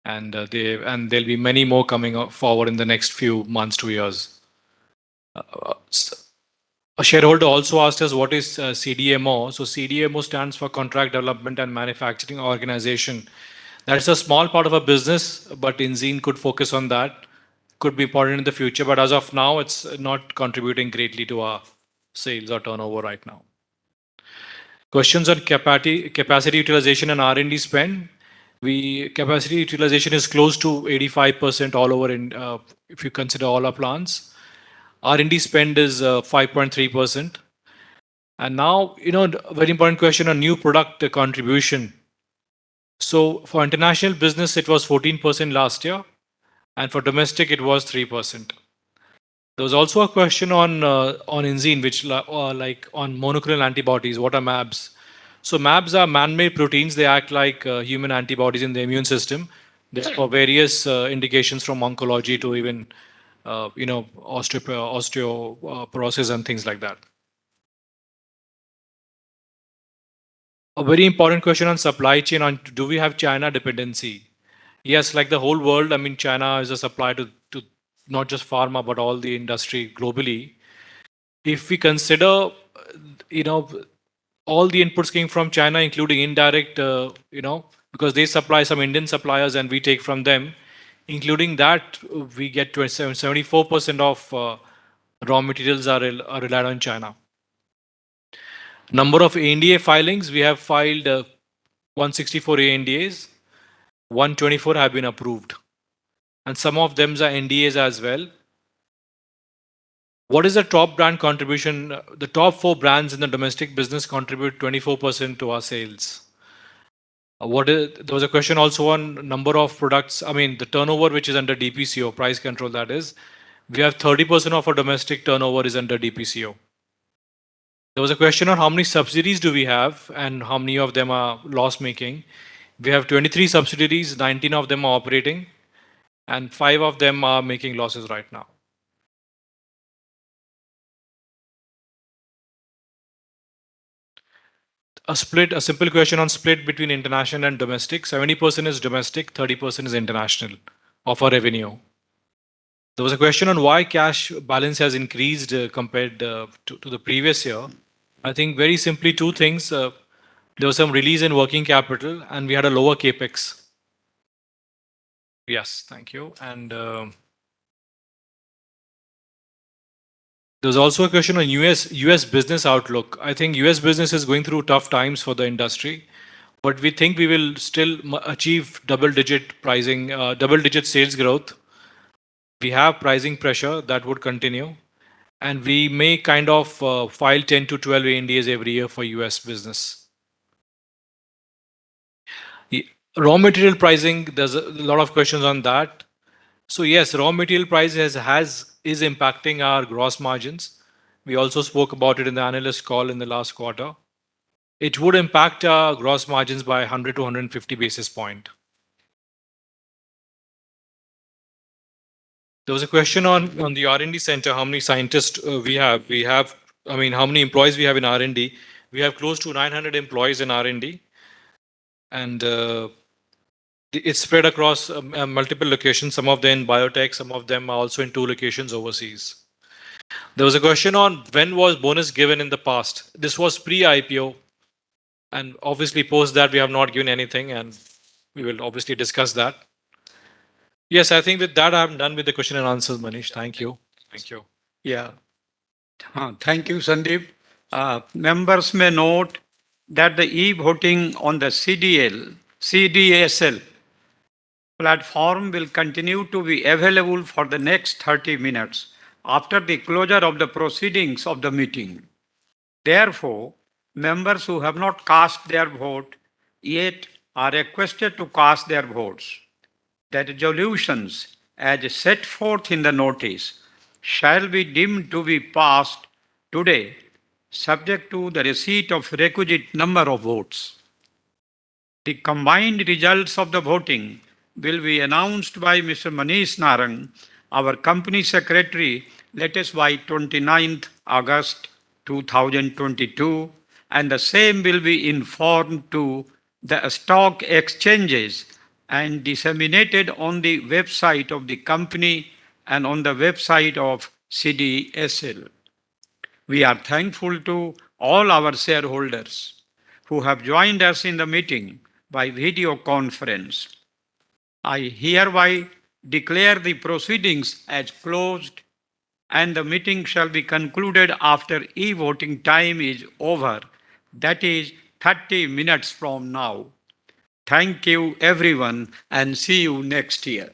Speaker 9: And there'll be many more coming forward in the next few months to years. A shareholder also asked us what is CDMO. So CDMO stands for Contract Development and Manufacturing Organization. That's a small part of our business, but Enzene could focus on that. Could be important in the future, but as of now, it's not contributing greatly to our sales or turnover right now. Questions on capacity utilization and R&D spend. Capacity utilization is close to 85% all over if you consider all our plants. R&D spend is 5.3%. And now, a very important question on new product contribution. So for international business, it was 14% last year, and for domestic, it was 3%. There was also a question on Enzene, which like on monoclonal antibodies. What are MABs? So MABs are man-made proteins. They act like human antibodies in the immune system. They're for various indications from oncology to even, osteoporosis and things like that. A very important question on supply chain on do we have China dependency? Yes, like the whole world, China is a supplier to not just pharma, but all the industry globally. If we consider, all the inputs came from China, including indirect, because they supply some Indian suppliers and we take from them, including that, we get 74% of raw materials are relied on China. Number of ANDA filings, we have filed 164 ANDAs, 124 have been approved. And some of them are NDAs as well. What is the top brand contribution? The top 4 brands in the domestic business contribute 24% to our sales. There was a question also on number of products. The turnover, which is under DPCO, price control, that is. We have 30% of our domestic turnover is under DPCO. There was a question on how many subsidiaries do we have and how many of them are loss-making. We have 23 subsidiaries, 19 of them are operating, and 5 of them are making losses right now. A simple question on split between international and domestic. 70% is domestic, 30% is international of our revenue. There was a question on why cash balance has increased compared to the previous year. I think very simply two things. There was some release in working capital and we had a lower capex. Yes, thank you. And there was also a question on US business outlook. I think US business is going through tough times for the industry, but we think we will still achieve double-digit pricing, double-digit sales growth. We have pricing pressure that would continue, and we may kind of file 10 to 12 ANDAs every year for US business. Raw material pricing, there's a lot of questions on that. So yes, raw material price is impacting our gross margins. We also spoke about it in the analyst call in the last quarter. It would impact our gross margins by 100 to 150 basis point. There was a question on the R&D center, how many scientists we have. How many employees we have in R&D. We have close to 900 employees in R&D. And it's spread across multiple locations. Some of them in biotech, some of them are also in 2 locations overseas. There was a question on when was bonus given in the past. This was pre-IPO. And obviously post that we have not given anything and we will obviously discuss that. Yes, I think with that I'm done with the question and answers, Manish. Thank you. Thank you.
Speaker 4: Yeah. Thank you, Sandeep. Members may note that the e-voting on the CDSL platform will continue to be available for the next 30 minutes after the closure of the proceedings of the meeting. Therefore, members who have not cast their vote yet are requested to cast their votes. The resolutions as set forth in the notice shall be deemed to be passed today, subject to the receipt of requisite number of votes. The combined results of the voting will be announced by Mr. Manish Narang, our company secretary, latest by 29th August 2022, and the same will be informed to the stock exchanges and disseminated on the website of the company and on the website of CDSL. We are thankful to all our shareholders who have joined us in the meeting by video conference. I hereby declare the proceedings as closed and the meeting shall be concluded after e-voting time is over, that is 30 minutes from now. Thank you everyone and see you next year.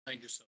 Speaker 9: Thank you, sir.